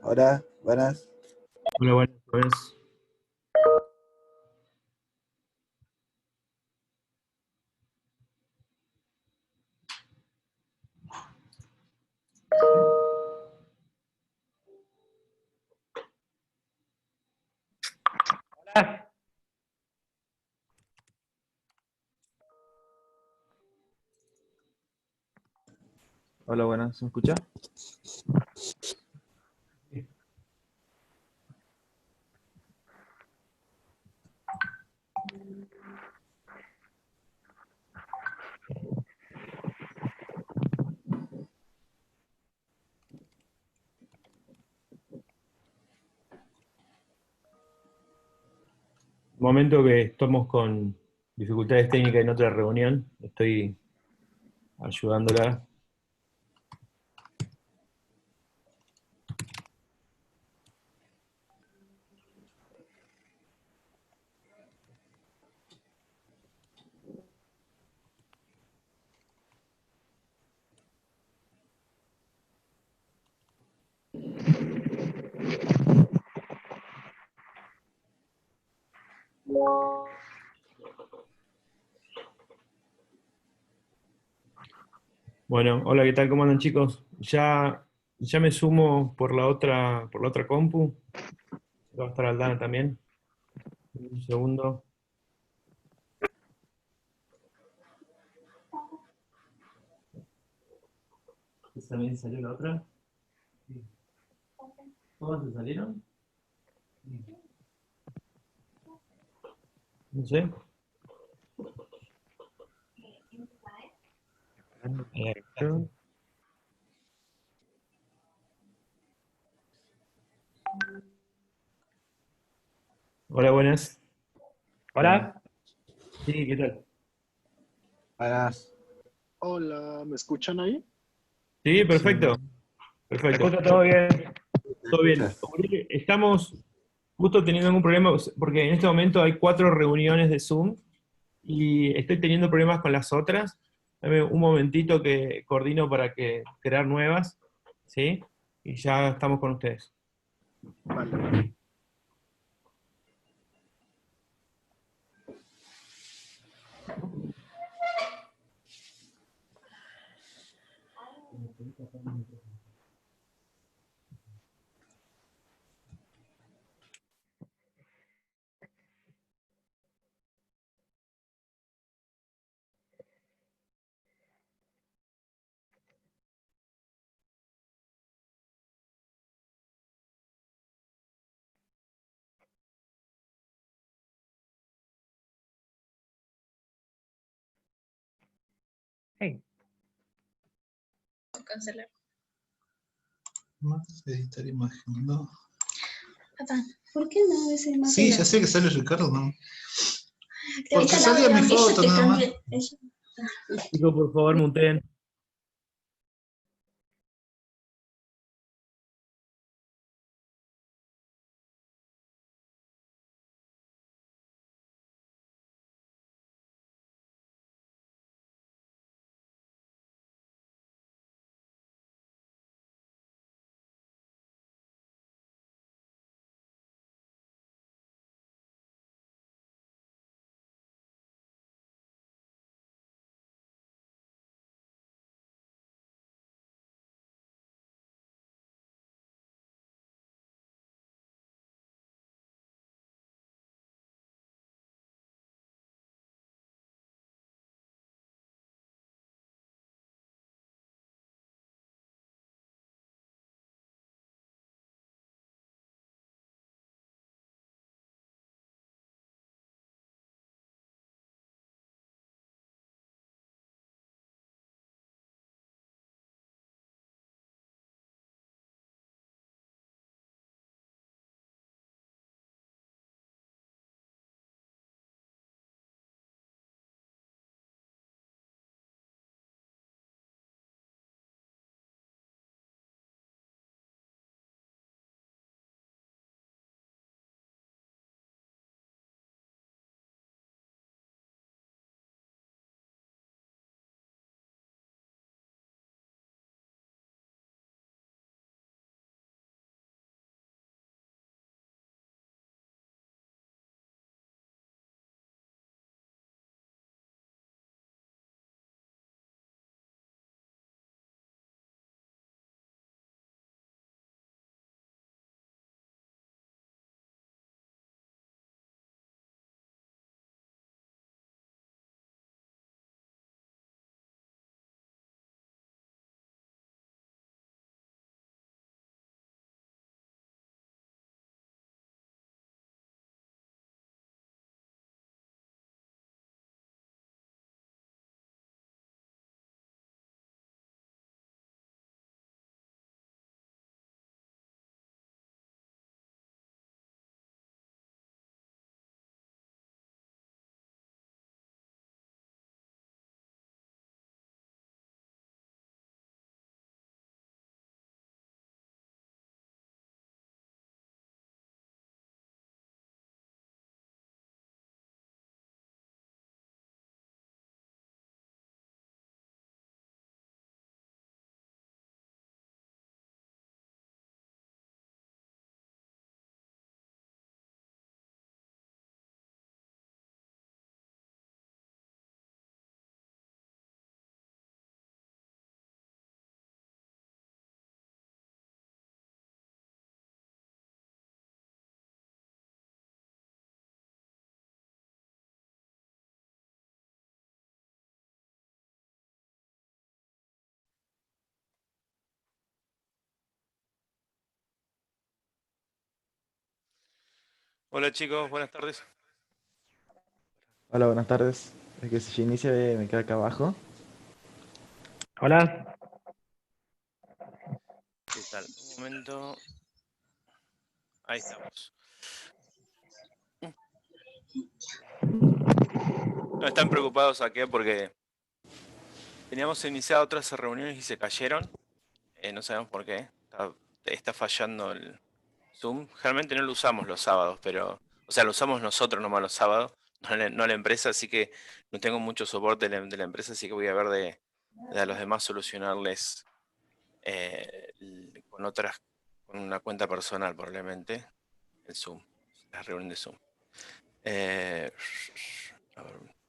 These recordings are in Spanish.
Hola, buenas. Hola, buenas tardes. Hola, buenas, ¿se me escucha? Momento que estamos con dificultades técnicas en otra reunión. Estoy ayudándola. Bueno, hola, ¿qué tal? ¿Cómo andan, chicos? Ya me sumo por la otra compu. Va a estar Aldana también. Un segundo. ¿También salió la otra? ¿Todas se salieron? No sé. Hola, buenas. Buenas. Hola. Sí, ¿qué tal? Buenas. Hola, ¿me escuchan ahí? Sí, Sí. perfecto. ¿Me Perfecto. escucha todo bien? Todo bien. ¿Escuchas? Estamos justo teniendo algún problema porque en este momento hay 4 reuniones de Zoom y estoy teniendo problemas con las otras. Dame un momentito que coordino para crear nuevas, ¿sí? Y ya estamos con ustedes. Vale, vale. Hey. Cancelar. Más editar imagen, ¿no? ¿Por qué no esa imagen? Sí, ya sé que sale Ricardo, ¿no? Te Porque salía mi foto nada más. Chicos, por favor, muteen. Hola chicos, buenas tardes. Hola, buenas tardes. Es que si yo inicio me queda acá abajo. Hola. ¿Qué tal? Un momento. Ahí estamos. No están preocupados aquí porque teníamos iniciado otras reuniones y se cayeron. No sabemos por qué. Está fallando el Zoom. Generalmente no lo usamos los sábados, pero... O sea, lo usamos nosotros nomás los sábados, no la empresa, así que no tengo mucho soporte de la empresa, así que voy a ver de a los demás solucionarles con una cuenta personal probablemente, el Zoom, la reunión de Zoom. A ver,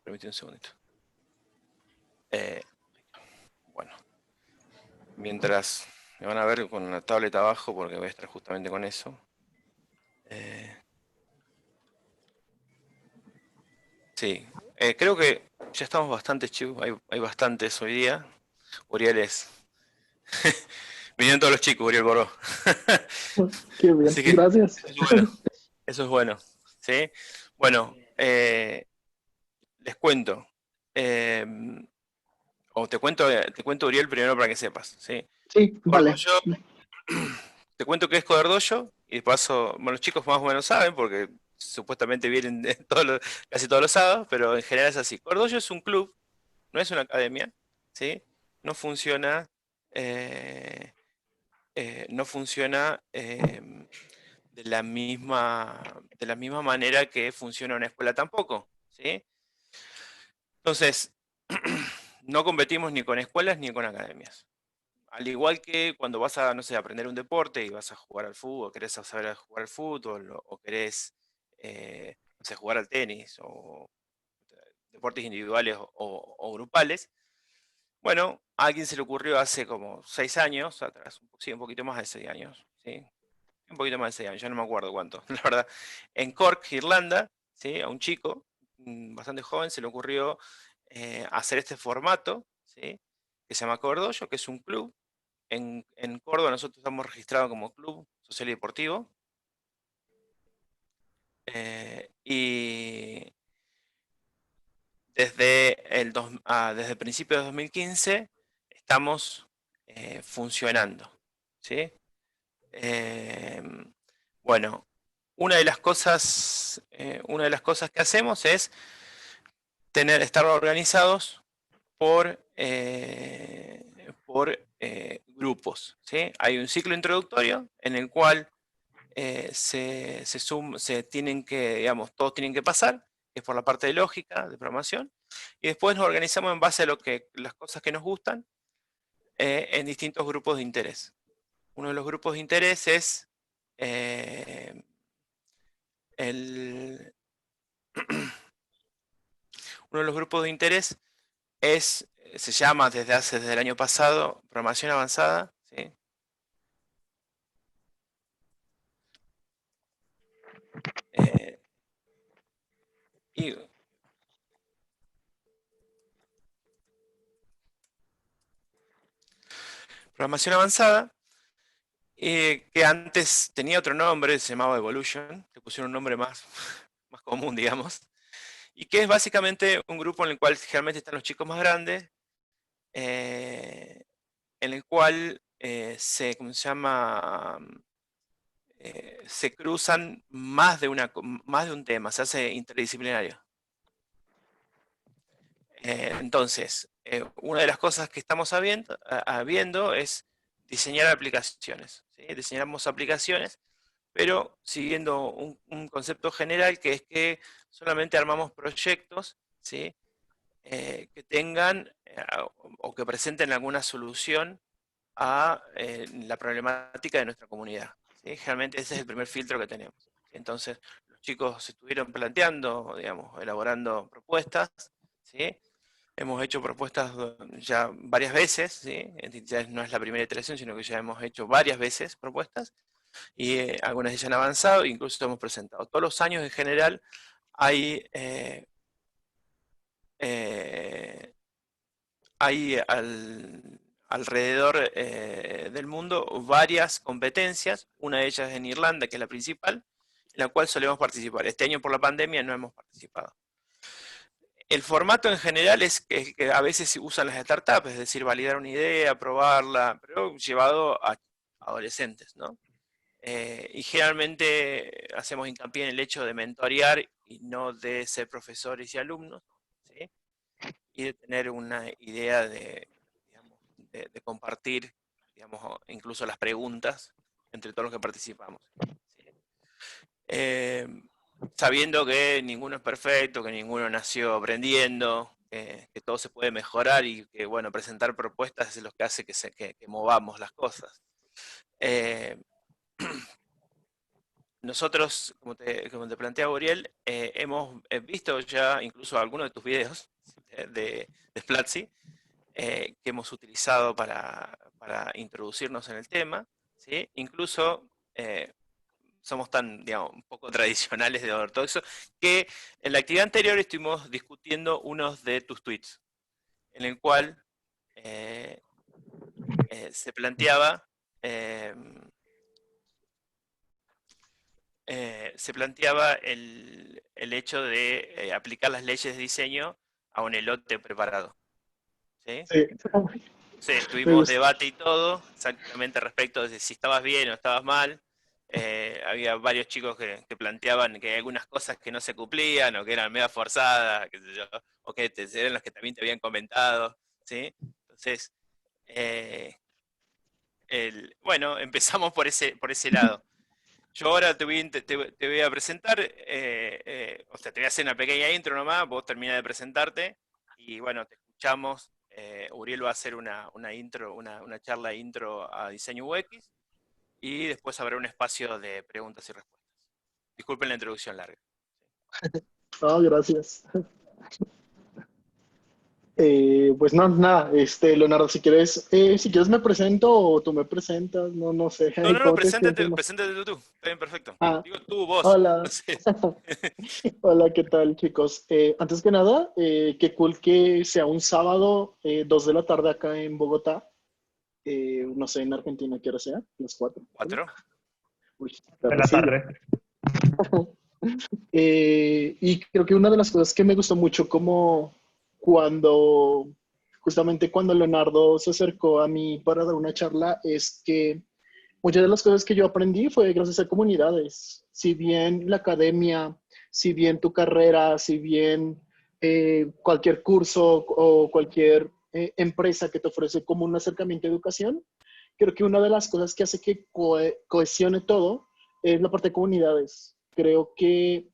permíteme un segundito. Bueno, mientras me van a ver con una tablet abajo, porque voy a estar justamente con eso. Sí, creo que ya estamos bastantes, chicos, hay bastantes hoy día. Uriel es... Vinieron todos los chicos, Uriel Boró. Qué bien, Así que gracias. eso es bueno. Eso es bueno. ¿Sí? Bueno, les cuento. O te cuento, Uriel, primero para que sepas. ¿Sí? Sí, vale. Cordoyo, te cuento qué es Cordoyo y de paso, bueno, los chicos más o menos saben porque supuestamente vienen casi todos los sábados, pero en general es así. Cordoyo es un club, no es una academia, ¿sí? No funciona, no funciona de la misma manera que funciona una escuela tampoco, ¿sí? Entonces, no competimos ni con escuelas ni con academias. Al igual que cuando vas a, no sé, aprender un deporte y vas a jugar al fútbol, querés saber jugar al fútbol, o querés, no sé, jugar al tenis, o deportes individuales o grupales. Bueno, a alguien se le ocurrió hace como 6 años atrás, sí, un poquito más de 6 años, ¿sí? Un poquito más de 6 años, ya no me acuerdo cuánto, la verdad. En Cork, Irlanda, ¿sí? A un chico bastante joven se le ocurrió hacer este formato, ¿sí? Que se llama Cordoyo, que es un club. En Córdoba nosotros estamos registrados como club social y deportivo. Y desde principios de 2015 estamos funcionando, ¿sí? Bueno, una de las cosas que hacemos es estar organizados por grupos, ¿sí? Hay un ciclo introductorio en el cual se tienen que, digamos, todos tienen que pasar, que es por la parte de lógica, de programación, y después nos organizamos en base a las cosas que nos gustan en distintos grupos de interés. Uno de los grupos de interés es uno de los grupos de interés se llama desde el año pasado programación avanzada, ¿sí? Y programación avanzada, que antes tenía otro nombre, se llamaba Evolution, le pusieron un nombre más común, digamos, y que es básicamente un grupo en el cual generalmente están los chicos más grandes, en el cual ¿cómo se llama? Se cruzan más de un tema, se hace interdisciplinario. Entonces, una de las cosas que estamos viendo es diseñar aplicaciones, ¿sí? Diseñamos aplicaciones, pero siguiendo un concepto general que es que solamente armamos proyectos, ¿sí? Que tengan o que presenten alguna solución a la problemática de nuestra comunidad, ¿sí? Generalmente ese es el primer filtro que tenemos. Entonces, los chicos estuvieron planteando, digamos, elaborando propuestas, ¿sí? Hemos hecho propuestas ya varias veces, ¿sí? Ya no es la primera iteración, sino que ya hemos hecho varias veces propuestas, y algunas de ellas han avanzado, e incluso hemos presentado. Todos los años en general hay alrededor del mundo varias competencias, una de ellas en Irlanda, que es la principal, en la cual solemos participar. Este año por la pandemia no hemos participado. El formato en general es que a veces se usan las startups, es decir, validar una idea, probarla, pero llevado a adolescentes, ¿no? Y generalmente hacemos hincapié en el hecho de mentorear y no de ser profesores y alumnos, ¿sí? Y de tener una idea digamos, de compartir, digamos, incluso las preguntas entre todos los que participamos, ¿sí? Sabiendo que ninguno es perfecto, que ninguno nació aprendiendo, que todo se puede mejorar y que, bueno, presentar propuestas es lo que hace que movamos las cosas. Nosotros, como te plantea Uriel, hemos visto ya incluso algunos de tus videos de Platzi, que hemos utilizado para introducirnos en el tema, ¿sí? Incluso somos tan, digamos, un poco tradicionales de ortodoxo, que en la actividad anterior estuvimos discutiendo unos de tus tweets, en el cual se planteaba el hecho de aplicar las leyes de diseño a un elote preparado, ¿sí? Sí. Sí, Me tuvimos gusta. debate y todo, exactamente respecto de si estabas bien o estabas mal. Había varios chicos que planteaban que hay algunas cosas que no se cumplían o que eran medio forzadas, qué sé yo, o que eran las que también te habían comentado, ¿sí? Entonces, bueno, empezamos por ese lado. Yo ahora te voy a presentar, o sea, te voy a hacer una pequeña intro nomás, vos terminás de presentarte y bueno, te escuchamos. Uriel va a hacer una intro, una charla intro a diseño UX y después habrá un espacio de preguntas y respuestas. Disculpen la introducción larga. No, gracias. Pues no, nada, Leonardo, si quieres me presento o tú me presentas, no sé, No, ¿cómo te sientes? preséntate tú. Está bien, perfecto. Ah, Digo tú, vos. No hola. sé. Hola, ¿qué tal, chicos? Antes que nada, qué cool que sea un sábado, 2 de la tarde acá en Bogotá. No sé, en Argentina, ¿qué hora sea? Las 4. 4. Uy, De la tardecillo. tarde. Y creo que una de las cosas que me gustó mucho como justamente cuando Leonardo se acercó a mí para dar una charla, es que muchas de las cosas que yo aprendí fue gracias a comunidades. Si bien la academia, si bien tu carrera, si bien cualquier curso o cualquier empresa que te ofrece como un acercamiento a educación, creo que una de las cosas que hace que cohesione todo es la parte de comunidades. Creo que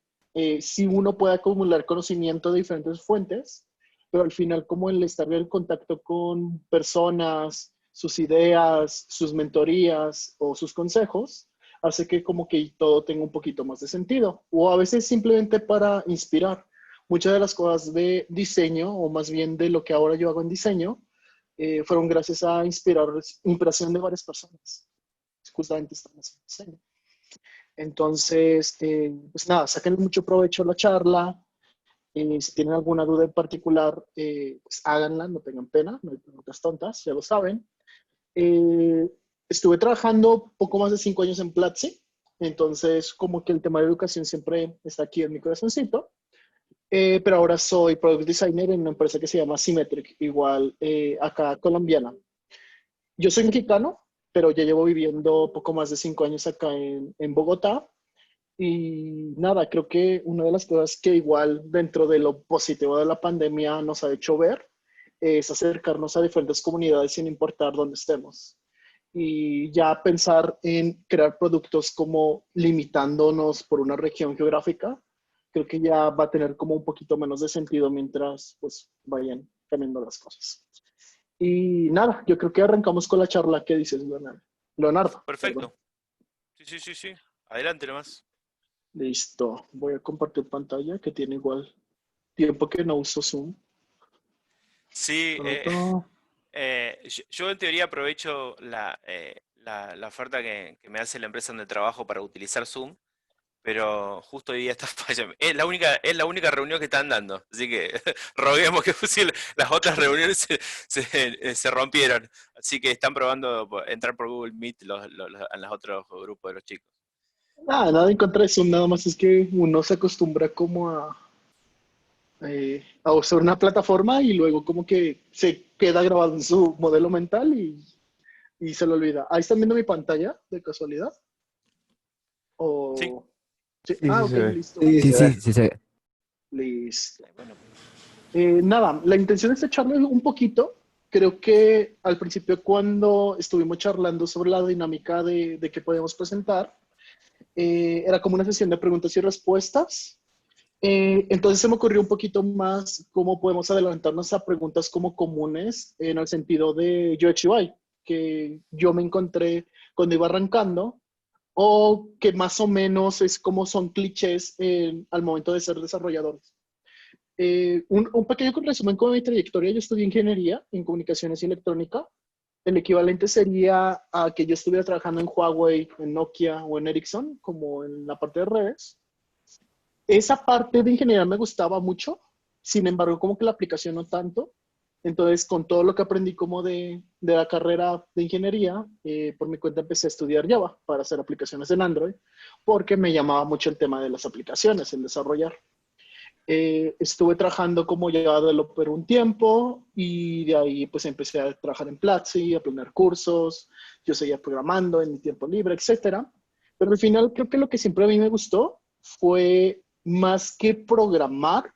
si uno puede acumular conocimiento de diferentes fuentes, pero al final como el estar en contacto con personas, sus ideas, sus mentorías o sus consejos, hace que como que todo tenga un poquito más de sentido. O a veces simplemente para inspirar. Muchas de las cosas de diseño, o más bien de lo que ahora yo hago en diseño, fueron gracias a inspiración de varias personas. Justamente están haciendo diseño. Entonces, pues nada, saquen mucho provecho a la charla. Si tienen alguna duda en particular, pues háganla, no tengan pena, no hay preguntas tontas, ya lo saben. Estuve trabajando poco más de 5 años en Platzi, entonces como que el tema de educación siempre está aquí en mi corazoncito. Pero ahora soy Product Designer en una empresa que se llama Symmetric, igual acá colombiana. Yo soy mexicano, pero ya llevo viviendo poco más de 5 años acá en Bogotá. Y nada, creo que una de las cosas que igual dentro de lo positivo de la pandemia nos ha hecho ver es acercarnos a diferentes comunidades sin importar dónde estemos. Y ya pensar en crear productos como limitándonos por una región geográfica, creo que ya va a tener como un poquito menos de sentido mientras pues vayan cambiando las cosas. Y nada, yo creo que arrancamos con la charla. ¿Qué dices, Leonardo? Leonardo, Perfecto. perdón. Sí. Adelante nomás. Listo. Voy a compartir pantalla que tiene igual tiempo que no uso Zoom. Sí, Pronto. yo en teoría aprovecho la oferta que me hace la empresa donde trabajo para utilizar Zoom, pero justo hoy día está fallando. Es la única reunión que están dando, así que roguemos que las otras reuniones se rompieron, así que están probando entrar por Google Meet en los otros grupos de los chicos. Nada en contra de Zoom, nada más es que uno se acostumbra como a usar una plataforma y luego como que se queda grabado en su modelo mental y se lo olvida. ¿Ahí están viendo mi pantalla de casualidad? Sí. ¿O... sí? Sí, Ah, sí ok, se ve. listo. Sí, Sí, se ve. sí, sí, se ve. Listo. Bueno, Nada, la intención es echarle un poquito. Creo que al principio cuando estuvimos charlando sobre la dinámica de qué podemos presentar, era como una sesión de preguntas y respuestas. Entonces se me ocurrió un poquito más cómo podemos adelantarnos a preguntas como comunes en el sentido de UX UI, que yo me encontré cuando iba arrancando, o que más o menos es como son clichés al momento de ser desarrolladores. Un pequeño resumen con mi trayectoria. Yo estudié ingeniería en comunicaciones y electrónica. El equivalente sería a que yo estuviera trabajando en Huawei, en Nokia o en Ericsson, como en la parte de redes. Esa parte de ingeniería me gustaba mucho, sin embargo, como que la aplicación no tanto. Entonces, con todo lo que aprendí como de la carrera de ingeniería, por mi cuenta empecé a estudiar Java para hacer aplicaciones en Android, porque me llamaba mucho el tema de las aplicaciones, el desarrollar. Estuve trabajando como Java Developer un tiempo y de ahí pues empecé a trabajar en Platzi, a planear cursos, yo seguía programando en mi tiempo libre, etcétera. Pero al final creo que lo que siempre a mí me gustó fue más que programar,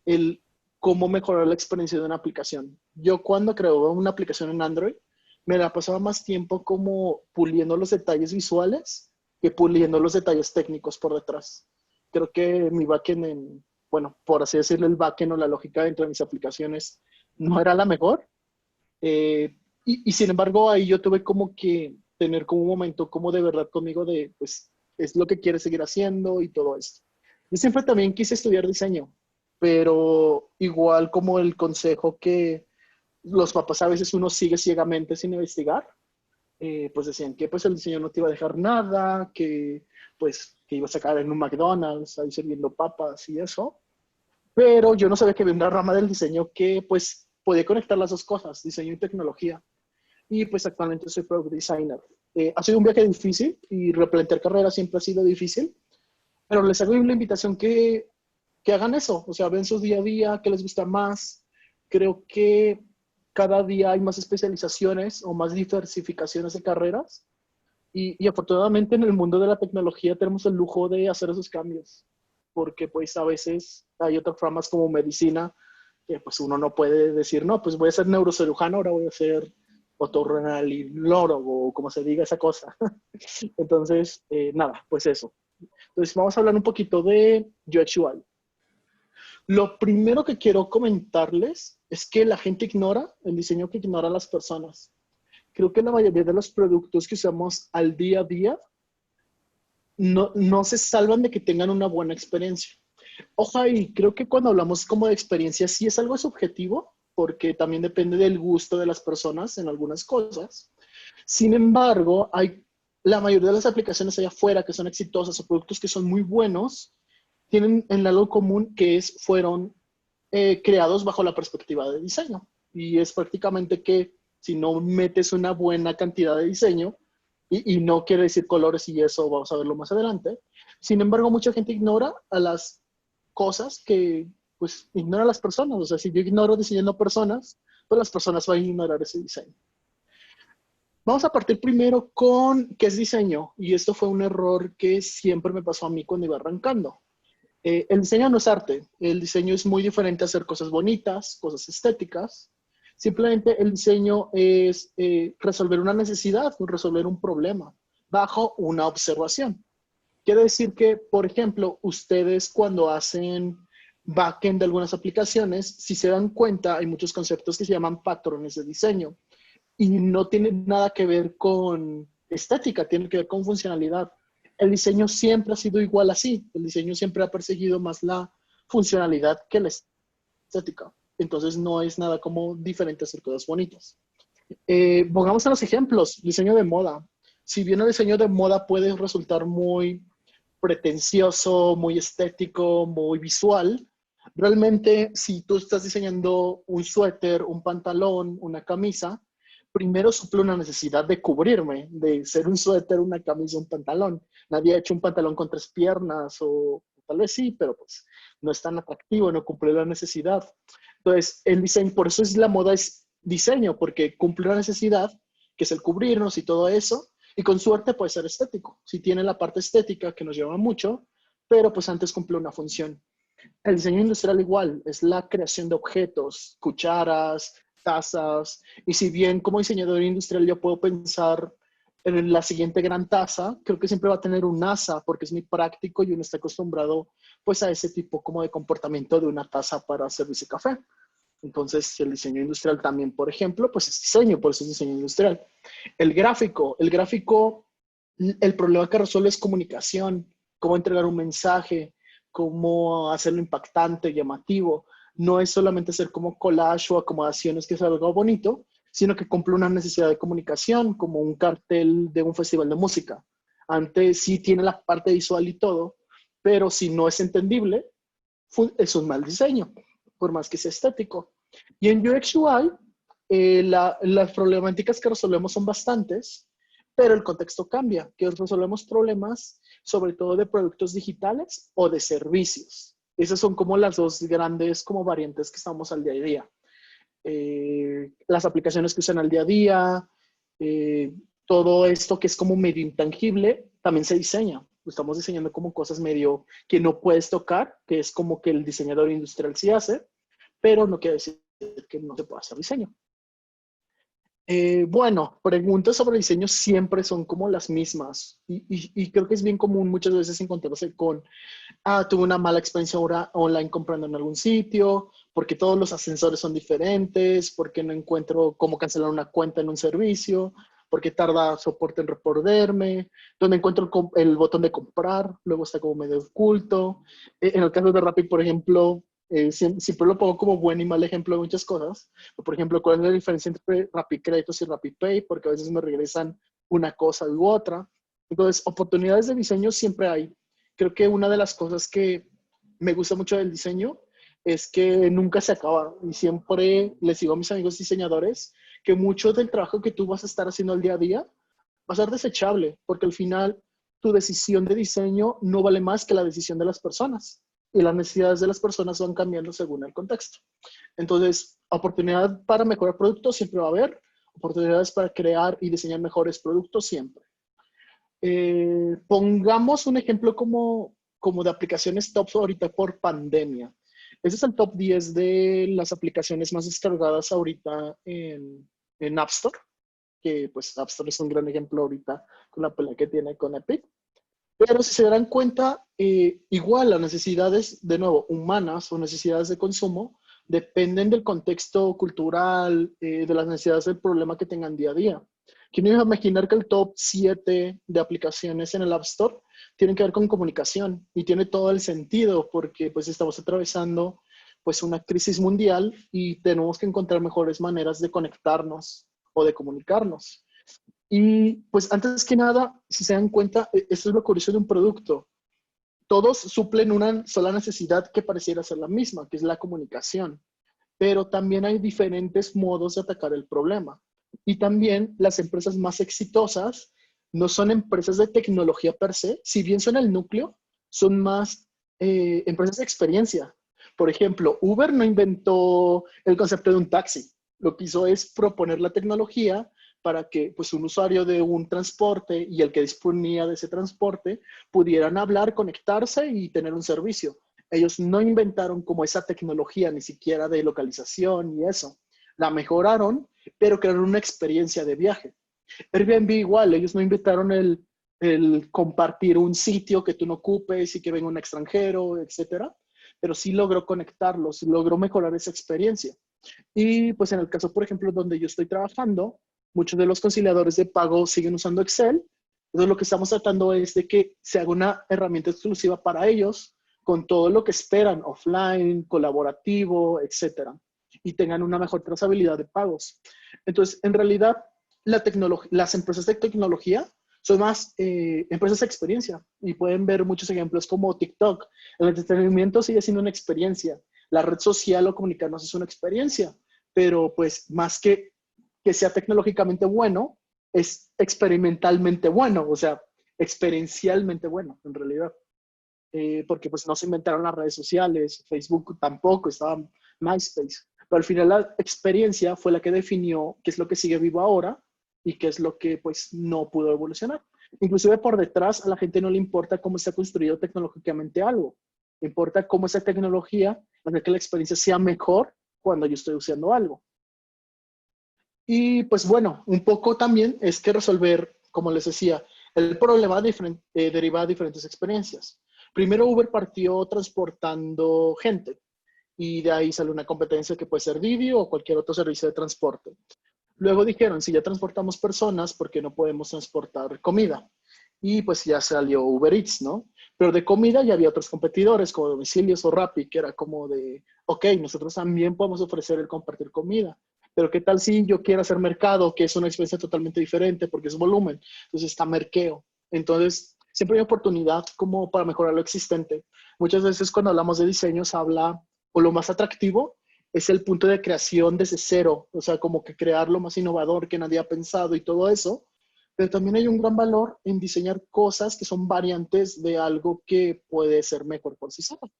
el cómo mejorar la experiencia de una aplicación. Yo cuando creo una aplicación en Android, me la pasaba más tiempo como puliendo los detalles visuales que puliendo los detalles técnicos por detrás. Creo que mi backend bueno, por así decirlo, el backend o la lógica dentro de mis aplicaciones no era la mejor. Y sin embargo, ahí yo tuve como que tener como un momento como de verdad conmigo de, pues, es lo que quieres seguir haciendo y todo esto. Yo siempre también quise estudiar diseño, pero igual como el consejo que los papás a veces uno sigue ciegamente sin investigar, pues decían que pues el diseño no te iba a dejar nada, que pues que ibas a caer en un McDonald's ahí sirviendo papas y eso. Pero yo no sabía que había una rama del diseño que pues podía conectar las dos cosas, diseño y tecnología. Y pues actualmente soy product designer. Ha sido un viaje difícil y replantear carrera siempre ha sido difícil, pero les hago una invitación que hagan eso, o sea, ven su día a día, qué les gusta más. Creo que cada día hay más especializaciones o más diversificaciones de carreras y afortunadamente en el mundo de la tecnología tenemos el lujo de hacer esos cambios, porque pues a veces hay otras ramas como medicina que pues uno no puede decir, no, pues voy a ser neurocirujano, ahora voy a ser otorrinolaringólogo o como se diga esa cosa. Entonces, nada, pues eso. Entonces vamos a hablar un poquito de UX UI. Lo primero que quiero comentarles es que la gente ignora el diseño, que ignora a las personas. Creo que la mayoría de los productos que usamos al día a día no se salvan de que tengan una buena experiencia. Ojo, y creo que cuando hablamos como de experiencia sí es algo subjetivo, porque también depende del gusto de las personas en algunas cosas. Sin embargo, hay la mayoría de las aplicaciones allá afuera que son exitosas o productos que son muy buenos, tienen en algo común que fueron creados bajo la perspectiva de diseño. Y es prácticamente que si no metes una buena cantidad de diseño, y no quiere decir colores y eso vamos a verlo más adelante, sin embargo mucha gente ignora a las cosas que, pues, ignora a las personas. O sea, si yo ignoro diseñando personas, pues las personas van a ignorar ese diseño. Vamos a partir primero con qué es diseño. Y esto fue un error que siempre me pasó a mí cuando iba arrancando. El diseño no es arte. El diseño es muy diferente a hacer cosas bonitas, cosas estéticas. Simplemente el diseño es resolver una necesidad, resolver un problema bajo una observación. Quiere decir que, por ejemplo, ustedes cuando hacen backend de algunas aplicaciones, si se dan cuenta, hay muchos conceptos que se llaman patrones de diseño y no tienen nada que ver con estética, tienen que ver con funcionalidad. El diseño siempre ha sido igual así. El diseño siempre ha perseguido más la funcionalidad que la estética. Entonces no es nada como diferente hacer cosas bonitas. Pongamos en los ejemplos, diseño de moda. Si bien el diseño de moda puede resultar muy pretencioso, muy estético, muy visual, realmente si tú estás diseñando un suéter, un pantalón, una camisa, primero suple una necesidad de cubrirme, de ser un suéter, una camisa, un pantalón. Nadie ha hecho un pantalón con 3 piernas, o tal vez sí, pero pues no es tan atractivo, no cumple la necesidad. Entonces, el diseño, por eso es la moda es diseño, porque cumple una necesidad, que es el cubrirnos y todo eso, y con suerte puede ser estético. Si tiene la parte estética, que nos lleva mucho, pero pues antes cumple una función. El diseño industrial igual, es la creación de objetos, cucharas, tazas, y si bien como diseñador industrial yo puedo pensar en la siguiente gran taza, creo que siempre va a tener un asa, porque es muy práctico y uno está acostumbrado pues a ese tipo como de comportamiento de una taza para servirse café. Entonces el diseño industrial también, por ejemplo, pues es diseño, por eso es diseño industrial. El gráfico, el problema que resuelve es comunicación, cómo entregar un mensaje, cómo hacerlo impactante, llamativo. No es solamente hacer como collage o acomodaciones que es algo bonito, sino que cumple una necesidad de comunicación, como un cartel de un festival de música. Antes sí tiene la parte visual y todo, pero si no es entendible, es un mal diseño, por más que sea estético. Y en UX UI, las problemáticas que resolvemos son bastantes, pero el contexto cambia, que resolvemos problemas sobre todo de productos digitales o de servicios. Esas son como las dos grandes como variantes que estamos al día a día. Las aplicaciones que usan al día a día, todo esto que es como medio intangible, también se diseña. Estamos diseñando como cosas medio que no puedes tocar, que es como que el diseñador industrial sí hace, pero no quiere decir que no se pueda hacer diseño. Bueno, preguntas sobre diseño siempre son como las mismas y creo que es bien común muchas veces encontrarse con tuve una mala experiencia ahora online comprando en algún sitio, porque todos los ascensores son diferentes, porque no encuentro cómo cancelar una cuenta en un servicio, porque tarda soporte en responderme, donde encuentro el botón de comprar, luego está como medio oculto. En el caso de Rappi, por ejemplo, siempre lo pongo como buen y mal ejemplo de muchas cosas. Por ejemplo, ¿cuál es la diferencia entre Rappi Créditos y Rappi Pay? Porque a veces me regresan una cosa u otra. Entonces, oportunidades de diseño siempre hay. Creo que una de las cosas que me gusta mucho del diseño es que nunca se acaba. Y siempre les digo a mis amigos diseñadores que mucho del trabajo que tú vas a estar haciendo al día a día va a ser desechable, porque al final tu decisión de diseño no vale más que la decisión de las personas. Y las necesidades de las personas van cambiando según el contexto. Entonces, oportunidad para mejorar productos siempre va a haber, oportunidades para crear y diseñar mejores productos siempre. Pongamos un ejemplo como de aplicaciones top ahorita por pandemia. Ese es el top 10 de las aplicaciones más descargadas ahorita en App Store, que pues App Store es un gran ejemplo ahorita con la pelea que tiene con Epic. Pero si se darán cuenta, igual las necesidades, de nuevo, humanas o necesidades de consumo, dependen del contexto cultural, de las necesidades del problema que tengan día a día. ¿Quién iba a imaginar que el top 7 de aplicaciones en el App Store tienen que ver con comunicación? Y tiene todo el sentido porque pues estamos atravesando pues una crisis mundial y tenemos que encontrar mejores maneras de conectarnos o de comunicarnos. Y pues antes que nada, si se dan cuenta, esto es lo curioso de un producto. Todos suplen una sola necesidad que pareciera ser la misma, que es la comunicación. Pero también hay diferentes modos de atacar el problema. Y también las empresas más exitosas no son empresas de tecnología per se, si bien son el núcleo, son más empresas de experiencia. Por ejemplo, Uber no inventó el concepto de un taxi. Lo que hizo es proponer la tecnología para que pues, un usuario de un transporte y el que disponía de ese transporte pudieran hablar, conectarse y tener un servicio. Ellos no inventaron como esa tecnología ni siquiera de localización y eso. La mejoraron, pero crearon una experiencia de viaje. Airbnb igual, ellos no inventaron el compartir un sitio que tú no ocupes y que venga un extranjero, etcétera, pero sí logró conectarlos, logró mejorar esa experiencia. Y pues en el caso, por ejemplo, donde yo estoy trabajando, muchos de los conciliadores de pago siguen usando Excel. Entonces lo que estamos tratando es de que se haga una herramienta exclusiva para ellos con todo lo que esperan, offline, colaborativo, etcétera, y tengan una mejor trazabilidad de pagos. Entonces, en realidad, las empresas de tecnología son más empresas de experiencia y pueden ver muchos ejemplos como TikTok. El entretenimiento sigue siendo una experiencia. La red social o comunicarnos es una experiencia, pero pues más que que sea tecnológicamente bueno es experimentalmente bueno, o sea, experiencialmente bueno, en realidad. Porque pues no se inventaron las redes sociales, Facebook tampoco, estaba MySpace. Pero al final la experiencia fue la que definió qué es lo que sigue vivo ahora y qué es lo que pues no pudo evolucionar. Inclusive por detrás a la gente no le importa cómo se ha construido tecnológicamente algo. Le importa cómo esa tecnología hace que la experiencia sea mejor cuando yo estoy usando algo. Y pues bueno, un poco también es que resolver, como les decía, el problema deriva de diferentes experiencias. Primero Uber partió transportando gente y de ahí sale una competencia que puede ser Didi o cualquier otro servicio de transporte. Luego dijeron, si ya transportamos personas, ¿por qué no podemos transportar comida? Y pues ya salió Uber Eats, ¿no? Pero de comida ya había otros competidores como Domicilios o Rappi, que era como de, ok, nosotros también podemos ofrecer el compartir comida. Pero ¿qué tal si yo quiero hacer mercado, que es una experiencia totalmente diferente porque es volumen? Entonces está merqueo. Entonces, siempre hay oportunidad como para mejorar lo existente. Muchas veces cuando hablamos de diseño se habla, o lo más atractivo, es el punto de creación desde cero. O sea, como que crear lo más innovador que nadie ha pensado y todo eso. Pero también hay un gran valor en diseñar cosas que son variantes de algo que puede ser mejor por sí solo.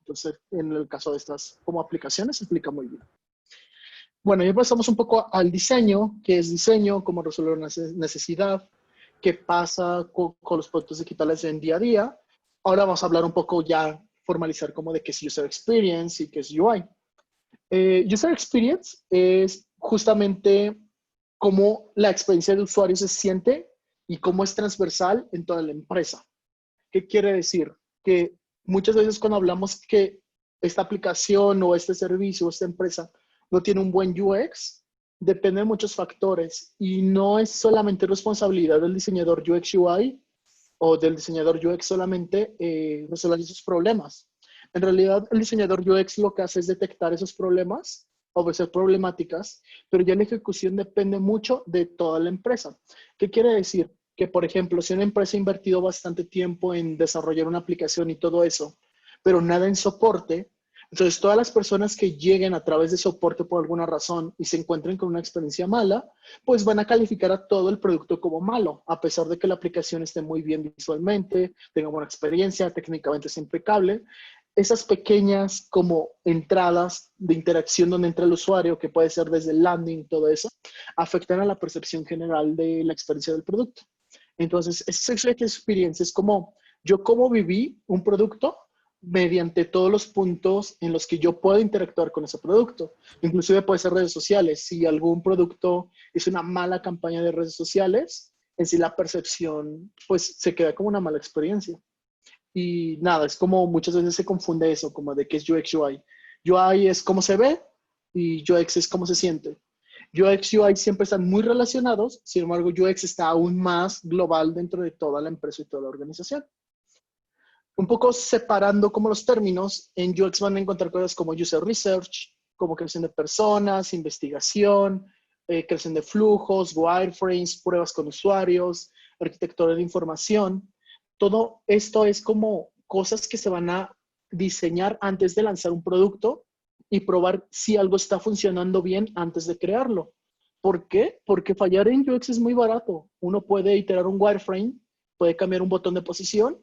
Entonces, en el caso de estas como aplicaciones, se aplica muy bien. Bueno, ya pasamos un poco al diseño, qué es diseño, cómo resolver una necesidad, qué pasa con los productos digitales en día a día. Ahora vamos a hablar un poco ya, formalizar como de qué es User Experience y qué es UI. User Experience es justamente cómo la experiencia de usuario se siente y cómo es transversal en toda la empresa. ¿Qué quiere decir? Que muchas veces cuando hablamos que esta aplicación o este servicio o esta empresa no tiene un buen UX, depende de muchos factores y no es solamente responsabilidad del diseñador UX UI o del diseñador UX solamente resolver esos problemas. En realidad, el diseñador UX lo que hace es detectar esos problemas o esas problemáticas, pero ya la ejecución depende mucho de toda la empresa. ¿Qué quiere decir? Que, por ejemplo, si una empresa ha invertido bastante tiempo en desarrollar una aplicación y todo eso, pero nada en soporte, entonces todas las personas que lleguen a través de soporte por alguna razón y se encuentren con una experiencia mala, pues van a calificar a todo el producto como malo, a pesar de que la aplicación esté muy bien visualmente, tenga buena experiencia, técnicamente es impecable. Esas pequeñas como entradas de interacción donde entra el usuario, que puede ser desde el landing, todo eso, afectan a la percepción general de la experiencia del producto. Entonces, esa experiencia es como yo cómo viví un producto mediante todos los puntos en los que yo puedo interactuar con ese producto. Inclusive puede ser redes sociales. Si algún producto es una mala campaña de redes sociales, en sí la percepción pues se queda como una mala experiencia. Y nada, es como muchas veces se confunde eso, como de qué es UX UI. UI es cómo se ve y UX es cómo se siente. UX UI siempre están muy relacionados, sin embargo UX está aún más global dentro de toda la empresa y toda la organización. Un poco separando como los términos, en UX van a encontrar cosas como User Research, como creación de personas, investigación, creación de flujos, wireframes, pruebas con usuarios, arquitectura de información. Todo esto es como cosas que se van a diseñar antes de lanzar un producto y probar si algo está funcionando bien antes de crearlo. ¿Por qué? Porque fallar en UX es muy barato. Uno puede iterar un wireframe, puede cambiar un botón de posición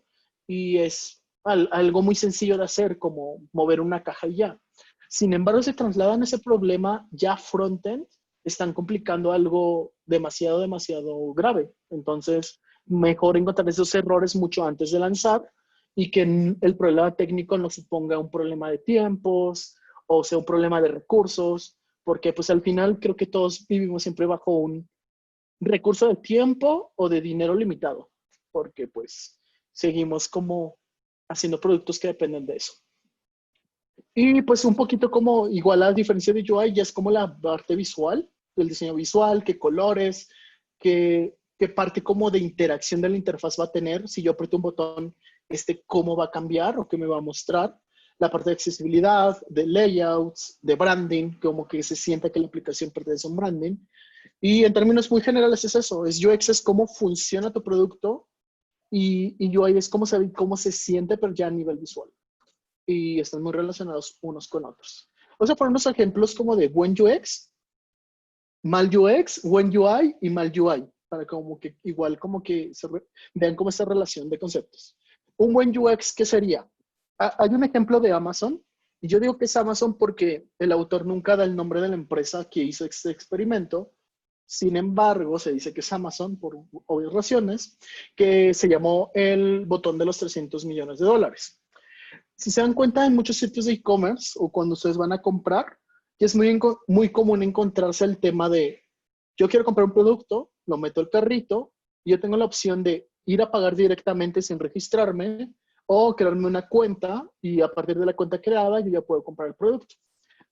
y es algo muy sencillo de hacer, como mover una caja y ya. Sin embargo, se trasladan ese problema ya frontend, están complicando algo demasiado, demasiado grave. Entonces, mejor encontrar esos errores mucho antes de lanzar y que el problema técnico no suponga un problema de tiempos o sea un problema de recursos, porque pues al final creo que todos vivimos siempre bajo un recurso de tiempo o de dinero limitado, porque pues seguimos como haciendo productos que dependen de eso. Y pues un poquito como igual a diferencia de UI, ya es como la parte visual, el diseño visual, qué colores, qué parte como de interacción de la interfaz va a tener. Si yo aprieto un botón, cómo va a cambiar o qué me va a mostrar. La parte de accesibilidad, de layouts, de branding, como que se sienta que la aplicación pertenece a un branding. Y en términos muy generales es eso, es UX es cómo funciona tu producto y UI es cómo se siente, pero ya a nivel visual. Y están muy relacionados unos con otros. O sea, por unos ejemplos como de buen UX, mal UX, buen UI y mal UI, para como que igual como que vean como esta relación de conceptos. Un buen UX, ¿qué sería? Hay un ejemplo de Amazon, y yo digo que es Amazon porque el autor nunca da el nombre de la empresa que hizo este experimento. Sin embargo, se dice que es Amazon, por obvias razones, que se llamó el botón de los $300 millones. Si se dan cuenta, en muchos sitios de e-commerce o cuando ustedes van a comprar, es muy común encontrarse el tema de, yo quiero comprar un producto, lo meto al carrito, y yo tengo la opción de ir a pagar directamente sin registrarme o crearme una cuenta y a partir de la cuenta creada yo ya puedo comprar el producto.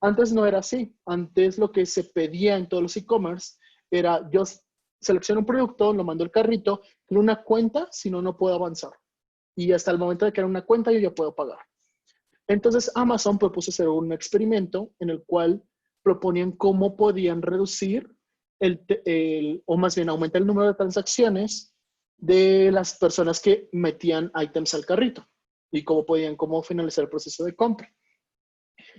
Antes no era así. Antes lo que se pedía en todos los e-commerce era yo selecciono un producto, lo mando al carrito, creo una cuenta, si no, no puedo avanzar. Y hasta el momento de crear una cuenta yo ya puedo pagar. Entonces Amazon propuso hacer un experimento en el cual proponían cómo podían reducir o más bien aumentar el número de transacciones de las personas que metían ítems al carrito y cómo podían finalizar el proceso de compra.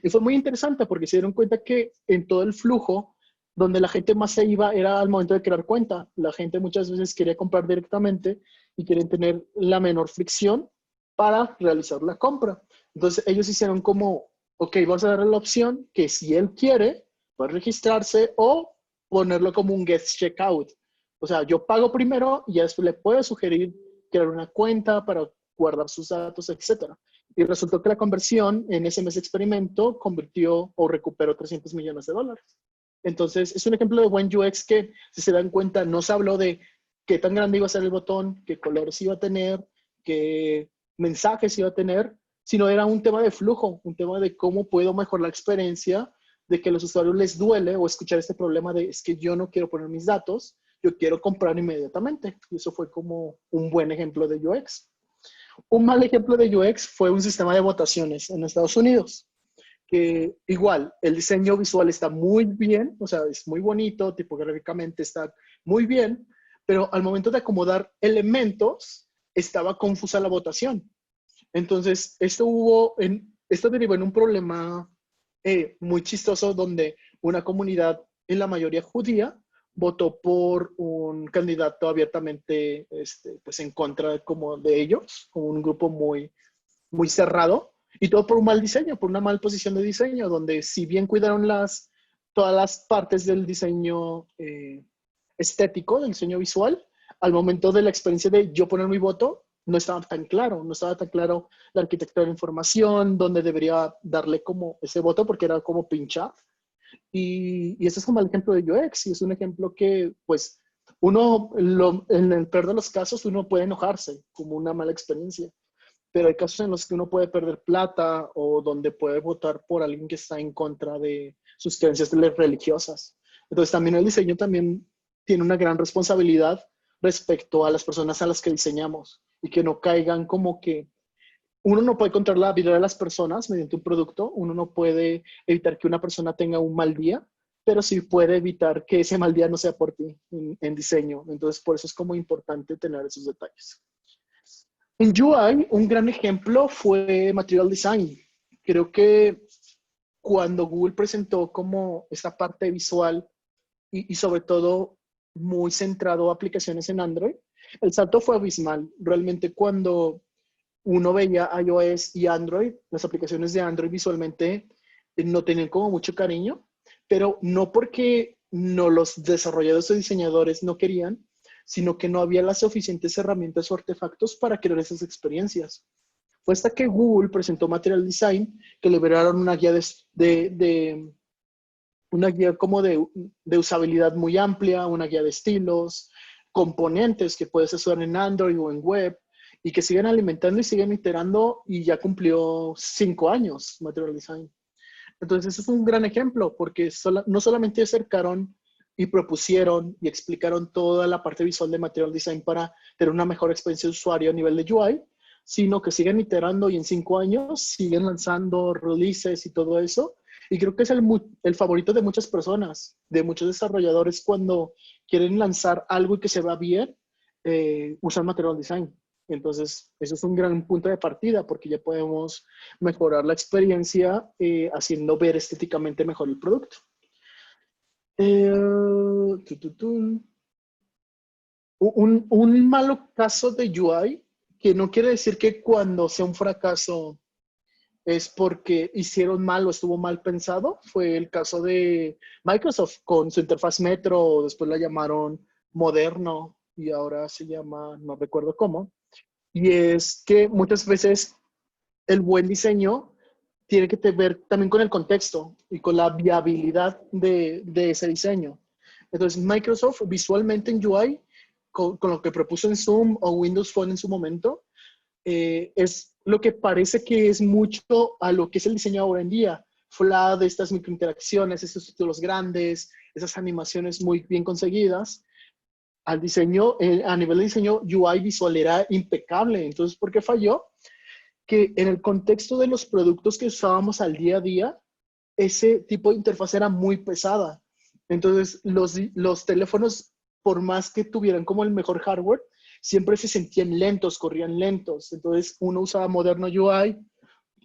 Y fue muy interesante porque se dieron cuenta que en todo el flujo, donde la gente más se iba era al momento de crear cuenta. La gente muchas veces quería comprar directamente y quieren tener la menor fricción para realizar la compra. Entonces ellos hicieron como, ok, vamos a darle la opción que si él quiere, puede registrarse o ponerlo como un guest checkout. O sea, yo pago primero y ya después le puedo sugerir crear una cuenta para guardar sus datos, etc. Y resultó que la conversión en ese mes de experimento convirtió o recuperó $300 millones. Entonces, es un ejemplo de buen UX que, si se dan cuenta, no se habló de qué tan grande iba a ser el botón, qué colores iba a tener, qué mensajes iba a tener, sino era un tema de flujo, un tema de cómo puedo mejorar la experiencia, de que a los usuarios les duele o escuchar este problema de es que yo no quiero poner mis datos, yo quiero comprar inmediatamente. Y eso fue como un buen ejemplo de UX. Un mal ejemplo de UX fue un sistema de votaciones en Estados Unidos, que igual el diseño visual está muy bien, o sea, es muy bonito, tipográficamente está muy bien, pero al momento de acomodar elementos estaba confusa la votación. Entonces, esto derivó en un problema muy chistoso donde una comunidad, en la mayoría judía, votó por un candidato abiertamente pues en contra como de ellos, como un grupo muy, muy cerrado, y todo por un mal diseño, por una mala posición de diseño, donde si bien cuidaron todas las partes del diseño estético, del diseño visual, al momento de la experiencia de yo poner mi voto, no estaba tan claro la arquitectura de la información, donde debería darle como ese voto, porque era como pinchar. Y ese es un mal ejemplo de UX, y es un ejemplo que, pues, en el peor de los casos, uno puede enojarse como una mala experiencia, pero hay casos en los que uno puede perder plata o donde puede votar por alguien que está en contra de sus creencias religiosas. Entonces, también el diseño también tiene una gran responsabilidad respecto a las personas a las que diseñamos y que no caigan como que uno no puede controlar la vida de las personas mediante un producto, uno no puede evitar que una persona tenga un mal día, pero sí puede evitar que ese mal día no sea por ti en diseño. Entonces, por eso es como importante tener esos detalles. En UI, un gran ejemplo fue Material Design. Creo que cuando Google presentó como esta parte visual y sobre todo muy centrado a aplicaciones en Android, el salto fue abismal. Realmente cuando uno veía iOS y Android, las aplicaciones de Android visualmente no tenían como mucho cariño, pero no porque no los desarrolladores o diseñadores no querían, sino que no había las suficientes herramientas o artefactos para crear esas experiencias. Fue hasta que Google presentó Material Design que liberaron una guía una guía como de usabilidad muy amplia, una guía de estilos, componentes que puedes usar en Android o en web, y que siguen alimentando y siguen iterando, y ya cumplió 5 años Material Design. Entonces, eso es un gran ejemplo, porque no solamente acercaron y propusieron y explicaron toda la parte visual de Material Design para tener una mejor experiencia de usuario a nivel de UI, sino que siguen iterando y en 5 años siguen lanzando releases y todo eso. Y creo que es el favorito de muchas personas, de muchos desarrolladores, cuando quieren lanzar algo y que se va bien, usan Material Design. Entonces, eso es un gran punto de partida porque ya podemos mejorar la experiencia haciendo ver estéticamente mejor el producto. Tututun. Un malo caso de UI, que no quiere decir que cuando sea un fracaso es porque hicieron mal o estuvo mal pensado, fue el caso de Microsoft con su interfaz Metro, después la llamaron Moderno y ahora se llama, no recuerdo cómo. Y es que muchas veces el buen diseño tiene que ver también con el contexto y con la viabilidad de ese diseño. Entonces, Microsoft visualmente en UI, con lo que propuso en Zoom o Windows Phone en su momento, es lo que parece que es mucho a lo que es el diseño ahora en día. Flat, estas microinteracciones, esos títulos grandes, esas animaciones muy bien conseguidas. Al diseño, a nivel de diseño, UI visual era impecable. Entonces, ¿por qué falló? Que en el contexto de los productos que usábamos al día a día, ese tipo de interfaz era muy pesada. Entonces, los teléfonos, por más que tuvieran como el mejor hardware, siempre se sentían lentos, corrían lentos. Entonces, uno usaba Moderno UI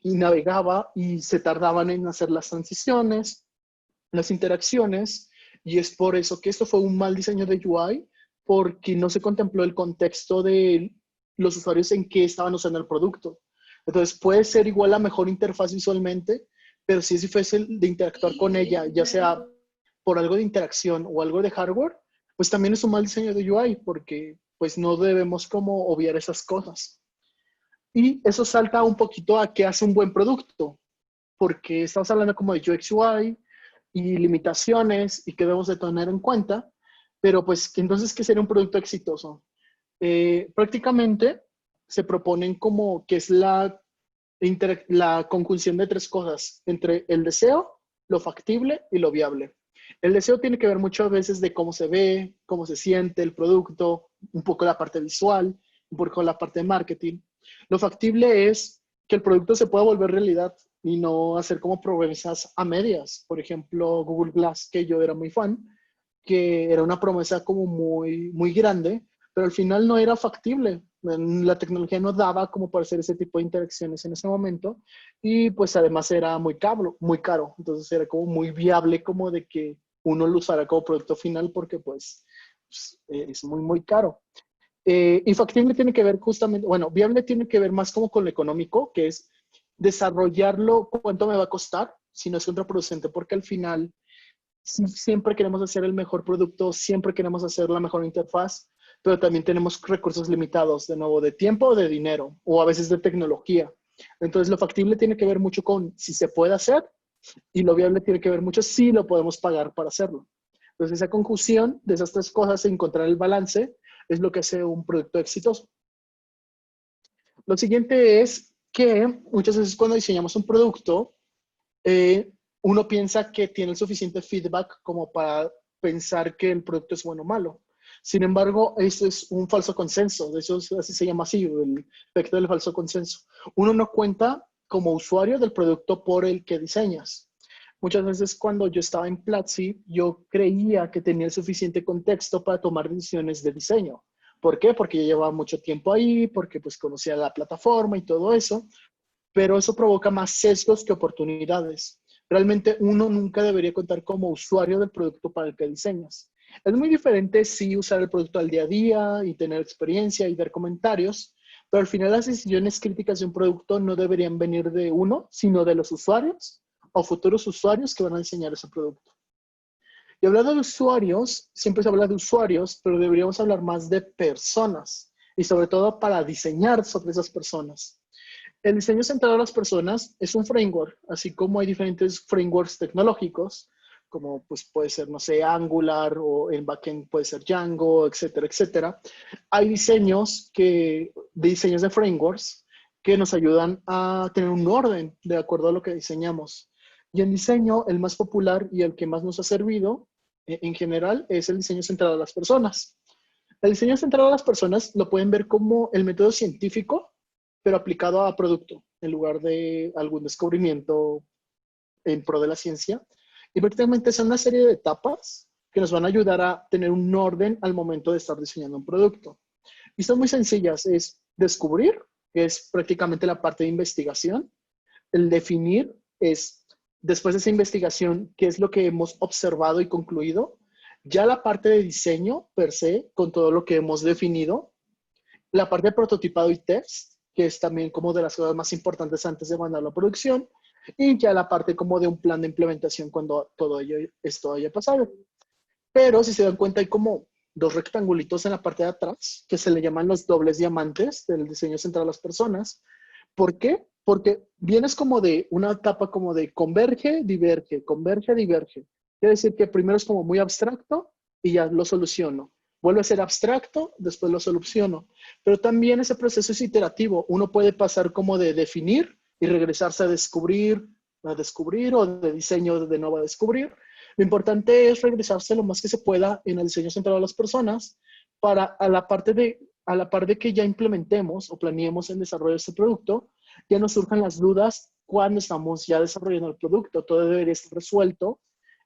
y navegaba y se tardaban en hacer las transiciones, las interacciones, y es por eso que esto fue un mal diseño de UI, porque no se contempló el contexto de los usuarios en que estaban usando el producto. Entonces, puede ser igual la mejor interfaz visualmente, pero si es difícil de interactuar con ella, ya sea por algo de interacción o algo de hardware, pues también es un mal diseño de UI, porque pues no debemos como obviar esas cosas. Y eso salta un poquito a qué hace un buen producto, porque estamos hablando como de UX UI y limitaciones y que debemos de tener en cuenta, pero pues entonces, ¿qué sería un producto exitoso? Prácticamente se proponen como que es la conjunción de tres cosas, entre el deseo, lo factible y lo viable. El deseo tiene que ver muchas veces de cómo se ve, cómo se siente el producto, un poco la parte visual, un poco la parte de marketing. Lo factible es que el producto se pueda volver realidad y no hacer como promesas a medias. Por ejemplo, Google Glass, que yo era muy fan, que era una promesa como muy grande, pero al final no era factible. La tecnología no daba como para hacer ese tipo de interacciones en ese momento y pues además era muy caro. Entonces era como muy viable como de que uno lo usara como producto final porque pues es muy caro. Y factible tiene que ver justamente, bueno, viable tiene que ver más como con lo económico, que es desarrollarlo, cuánto me va a costar, si no es contraproducente, porque al final siempre queremos hacer el mejor producto, siempre queremos hacer la mejor interfaz, pero también tenemos recursos limitados, de nuevo, de tiempo o de dinero, o a veces de tecnología. Entonces, lo factible tiene que ver mucho con si se puede hacer, y lo viable tiene que ver mucho si lo podemos pagar para hacerlo. Entonces, esa conjunción de esas tres cosas, encontrar el balance, es lo que hace un producto exitoso. Lo siguiente es que muchas veces cuando diseñamos un producto, uno piensa que tiene el suficiente feedback como para pensar que el producto es bueno o malo. Sin embargo, eso es un falso consenso. De eso así se llama así, el efecto del falso consenso. Uno no cuenta como usuario del producto por el que diseñas. Muchas veces cuando yo estaba en Platzi, yo creía que tenía el suficiente contexto para tomar decisiones de diseño. ¿Por qué? Porque yo llevaba mucho tiempo ahí, porque pues conocía la plataforma y todo eso, pero eso provoca más sesgos que oportunidades. Realmente uno nunca debería contar como usuario del producto para el que diseñas. Es muy diferente sí usar el producto al día a día y tener experiencia y ver comentarios, pero al final las decisiones críticas de un producto no deberían venir de uno, sino de los usuarios o futuros usuarios que van a diseñar ese producto. Y hablando de usuarios, siempre se habla de usuarios, pero deberíamos hablar más de personas y sobre todo para diseñar sobre esas personas. El diseño centrado a las personas es un framework, así como hay diferentes frameworks tecnológicos, como pues puede ser, no sé, Angular o en backend puede ser Django, etcétera, etcétera. Hay diseños de frameworks que nos ayudan a tener un orden de acuerdo a lo que diseñamos. Y en diseño, el más popular y el que más nos ha servido en general es el diseño centrado a las personas. El diseño centrado a las personas lo pueden ver como el método científico, pero aplicado a producto, en lugar de algún descubrimiento en pro de la ciencia. Y prácticamente son una serie de etapas que nos van a ayudar a tener un orden al momento de estar diseñando un producto. Y son muy sencillas, es descubrir, que es prácticamente la parte de investigación. El definir es después de esa investigación, ¿qué es lo que hemos observado y concluido? Ya la parte de diseño per se, con todo lo que hemos definido, la parte de prototipado y test, que es también como de las cosas más importantes antes de mandarlo a producción, y ya la parte como de un plan de implementación cuando todo esto haya pasado. Pero si se dan cuenta hay como dos rectangulitos en la parte de atrás que se le llaman los dobles diamantes del diseño central a las personas. ¿Por qué? Porque vienes como de una etapa como de converge, diverge, converge, diverge. Quiere decir que primero es como muy abstracto y ya lo soluciono. Vuelve a ser abstracto, después lo soluciono. Pero también ese proceso es iterativo. Uno puede pasar como de definir y regresarse a descubrir o de diseño de nuevo a descubrir. Lo importante es regresarse lo más que se pueda en el diseño central de las personas para a la par de que ya implementemos o planeemos en desarrollo este producto, ya nos surjan las dudas cuando estamos ya desarrollando el producto. Todo debería estar resuelto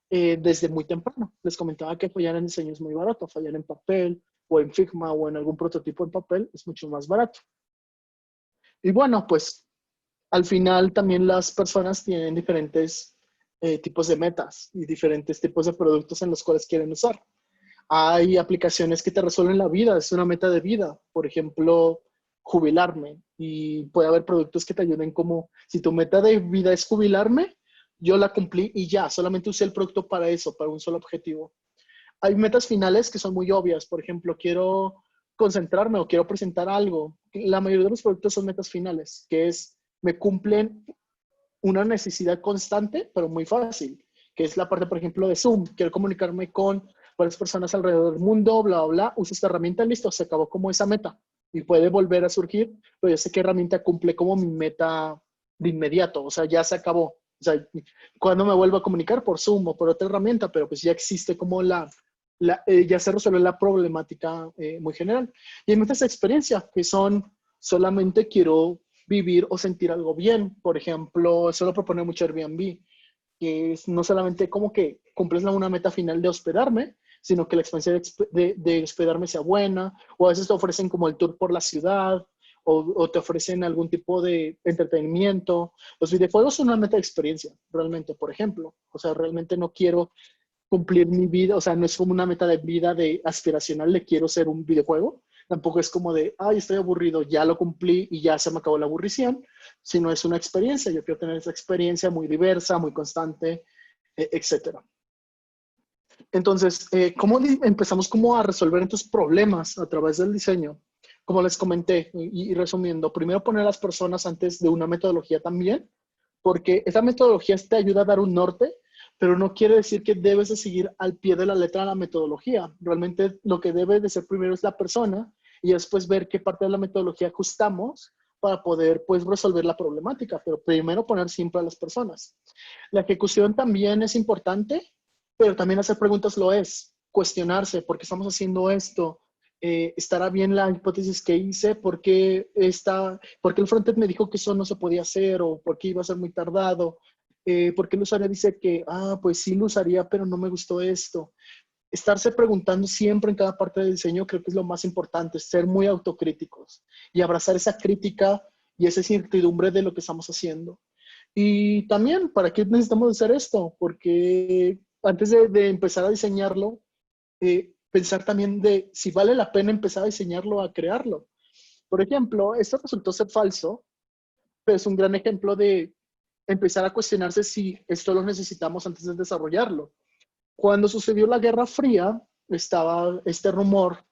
desde muy temprano. Les comentaba que fallar en diseño es muy barato. Fallar en papel o en Figma o en algún prototipo en papel es mucho más barato. Y bueno, pues al final también las personas tienen diferentes tipos de metas y diferentes tipos de productos en los cuales quieren usar. Hay aplicaciones que te resuelven la vida, es una meta de vida. Por ejemplo, jubilarme. Y puede haber productos que te ayuden como, si tu meta de vida es jubilarme, yo la cumplí y ya, solamente usé el producto para eso, para un solo objetivo. Hay metas finales que son muy obvias. Por ejemplo, quiero concentrarme o quiero presentar algo. La mayoría de los productos son metas finales, que es, me cumplen una necesidad constante, pero muy fácil, que es la parte, por ejemplo, de Zoom. Quiero comunicarme con varias personas alrededor del mundo, bla, bla, bla. Uso esta herramienta, listo, se acabó como esa meta. Y puede volver a surgir, pero yo sé qué herramienta cumple como mi meta de inmediato. O sea, ya se acabó. O sea, cuando me vuelvo a comunicar por Zoom o por otra herramienta, pero pues ya existe como ya se resuelve la problemática muy general. Y hay muchas experiencias que son solamente quiero vivir o sentir algo bien. Por ejemplo, eso lo propone mucho Airbnb, que es no solamente como que cumples una meta final de hospedarme, sino que la experiencia de hospedarme sea buena, o a veces te ofrecen como el tour por la ciudad, o te ofrecen algún tipo de entretenimiento. Los videojuegos son una meta de experiencia, realmente, por ejemplo. O sea, realmente no quiero cumplir mi vida, o sea, no es como una meta de vida de aspiracional de quiero ser un videojuego. Tampoco es como de, ay, estoy aburrido, ya lo cumplí y ya se me acabó la aburrición, sino es una experiencia. Yo quiero tener esa experiencia muy diversa, muy constante, etc. Entonces, ¿cómo empezamos como a resolver estos problemas a través del diseño? Como les comenté, y resumiendo, primero poner a las personas antes de una metodología también, porque esa metodología te ayuda a dar un norte, pero no quiere decir que debes de seguir al pie de la letra la metodología. Realmente lo que debe de ser primero es la persona y después ver qué parte de la metodología ajustamos para poder pues resolver la problemática, pero primero poner siempre a las personas. La ejecución también es importante, pero también hacer preguntas lo es. Cuestionarse, ¿por qué estamos haciendo esto? ¿Estará bien la hipótesis que hice? ¿Por qué el frontend me dijo que eso no se podía hacer? ¿O por qué iba a ser muy tardado? ¿Por qué el usuario dice que, pues sí lo usaría, pero no me gustó esto? Estarse preguntando siempre en cada parte del diseño creo que es lo más importante, ser muy autocríticos y abrazar esa crítica y esa incertidumbre de lo que estamos haciendo. Y también, ¿para qué necesitamos hacer esto? Porque antes de empezar a diseñarlo, pensar también de si vale la pena empezar a diseñarlo, a crearlo. Por ejemplo, esto resultó ser falso, pero es un gran ejemplo de empezar a cuestionarse si esto lo necesitamos antes de desarrollarlo. Cuando sucedió la Guerra Fría, estaba este rumor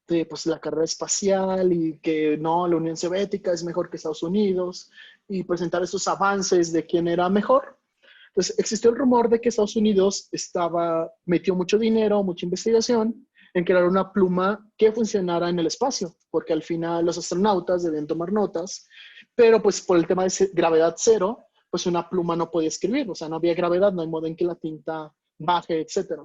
de pues, la carrera espacial y que no, la Unión Soviética es mejor que Estados Unidos y presentar esos avances de quién era mejor. Entonces, existió el rumor de que Estados Unidos metió mucho dinero, mucha investigación en crear una pluma que funcionara en el espacio, porque al final los astronautas debían tomar notas, pero pues por el tema de gravedad cero, pues una pluma no podía escribir, o sea, no había gravedad, no hay modo en que la tinta baje, etc.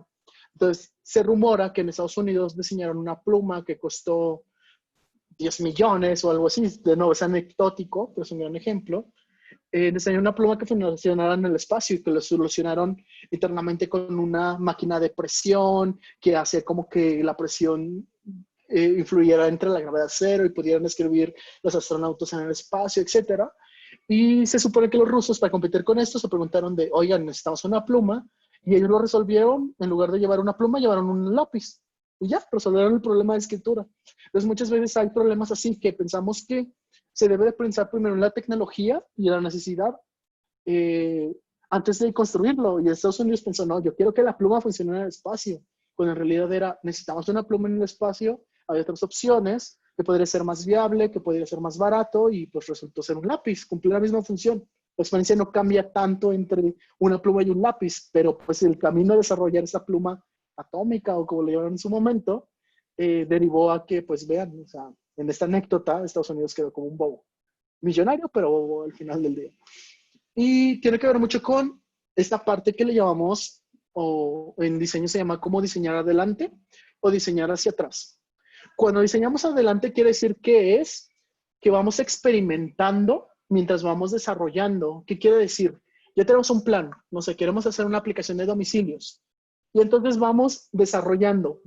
Entonces, se rumora que en Estados Unidos diseñaron una pluma que costó 10 millones o algo así, de nuevo es anecdótico, pero es un gran ejemplo. Diseñaron una pluma que funcionara en el espacio y que lo solucionaron internamente con una máquina de presión que hacía como que la presión influyera entre la gravedad cero y pudieran escribir los astronautas en el espacio, etc. Y se supone que los rusos, para competir con esto, se preguntaron de, oigan, necesitamos una pluma, y ellos lo resolvieron, en lugar de llevar una pluma, llevaron un lápiz. Y ya, resolvieron el problema de escritura. Entonces, muchas veces hay problemas así que pensamos que se debe de pensar primero en la tecnología y en la necesidad antes de construirlo. Y Estados Unidos pensó, no, yo quiero que la pluma funcione en el espacio. Cuando en realidad era, necesitamos una pluma en el espacio, había otras opciones, que podría ser más viable, que podría ser más barato, y pues resultó ser un lápiz, cumplió la misma función. La experiencia no cambia tanto entre una pluma y un lápiz, pero pues el camino de desarrollar esa pluma atómica, o como le llamaron en su momento, derivó a que, pues vean, o sea, en esta anécdota, Estados Unidos quedó como un bobo. Millonario, pero bobo al final del día. Y tiene que ver mucho con esta parte que le llamamos, o en diseño se llama como diseñar adelante o diseñar hacia atrás. Cuando diseñamos adelante quiere decir que es que vamos experimentando mientras vamos desarrollando. ¿Qué quiere decir? Ya tenemos un plan, no sé, queremos hacer una aplicación de domicilios. Y entonces vamos desarrollando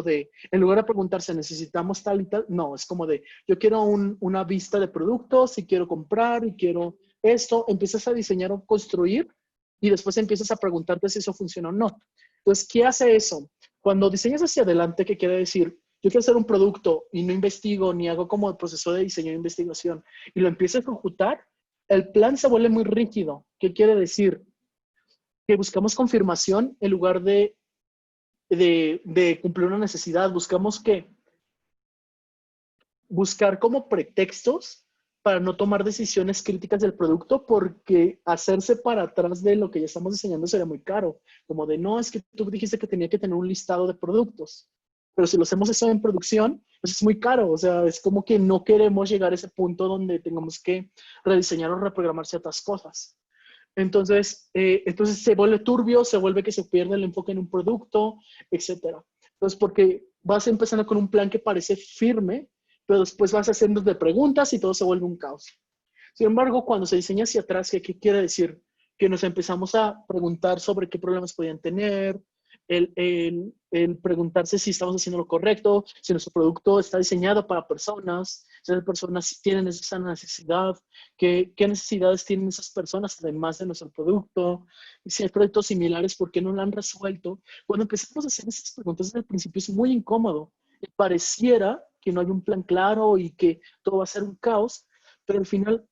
de, en lugar de preguntarse, ¿necesitamos tal y tal? No, es como de, yo quiero una vista de productos y quiero comprar y quiero esto. Empiezas a diseñar o construir y después empiezas a preguntarte si eso funciona o no. Entonces, ¿qué hace eso? Cuando diseñas hacia adelante, ¿qué quiere decir? Yo quiero hacer un producto y no investigo ni hago como el proceso de diseño e investigación y lo empiezo a ejecutar, el plan se vuelve muy rígido. ¿Qué quiere decir? Que buscamos confirmación en lugar de cumplir una necesidad. Buscar como pretextos para no tomar decisiones críticas del producto, porque hacerse para atrás de lo que ya estamos diseñando sería muy caro. Como de, no, es que tú dijiste que tenía que tener un listado de productos, pero si lo hacemos eso en producción, pues es muy caro. O sea, es como que no queremos llegar a ese punto donde tengamos que rediseñar o reprogramar ciertas cosas. Entonces se vuelve turbio, se vuelve que se pierde el enfoque en un producto, etc. Entonces, porque vas empezando con un plan que parece firme, pero después vas haciendo de preguntas y todo se vuelve un caos. Sin embargo, cuando se diseña hacia atrás, ¿qué quiere decir? Que nos empezamos a preguntar sobre qué problemas podían tener, el preguntarse si estamos haciendo lo correcto, si nuestro producto está diseñado para personas, si las personas tienen esa necesidad, qué necesidades tienen esas personas además de nuestro producto, y si hay proyectos similares, ¿por qué no lo han resuelto? Cuando empezamos a hacer esas preguntas desde el principio es muy incómodo. Y pareciera que no hay un plan claro y que todo va a ser un caos, pero al final,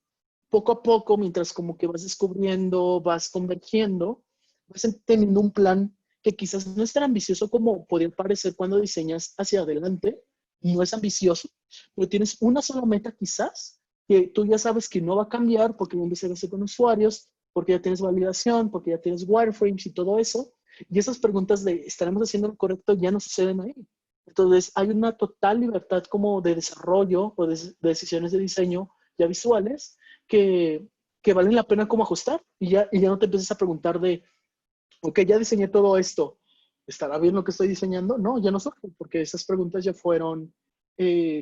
poco a poco, mientras como que vas descubriendo, vas convergiendo, vas teniendo un plan que quizás no es tan ambicioso como podría parecer cuando diseñas hacia adelante. No es ambicioso, pero tienes una sola meta quizás, que tú ya sabes que no va a cambiar porque ya investigaste con usuarios, porque ya tienes validación, porque ya tienes wireframes y todo eso. Y esas preguntas de ¿estaremos haciendo lo correcto? Ya no suceden ahí. Entonces hay una total libertad como de desarrollo o de decisiones de diseño ya visuales que valen la pena como ajustar y ya no te empiezas a preguntar de ok, ya diseñé todo esto, ¿estará bien lo que estoy diseñando? No, ya no surge, porque esas preguntas ya fueron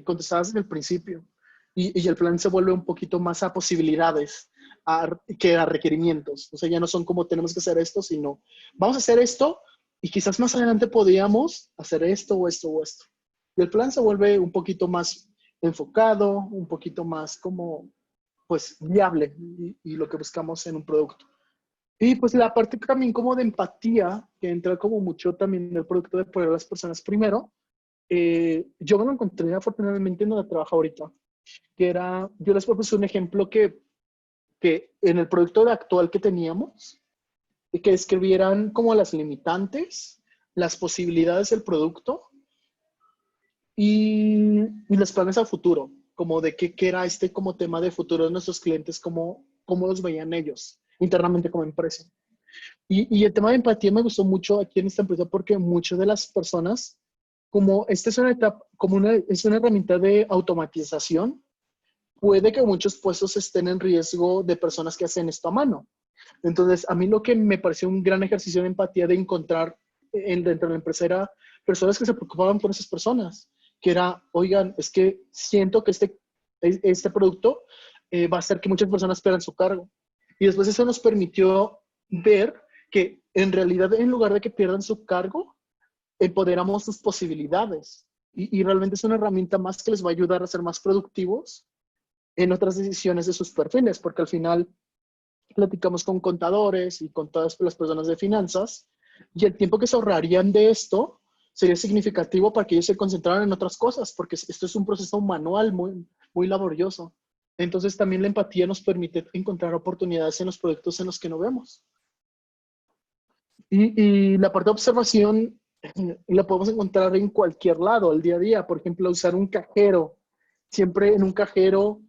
contestadas en el principio. Y el plan se vuelve un poquito más a posibilidades que a requerimientos. O sea, ya no son como tenemos que hacer esto, sino vamos a hacer esto y quizás más adelante podríamos hacer esto o esto o esto. Y el plan se vuelve un poquito más enfocado, un poquito más como, pues, viable y lo que buscamos en un producto. Y pues la parte también como de empatía, que entra como mucho también en el producto de poner a las personas primero, yo me lo encontré afortunadamente en donde trabajo ahorita, que era, yo les propuse un ejemplo que en el producto actual que teníamos, que escribieran como las limitantes, las posibilidades del producto y los planes a futuro, como de qué era como tema de futuro de nuestros clientes, cómo los veían ellos internamente como empresa. Y el tema de empatía me gustó mucho aquí en esta empresa porque muchas de las personas, como esta es una etapa, es una herramienta de automatización, puede que muchos puestos estén en riesgo de personas que hacen esto a mano. Entonces, a mí lo que me pareció un gran ejercicio de empatía de encontrar dentro de la empresa era personas que se preocupaban por esas personas, que era, oigan, es que siento que este producto va a hacer que muchas personas pierdan su cargo. Y después eso nos permitió ver que en realidad en lugar de que pierdan su cargo, empoderamos sus posibilidades. Y realmente es una herramienta más que les va a ayudar a ser más productivos en otras decisiones de sus perfiles, porque al final platicamos con contadores y con todas las personas de finanzas, y el tiempo que se ahorrarían de esto sería significativo para que ellos se concentraran en otras cosas, porque esto es un proceso manual muy, muy laborioso. Entonces también la empatía nos permite encontrar oportunidades en los proyectos en los que no vemos. Y la parte de observación la podemos encontrar en cualquier lado, al día a día. Por ejemplo, usar un cajero. Siempre en un cajero,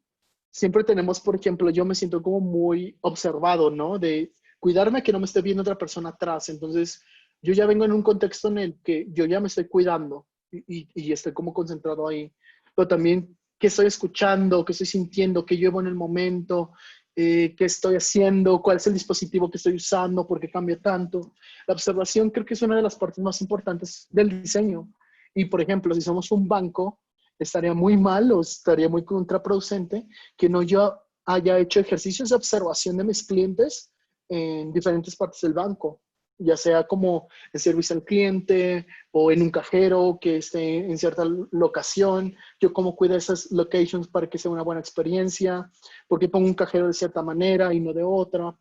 siempre tenemos, por ejemplo, yo me siento como muy observado, ¿no? De cuidarme que no me esté viendo otra persona atrás. Entonces, yo ya vengo en un contexto en el que yo ya me estoy cuidando y estoy como concentrado ahí. Pero también qué estoy escuchando, qué estoy sintiendo, qué llevo en el momento, qué estoy haciendo, cuál es el dispositivo que estoy usando, por qué cambia tanto. La observación creo que es una de las partes más importantes del diseño. Y, por ejemplo, si somos un banco, estaría muy mal o estaría muy contraproducente que no yo haya hecho ejercicios de observación de mis clientes en diferentes partes del banco, ya sea como en servicio al cliente o en un cajero que esté en cierta locación, yo cómo cuido esas locations para que sea una buena experiencia, porque pongo un cajero de cierta manera y no de otra.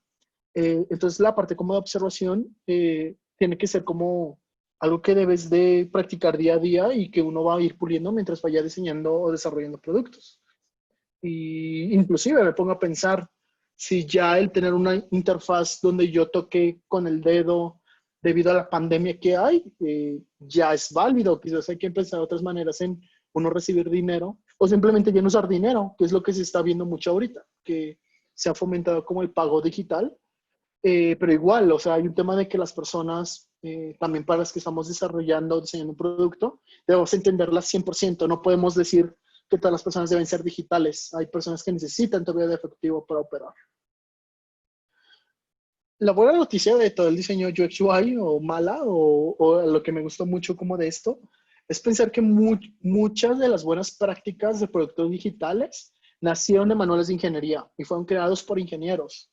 Entonces la parte como de observación tiene que ser como algo que debes de practicar día a día y que uno va a ir puliendo mientras vaya diseñando o desarrollando productos. Y inclusive me pongo a pensar si ya el tener una interfaz donde yo toque con el dedo debido a la pandemia que hay, ya es válido. Quizás hay que pensar otras maneras en uno recibir dinero o simplemente ya no usar dinero, que es lo que se está viendo mucho ahorita, que se ha fomentado como el pago digital. Pero igual, o sea, hay un tema de que las personas, también para las que estamos diseñando un producto, debemos entenderlas 100%. No podemos decir que todas las personas deben ser digitales. Hay personas que necesitan todavía de efectivo para operar. La buena noticia de todo el diseño UX UI, o mala, o lo que me gustó mucho como de esto, es pensar que muchas de las buenas prácticas de productos digitales nacieron de manuales de ingeniería y fueron creados por ingenieros.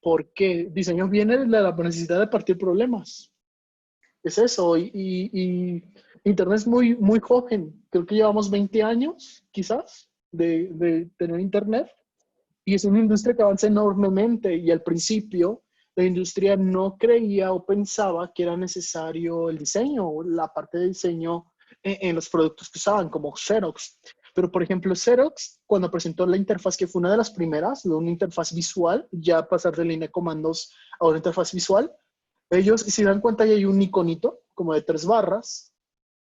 Porque diseño viene de la necesidad de partir problemas. Es eso. Y Internet es muy, muy joven. Creo que llevamos 20 años, quizás, de tener Internet. Y es una industria que avanza enormemente. Y al principio, la industria no creía o pensaba que era necesario el diseño, la parte de diseño en los productos que usaban, como Xerox. Pero, por ejemplo, Xerox, cuando presentó la interfaz, que fue una de las primeras, de una interfaz visual, ya pasar de línea de comandos a una interfaz visual, ellos, si dan cuenta, ya hay un iconito como de 3 barras,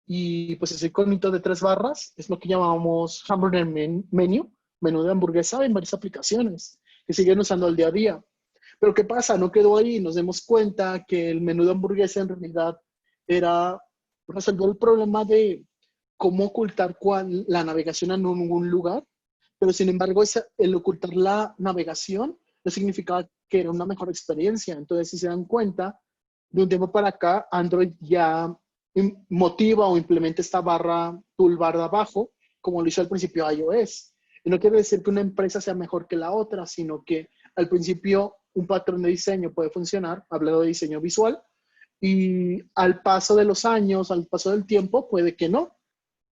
y pues ese iconito de 3 barras es lo que llamamos hamburger menu, menú de hamburguesa en varias aplicaciones, que siguen usando al día a día. Pero ¿qué pasa? No quedó ahí, nos demos cuenta que el menú de hamburguesa en realidad era resolver el problema de cómo ocultar la navegación en ningún lugar, pero sin embargo el ocultar la navegación no significaba que era una mejor experiencia. Entonces, si se dan cuenta, de un tiempo para acá, Android ya motiva o implementa esta barra toolbar de abajo, como lo hizo al principio iOS. Y no quiere decir que una empresa sea mejor que la otra, sino que al principio un patrón de diseño puede funcionar, hablando de diseño visual, y al paso de los años, al paso del tiempo, puede que no.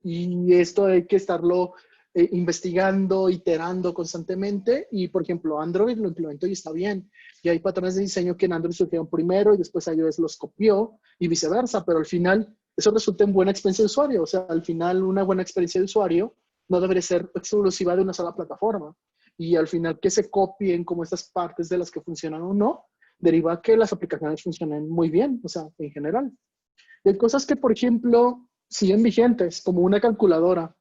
Y esto hay que estarlo investigando, iterando constantemente. Y, por ejemplo, Android lo implementó y está bien. Y hay patrones de diseño que en Android surgieron primero y después iOS los copió y viceversa. Pero al final, eso resulta en buena experiencia de usuario. O sea, al final, una buena experiencia de usuario no debería ser exclusiva de una sola plataforma. Y al final, que se copien como estas partes de las que funcionan o no, deriva que las aplicaciones funcionen muy bien, o sea, en general. Y hay cosas que, por ejemplo, siguen vigentes, como una calculadora.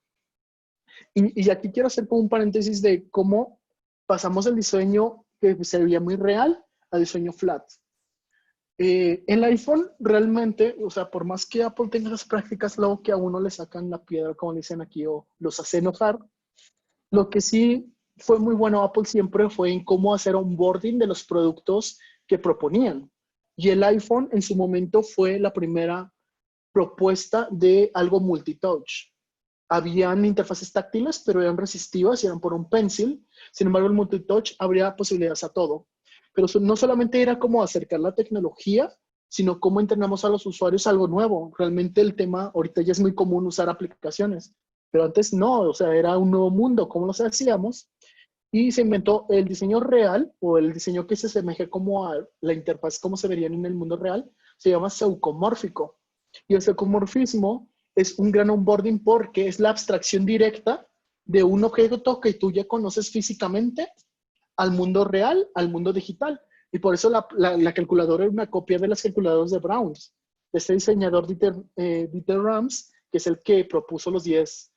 Y aquí quiero hacer como un paréntesis de cómo pasamos el diseño que se veía muy real al diseño flat. El iPhone realmente, o sea, por más que Apple tenga las prácticas, luego que a uno le sacan la piedra, como dicen aquí, o los hace enojar, lo que sí fue muy bueno Apple siempre fue en cómo hacer onboarding de los productos que proponían. Y el iPhone en su momento fue la primera propuesta de algo multitouch. Habían interfaces táctiles, pero eran resistivas y eran por un pencil. Sin embargo, el multitouch abría posibilidades a todo. Pero no solamente era como acercar la tecnología, sino cómo entrenamos a los usuarios a algo nuevo. Realmente el tema, ahorita ya es muy común usar aplicaciones, pero antes no, o sea, era un nuevo mundo, cómo los hacíamos. y se inventó el diseño real, o el diseño que se asemeja como a la interfaz, como se verían en el mundo real, se llama zeucomórfico. Y el zeucomorfismo es un gran onboarding porque es la abstracción directa de un objeto que tú ya conoces físicamente al mundo real, al mundo digital. Y por eso la calculadora es una copia de las calculadoras de Brown, de este diseñador Dieter Rams, que es el que propuso los 10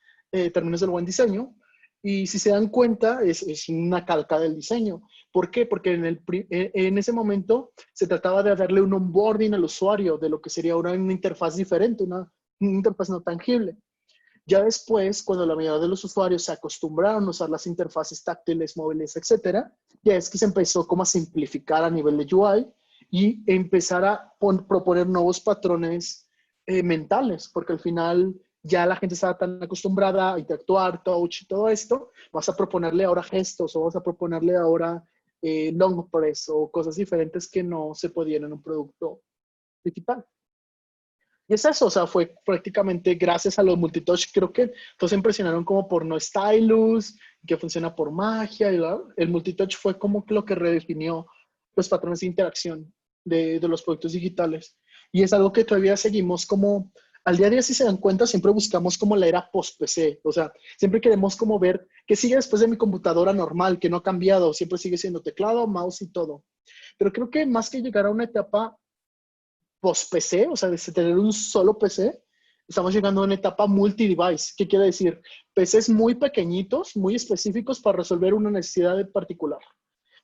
términos del buen diseño. Y si se dan cuenta, es una calca del diseño. ¿Por qué? Porque en ese momento se trataba de darle un onboarding al usuario de lo que sería ahora una interfaz diferente, una interfaz no tangible. Ya después, cuando la mayoría de los usuarios se acostumbraron a usar las interfaces táctiles, móviles, etcétera, ya es que se empezó como a simplificar a nivel de UI y empezar a proponer nuevos patrones mentales, porque al final ya la gente estaba tan acostumbrada a interactuar, touch y todo esto, vas a proponerle ahora gestos o vas a proponerle ahora long press o cosas diferentes que no se podían en un producto digital. Y es eso, o sea, fue prácticamente gracias a los multitouch. Creo que todos se impresionaron como por no stylus, que funciona por magia. El multitouch fue como lo que redefinió los patrones de interacción de los productos digitales. Y es algo que todavía seguimos como, al día a día, si se dan cuenta, siempre buscamos como la era post-PC. O sea, siempre queremos como ver qué sigue después de mi computadora normal, que no ha cambiado. Siempre sigue siendo teclado, mouse y todo. Pero creo que más que llegar a una etapa post-PC, o sea, de tener un solo PC, estamos llegando a una etapa multi-device. ¿Qué quiere decir? PCs muy pequeñitos, muy específicos para resolver una necesidad en particular.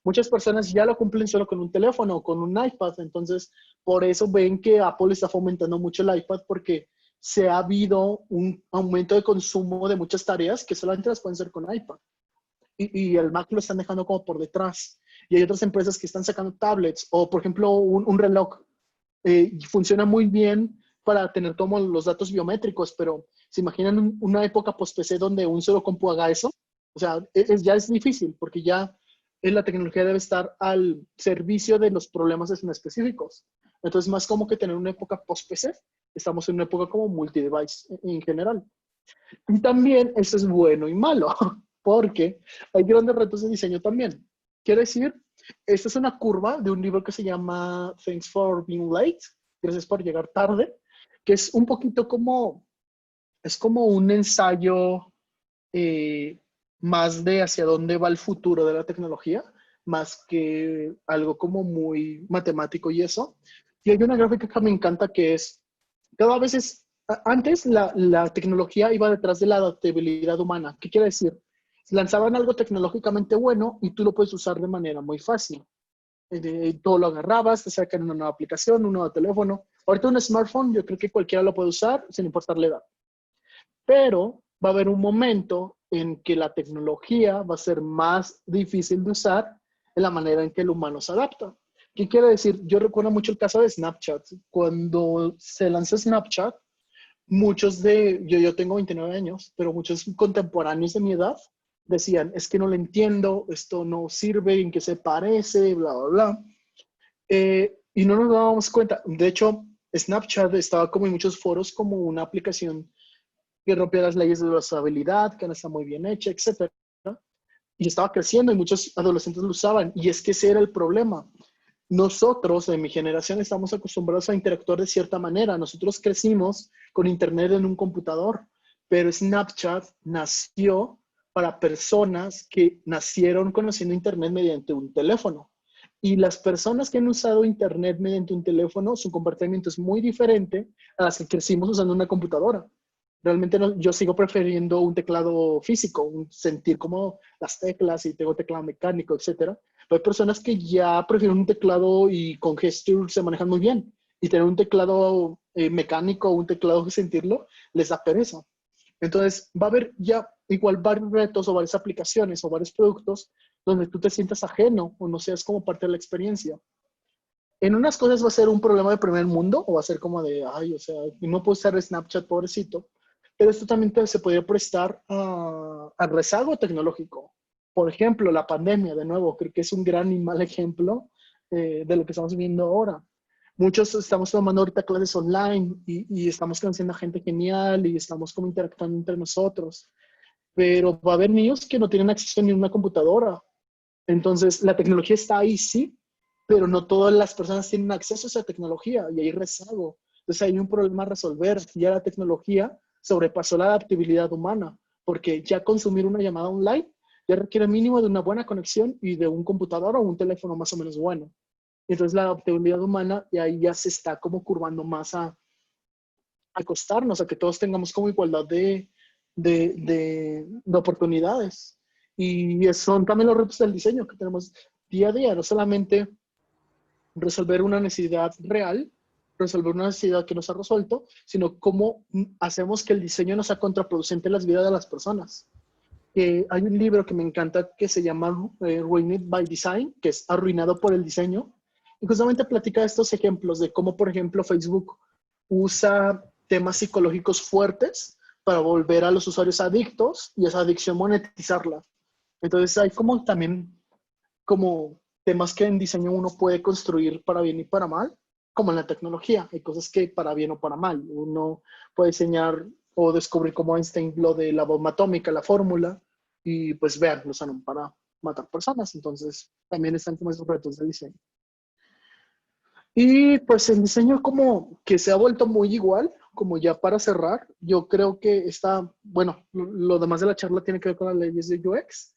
Muchas personas ya lo cumplen solo con un teléfono o con un iPad, entonces por eso ven que Apple está fomentando mucho el iPad porque se ha habido un aumento de consumo de muchas tareas que solamente las pueden hacer con iPad. Y el Mac lo están dejando como por detrás. Y hay otras empresas que están sacando tablets o, por ejemplo, un reloj. Funciona muy bien para tener todos los datos biométricos, pero ¿se imaginan una época post-PC donde un solo compu haga eso? O sea, ya es difícil porque ya la tecnología debe estar al servicio de los problemas específicos. Entonces, más como que tener una época post-PC, estamos en una época como multi-device en general. Y también eso es bueno y malo, porque hay grandes retos de diseño también. Quiere decir, esta es una curva de un libro que se llama Thanks for Being Late, gracias por llegar tarde, que es un poquito como, es como un ensayo más de hacia dónde va el futuro de la tecnología, más que algo como muy matemático y eso. Y hay una gráfica que me encanta que es, cada vez antes la tecnología iba detrás de la adaptabilidad humana. ¿Qué quiere decir? Lanzaban algo tecnológicamente bueno y tú lo puedes usar de manera muy fácil. Todo lo agarrabas, te sacan una nueva aplicación, un nuevo teléfono. Ahorita un smartphone yo creo que cualquiera lo puede usar sin importar la edad. Pero va a haber un momento en que la tecnología va a ser más difícil de usar en la manera en que el humano se adapta. ¿Qué quiere decir? Yo recuerdo mucho el caso de Snapchat. Cuando se lanzó Snapchat, muchos yo tengo 29 años, pero muchos contemporáneos de mi edad decían, es que no lo entiendo, esto no sirve, en qué se parece, bla, bla, bla. Y no nos dábamos cuenta. De hecho, Snapchat estaba como en muchos foros como una aplicación que rompía las leyes de la usabilidad, que no está muy bien hecha, etc. Y estaba creciendo y muchos adolescentes lo usaban. Y es que ese era el problema. Nosotros, en mi generación, estamos acostumbrados a interactuar de cierta manera. Nosotros crecimos con internet en un computador, pero Snapchat nació para personas que nacieron conociendo internet mediante un teléfono. Y las personas que han usado internet mediante un teléfono, su comportamiento es muy diferente a las que crecimos usando una computadora. Realmente no, yo sigo prefiriendo un teclado físico, sentir como las teclas y tengo teclado mecánico, etcétera. Pero hay personas que ya prefieren un teclado y con gesture se manejan muy bien. Y tener un teclado mecánico o un teclado que sentirlo les da pereza. Entonces va a haber ya igual varios retos o varias aplicaciones o varios productos donde tú te sientas ajeno o no seas como parte de la experiencia. En unas cosas va a ser un problema de primer mundo o va a ser como de, ay, o sea, no puedo usar Snapchat, pobrecito. Pero esto también se podría prestar a rezago tecnológico. Por ejemplo, la pandemia, de nuevo, creo que es un gran y mal ejemplo de lo que estamos viviendo ahora. Muchos estamos tomando ahorita clases online y estamos conociendo a gente genial y estamos como interactuando entre nosotros. pero va a haber niños que no tienen acceso ni a una computadora. Entonces, la tecnología está ahí, sí, pero no todas las personas tienen acceso a esa tecnología y hay rezago. Entonces, hay un problema a resolver. Ya la tecnología sobrepasó la adaptabilidad humana, porque ya consumir una llamada online ya requiere mínimo de una buena conexión y de un computador o un teléfono más o menos bueno. Entonces, la adaptabilidad humana y ahí ya se está como curvando más a acostarnos, a que todos tengamos como igualdad de oportunidades. Y son también los retos del diseño que tenemos día a día, no solamente resolver una necesidad real, resolver una necesidad que nos ha resuelto, sino cómo hacemos que el diseño no sea contraproducente en las vidas de las personas. Hay un libro que me encanta que se llama Ruined by Design, que es Arruinado por el Diseño, y justamente platica estos ejemplos de cómo, por ejemplo, Facebook usa temas psicológicos fuertes para volver a los usuarios adictos y esa adicción monetizarla. Entonces hay como también como temas que en diseño uno puede construir para bien y para mal, como en la tecnología. Hay cosas que para bien o para mal. Uno puede diseñar o descubrir como Einstein lo de la bomba atómica, la fórmula, y pues vean, lo usaron para matar personas. Entonces también están como esos retos de diseño. Y pues el diseño como que se ha vuelto muy igual, como ya para cerrar, yo creo que está, bueno, lo demás de la charla tiene que ver con las leyes de UX,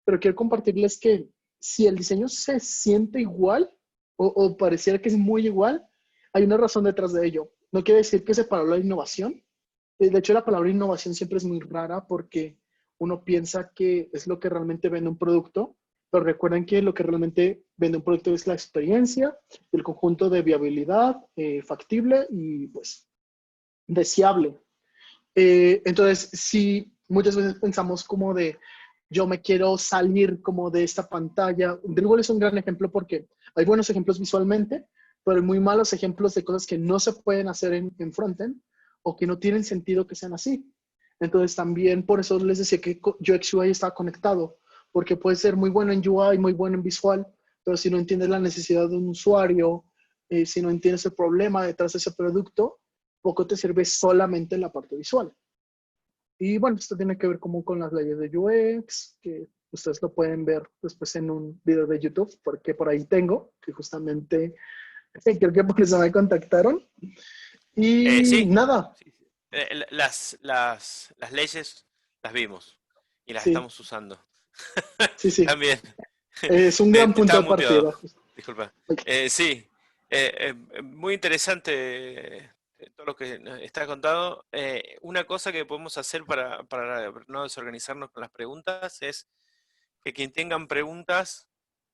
pero quiero compartirles que si el diseño se siente igual o pareciera que es muy igual, hay una razón detrás de ello. No quiere decir que se paró la innovación. De hecho, la palabra innovación siempre es muy rara porque uno piensa que es lo que realmente vende un producto, pero recuerden que lo que realmente vende un producto es la experiencia, el conjunto de viabilidad, factible y pues deseable. Entonces, si muchas veces pensamos como de yo me quiero salir como de esta pantalla, Dribble es un gran ejemplo porque hay buenos ejemplos visualmente, pero hay muy malos ejemplos de cosas que no se pueden hacer en frontend o que no tienen sentido que sean así. Entonces también por eso les decía que UX UI está conectado, porque puede ser muy bueno en UI, muy bueno en visual, pero si no entiendes la necesidad de un usuario, si no entiendes el problema detrás de ese producto, poco te sirve solamente la parte visual. Y bueno, esto tiene que ver como con las leyes de UX, que ustedes lo pueden ver después en un video de YouTube, porque por ahí tengo, que justamente creo que por eso me contactaron. Y Sí, nada. sí, sí. Las leyes las vimos y las Sí, estamos usando. sí. También. Es un gran punto Estaba de partida. muteado. Disculpa. Sí, muy interesante todo lo que nos está contado. Una cosa que podemos hacer para no desorganizarnos con las preguntas es que quien tengan preguntas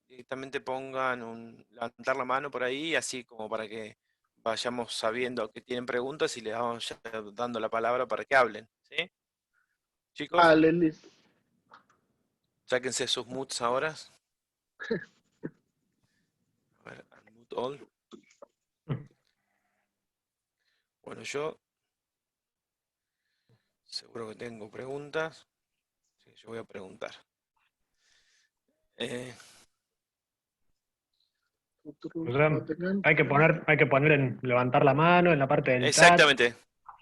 directamente pongan levantar la mano por ahí, así como para que vayamos sabiendo que tienen preguntas y les vamos ya dando la palabra para que hablen. ¿Sí? Chicos, Listo. sáquense sus mutes ahora. A ver, unmute all. Bueno, yo seguro que tengo preguntas. Sí, yo voy a preguntar. O sea, hay que poner en levantar la mano en la parte del chat.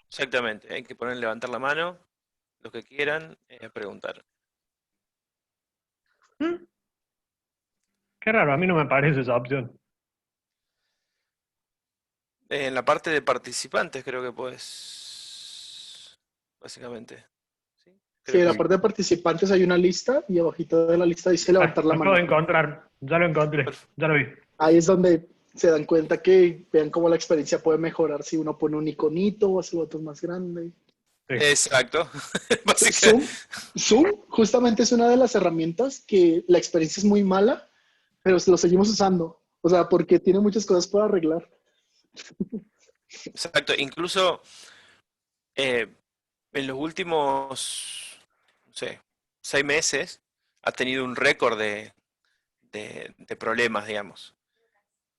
Exactamente. Hay que poner levantar la mano, los que quieran preguntar. Qué raro, a mí no me aparece esa opción. En la parte de participantes creo que puedes, básicamente. ¿Sí? Sí, Creo en que la sí. parte de participantes hay una lista y abajito de la lista dice levantar la Lo mano. acabo de encontrar, ya lo encontré, ya lo vi. Ahí es donde se dan cuenta que vean cómo la experiencia puede mejorar si uno pone un iconito o hace botones más grande. Sí. Exacto. Zoom justamente es una de las herramientas que la experiencia es muy mala, pero lo seguimos usando. O sea, porque tiene muchas cosas por arreglar. Exacto. Incluso en los últimos, no sé, 6 meses ha tenido un récord de problemas, digamos.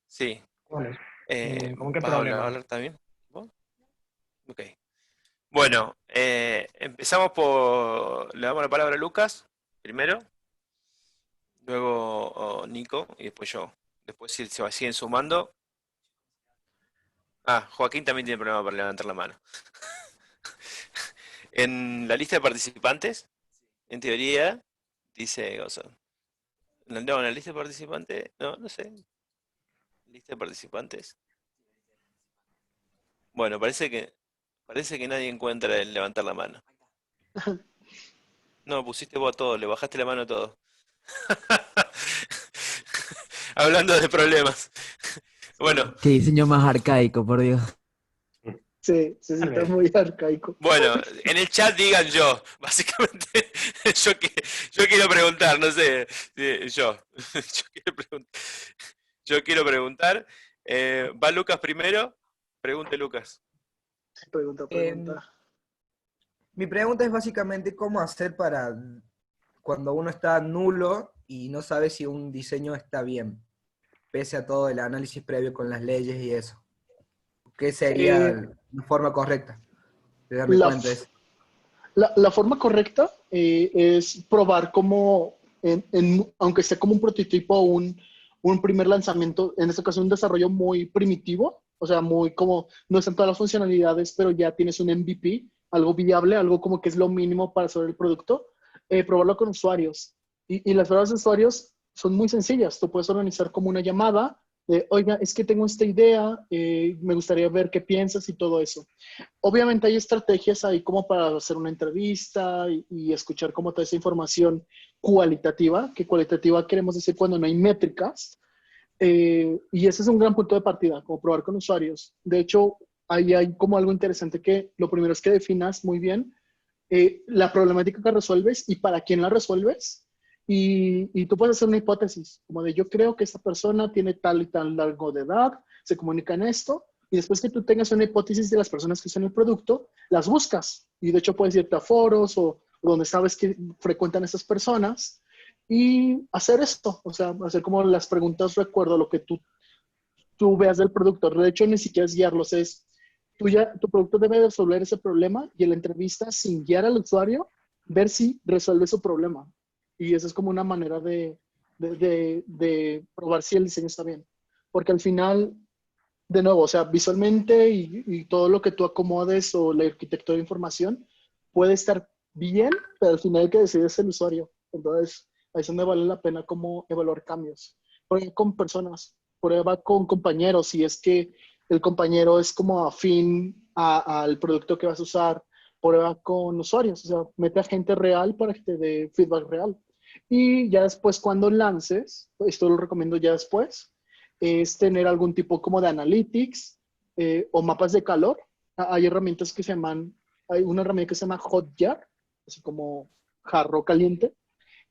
Sí. ¿Cuál es? ¿Cómo qué ¿Vas a problema? hablar también? ¿Vos? Ok. Bueno, empezamos por... Le damos la palabra a Lucas, primero. Luego Nico y después yo. Después si se siguen sumando. Ah, Joaquín también tiene problema para levantar la mano. En la lista de participantes en teoría, dice Gozo. No, en la lista de participantes, no sé. Lista de participantes. Bueno, parece que nadie encuentra el levantar la mano. No, pusiste vos a todo, le bajaste la mano a todo. Hablando de problemas. Bueno, Qué diseño más arcaico, por Dios. Sí, está muy arcaico. bueno, en el chat digan yo. Básicamente, yo quiero preguntar, no sé, yo quiero preguntar. ¿Va Lucas primero? Pregunte Lucas. Pregunta. Mi pregunta es básicamente cómo hacer para cuando uno está nulo y no sabe si un diseño está bien, pese a todo el análisis previo con las leyes y eso. ¿Qué sería la forma correcta de darme cuenta de eso? La forma correcta es probar como, aunque sea como un prototipo o un primer lanzamiento, en este caso un desarrollo muy primitivo, o sea, muy como, no están todas las funcionalidades, pero ya tienes un MVP, algo viable, algo como que es lo mínimo para hacer el producto, probarlo con usuarios. Y las pruebas de usuarios son muy sencillas. Tú puedes organizar como una llamada de, oiga, es que tengo esta idea, me gustaría ver qué piensas y todo eso. Obviamente hay estrategias ahí como para hacer una entrevista y escuchar como toda esa información cualitativa, que cualitativa queremos decir cuando no hay métricas. Y ese es un gran punto de partida, como probar con usuarios. De hecho, ahí hay como algo interesante que lo primero es que definas muy bien la problemática que resuelves y para quién la resuelves. Y tú puedes hacer una hipótesis, como de yo creo que esta persona tiene tal y tal largo de edad, se comunica en esto, y después que tú tengas una hipótesis de las personas que usan el producto, las buscas. Y de hecho puedes irte a foros o donde sabes que frecuentan esas personas y hacer esto, o sea, hacer como las preguntas recuerdo a lo que tú veas del producto. De hecho, ni siquiera es guiarlos, es tu producto debe resolver ese problema y en la entrevista, sin guiar al usuario, ver si resuelve su problema. Y esa es como una manera de probar si el diseño está bien. Porque al final, de nuevo, o sea, visualmente y todo lo que tú acomodes o la arquitectura de información puede estar bien, pero al final el que decide es el usuario. Entonces, ahí es donde vale la pena como evaluar cambios. Prueba con personas, prueba con compañeros, si es que el compañero es como afín al producto que vas a usar, prueba con usuarios, o sea, mete a gente real para que te dé feedback real. Y ya después cuando lances, esto lo recomiendo ya después, es tener algún tipo como de analytics o mapas de calor. Hay herramientas que se llaman, hay una herramienta que se llama Hotjar, así como jarro caliente,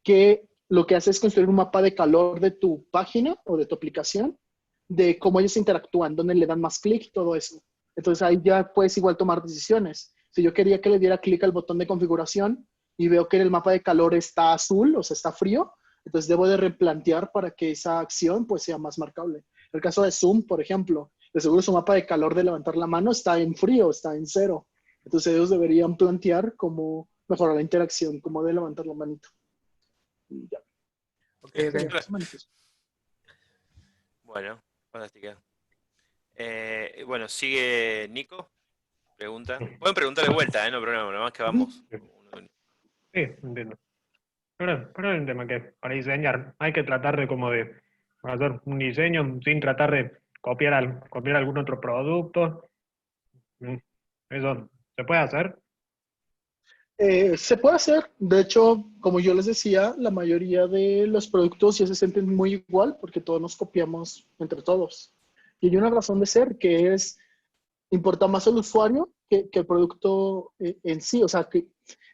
que lo que hace es construir un mapa de calor de tu página o de tu aplicación, de cómo ellos interactúan, dónde le dan más clic, todo eso. Entonces ahí ya puedes igual tomar decisiones. Si yo quería que le diera clic al botón de configuración y veo que en el mapa de calor está azul, o sea, está frío, entonces debo de replantear para que esa acción pues sea más marcable. En el caso de Zoom, por ejemplo, de seguro su mapa de calor de levantar la mano está en frío, está en 0. Entonces ellos deberían plantear cómo mejorar la interacción, cómo de levantar la manito. Y ya. Okay. Bueno, fantástica. Bueno, sigue Nico. Pregunta. Pueden preguntar de vuelta, no hay problema, nada más que vamos. Sí, entiendo. Pero es un tema que para diseñar hay que tratar de como de hacer un diseño sin tratar de copiar algún otro producto. ¿Eso se puede hacer? Se puede hacer. De hecho, como yo les decía, la mayoría de los productos ya se sienten muy igual porque todos nos copiamos entre todos. Y hay una razón de ser que es, importa más el usuario que el producto en sí. O sea, que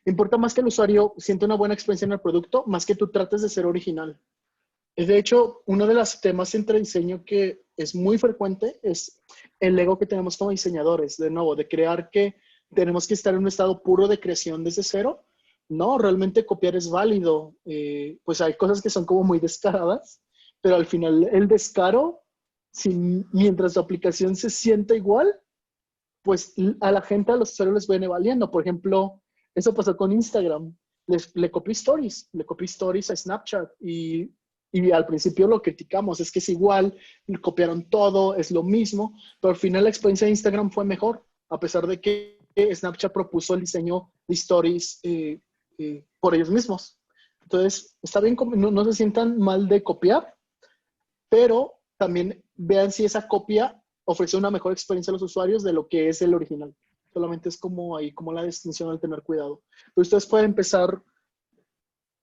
importa más que el usuario siente una buena experiencia en el producto, más que tú trates de ser original. De hecho, uno de los temas entre diseño que es muy frecuente es el ego que tenemos como diseñadores, de nuevo, de crear que tenemos que estar en un estado puro de creación desde cero. No, realmente copiar es válido. Pues hay cosas que son como muy descaradas, pero al final el descaro, mientras la aplicación se sienta igual, pues a la gente, a los usuarios les viene valiendo. Por ejemplo, eso pasó con Instagram. Le copié stories a Snapchat y al principio lo criticamos, es que es igual, copiaron todo, es lo mismo, pero al final la experiencia de Instagram fue mejor, a pesar de que Snapchat propuso el diseño de stories por ellos mismos. Entonces, está bien, no se sientan mal de copiar, pero también vean si esa copia ofrece una mejor experiencia a los usuarios de lo que es el original. Solamente es como ahí, como la distinción al tener cuidado. Pero ustedes pueden empezar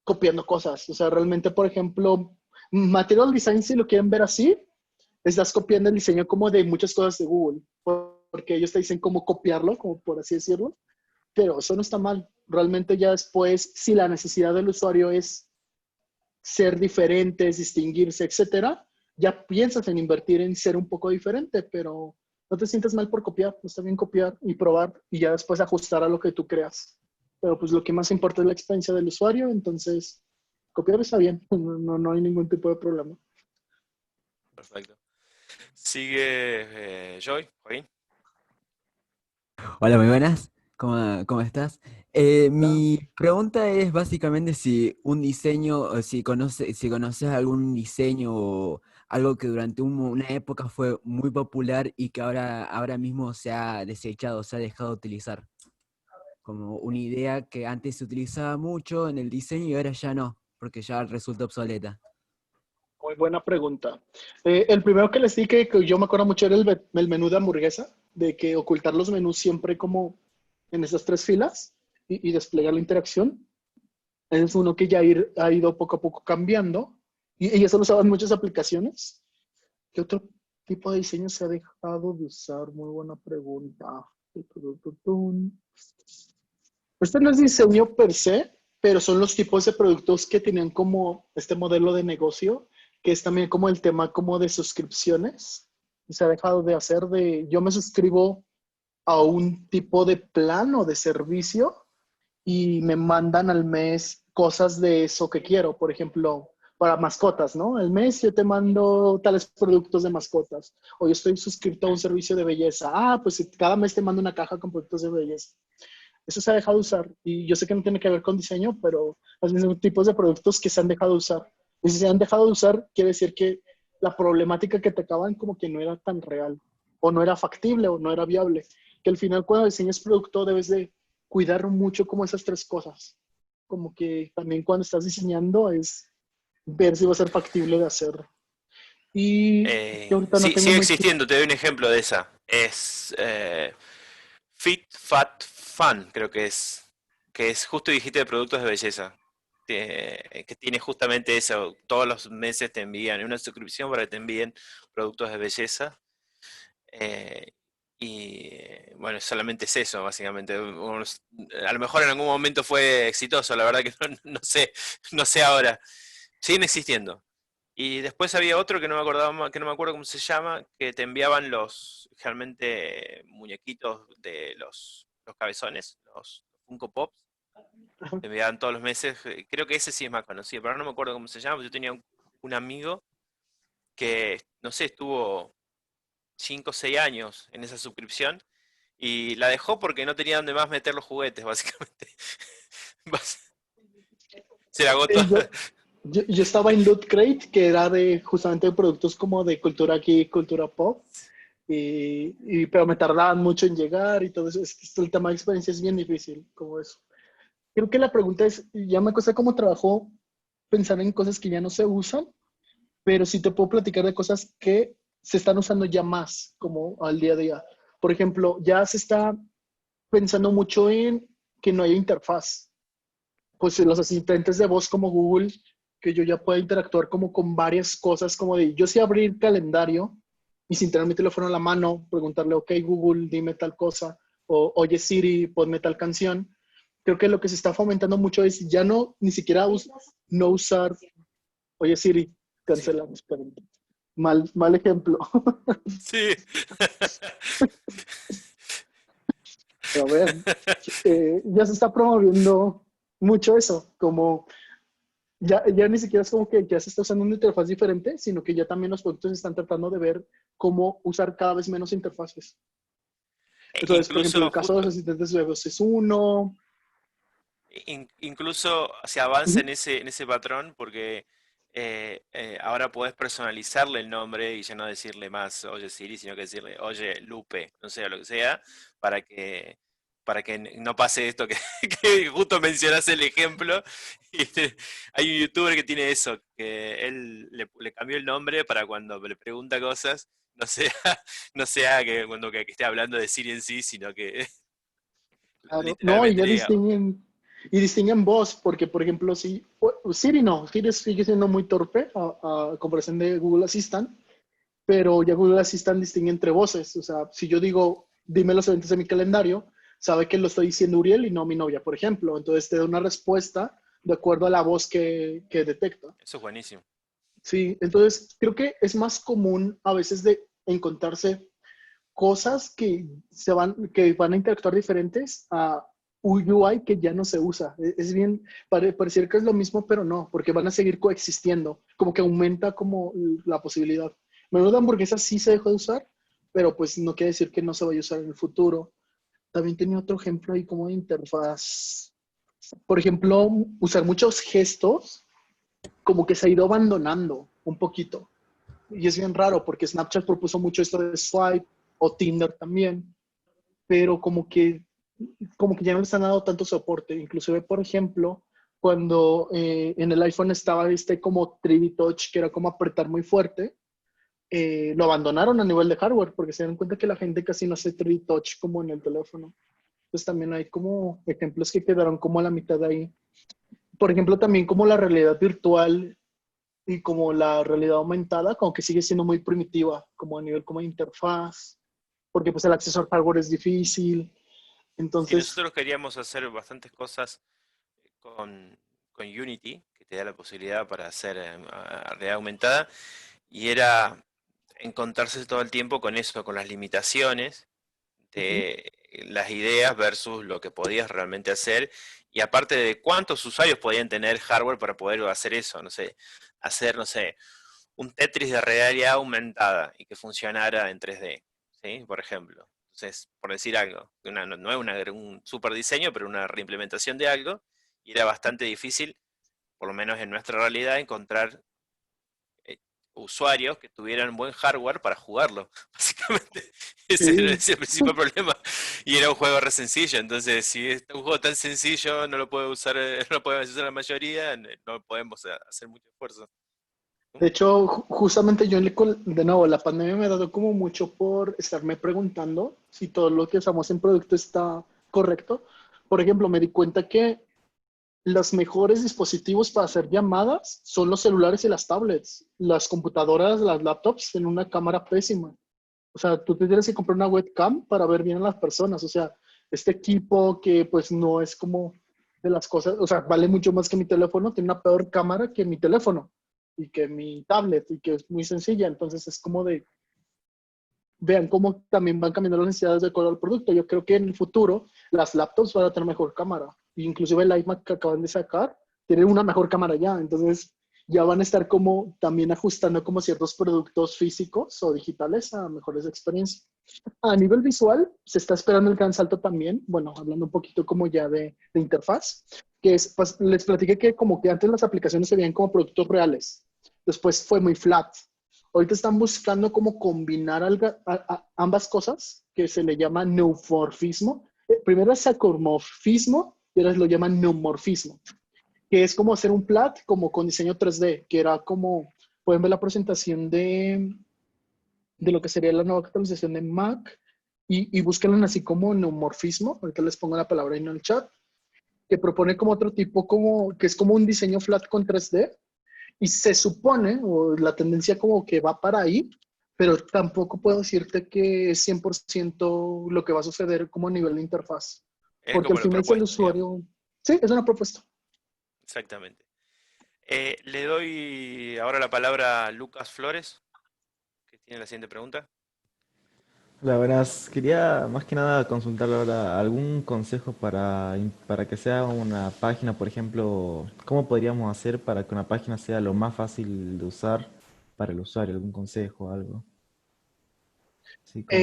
copiando cosas. O sea, realmente, por ejemplo, Material Design, si lo quieren ver así, estás copiando el diseño como de muchas cosas de Google, porque ellos te dicen cómo copiarlo, como por así decirlo, pero eso no está mal. Realmente ya después, si la necesidad del usuario es ser diferentes, distinguirse, etcétera, ya piensas en invertir en ser un poco diferente, pero no te sientas mal por copiar. Está bien copiar y probar y ya después ajustar a lo que tú creas. Pero pues lo que más importa es la experiencia del usuario, entonces copiar está bien, no hay ningún tipo de problema. Perfecto. Sigue Joy, Joaquín. Hola, muy buenas. ¿Cómo estás? Mi pregunta es básicamente si un diseño, o si conoces algún diseño o algo que durante una época fue muy popular y que ahora mismo se ha desechado, se ha dejado de utilizar. Como una idea que antes se utilizaba mucho en el diseño y ahora ya no, porque ya resulta obsoleta. Muy buena pregunta. El primero que les dije que yo me acuerdo mucho era el menú de hamburguesa, de que ocultar los menús siempre como en esas 3 filas y desplegar la interacción. Ese es uno que ya ha ido poco a poco cambiando y eso lo usaban muchas aplicaciones. ¿Qué otro tipo de diseño se ha dejado de usar? Muy buena pregunta. Este no es diseño per se, pero son los tipos de productos que tenían como este modelo de negocio, que es también como el tema como de suscripciones. Se ha dejado de hacer yo me suscribo a un tipo de plan o de servicio y me mandan al mes cosas de eso que quiero. Por ejemplo, para mascotas, ¿no? Al mes yo te mando tales productos de mascotas. O yo estoy suscrito a un servicio de belleza. Pues cada mes te mando una caja con productos de belleza. Eso se ha dejado de usar. Y yo sé que no tiene que ver con diseño, pero los mismos tipos de productos que se han dejado de usar. Y si se han dejado de usar, quiere decir que la problemática que te acaban como que no era tan real, o no era factible, o no era viable. Que al final cuando diseñas producto debes de cuidar mucho como esas 3 cosas. Como que también cuando estás diseñando es ver si va a ser factible de hacer. Y que ahorita no Sí, tengo sigue muy existiendo, te doy un ejemplo de esa. Es Fit, Fat, Fun, creo que es justo dijiste de productos de belleza. Que tiene justamente eso, todos los meses te envían una suscripción para que te envíen productos de belleza. Y bueno, solamente es eso, básicamente. A lo mejor en algún momento fue exitoso, la verdad que no sé ahora. Siguen existiendo. Y después había otro que no me acordaba, que no me acuerdo cómo se llama, que te enviaban generalmente muñequitos de los cabezones, los Funko Pops. Te enviaban todos los meses. Creo que ese sí es más conocido, pero no me acuerdo cómo se llama. Yo tenía un amigo que, no sé, estuvo 5 o 6 años en esa suscripción y la dejó porque no tenía donde más meter los juguetes, básicamente. Se la agotó. Yo estaba en Loot Crate, que era justamente de productos como de cultura geek, cultura pop, pero me tardaban mucho en llegar y todo eso. El tema de experiencia es bien difícil, como eso. Creo que la pregunta es, ya me cuesta como trabajo pensar en cosas que ya no se usan, pero sí te puedo platicar de cosas que se están usando ya más, como al día a día. Por ejemplo, ya se está pensando mucho en que no haya interfaz. Pues los asistentes de voz como Google, que yo ya pueda interactuar como con varias cosas, como de yo sí abrir calendario y sin tener mi teléfono en la mano, preguntarle, ok Google, dime tal cosa, o oye Siri, ponme tal canción. Creo que lo que se está fomentando mucho es ya no, ni siquiera no usar, oye Siri, cancelamos, perdón. Mal ejemplo. Sí. Pero a ver, ya se está promoviendo mucho eso, como ya ni siquiera es como que ya se está usando una interfaz diferente, sino que ya también los productos están tratando de ver cómo usar cada vez menos interfaces. Entonces, por ejemplo, el caso de los asistentes de voz es uno. Incluso se avanza en ese patrón porque ahora podés personalizarle el nombre y ya no decirle más oye Siri, sino que decirle oye Lupe, no sé, o lo que sea, para que para que no pase esto que, que justo mencionaste el ejemplo. Y hay un youtuber que tiene eso, que él le cambió el nombre para cuando le pregunta cosas, no sea que cuando que esté hablando de Siri en sí, sino que Claro. No, y literalmente ya le diga, distinguen voz, porque por ejemplo, si Siri no, Siri sigue siendo muy torpe a comparación de Google Assistant, pero ya Google Assistant distingue entre voces. O sea, si yo digo, dime los eventos de mi calendario, sabe que lo estoy diciendo Uriel y no mi novia, por ejemplo. Entonces te da una respuesta de acuerdo a la voz que detecta. eso es buenísimo. Sí, entonces creo que es más común a veces de encontrarse cosas que van a interactuar diferentes a UI que ya no se usa. Es bien, pareciera que es lo mismo, pero no, porque van a seguir coexistiendo, como que aumenta como la posibilidad. Menú de hamburguesa sí se dejó de usar, pero pues no quiere decir que no se vaya a usar en el futuro. También tenía otro ejemplo ahí como de interfaz. Por ejemplo, usar muchos gestos, como que se ha ido abandonando un poquito. Y es bien raro porque Snapchat propuso mucho esto de swipe o Tinder también, pero como que ya no les han dado tanto soporte. Inclusive, por ejemplo, cuando en el iPhone estaba como 3D Touch, que era como apretar muy fuerte, lo abandonaron a nivel de hardware porque se dan cuenta que la gente casi no hace 3D Touch como en el teléfono. Entonces también hay como ejemplos que quedaron como a la mitad de ahí. Por ejemplo, también como la realidad virtual y como la realidad aumentada, como que sigue siendo muy primitiva, como a nivel como de interfaz, porque pues el acceso al hardware es difícil. Sí, Entonces, nosotros queríamos hacer bastantes cosas con Unity, que te da la posibilidad para hacer realidad aumentada, y era encontrarse todo el tiempo con eso, con las limitaciones de las ideas versus lo que podías realmente hacer, y aparte de cuántos usuarios podían tener hardware para poder hacer eso, no sé, hacer, no sé, un Tetris de realidad aumentada y que funcionara en 3D, ¿sí? Por ejemplo. Entonces, por decir algo, no es un super diseño, pero una reimplementación de algo, y era bastante difícil, por lo menos en nuestra realidad, encontrar usuarios que tuvieran buen hardware para jugarlo. Básicamente, ese era sí, el principal problema. Y era un juego re sencillo, entonces si es un juego tan sencillo, no lo puede usar, no lo puede usar la mayoría, no podemos hacer mucho esfuerzo. de hecho, justamente yo, de nuevo, la pandemia me ha dado como mucho por estarme preguntando si todo lo que usamos en producto está correcto. Por ejemplo, me di cuenta que los mejores dispositivos para hacer llamadas son los celulares y las tablets. Las computadoras, las laptops, tienen una cámara pésima. O sea, tú te tienes que comprar una webcam para ver bien a las personas. O sea, este equipo que pues no es como de las cosas, o sea, vale mucho más que mi teléfono, tiene una peor cámara que mi teléfono y que mi tablet y que es muy sencilla. Entonces es como de, vean cómo también van cambiando las necesidades de acuerdo al producto. Yo creo que en el futuro las laptops van a tener mejor cámara. Inclusive el iMac que acaban de sacar tiene una mejor cámara ya. Entonces ya van a estar como también ajustando como ciertos productos físicos o digitales a mejores experiencias. A nivel visual se está esperando el gran salto también. Bueno, hablando un poquito como ya de interfaz, que es, pues, les platiqué que como que antes las aplicaciones se veían como productos reales. Después fue muy flat. Ahorita están buscando cómo combinar ambas cosas, que se le llama neumorfismo. Primero es sacromorfismo y ahora lo llaman neumorfismo, que es como hacer un plat como con diseño 3D, que era como, pueden ver la presentación de lo que sería la nueva actualización de Mac y búsquenlo así como neumorfismo. Ahorita les pongo la palabra ahí en el chat, que propone como otro tipo, como, que es como un diseño flat con 3D. Y se supone, o la tendencia como que va para ahí, pero tampoco puedo decirte que es 100% lo que va a suceder como a nivel de interfaz. Es Porque como al la final es el propuesta, digamos. usuario. Sí, es una propuesta. Exactamente. Le doy ahora la palabra a Lucas Flores, que tiene la siguiente pregunta. La verás, quería más que nada consultarle ahora algún consejo para que sea una página, por ejemplo, ¿cómo podríamos hacer para que una página sea lo más fácil de usar para el usuario? ¿Algún consejo, algo? Así como...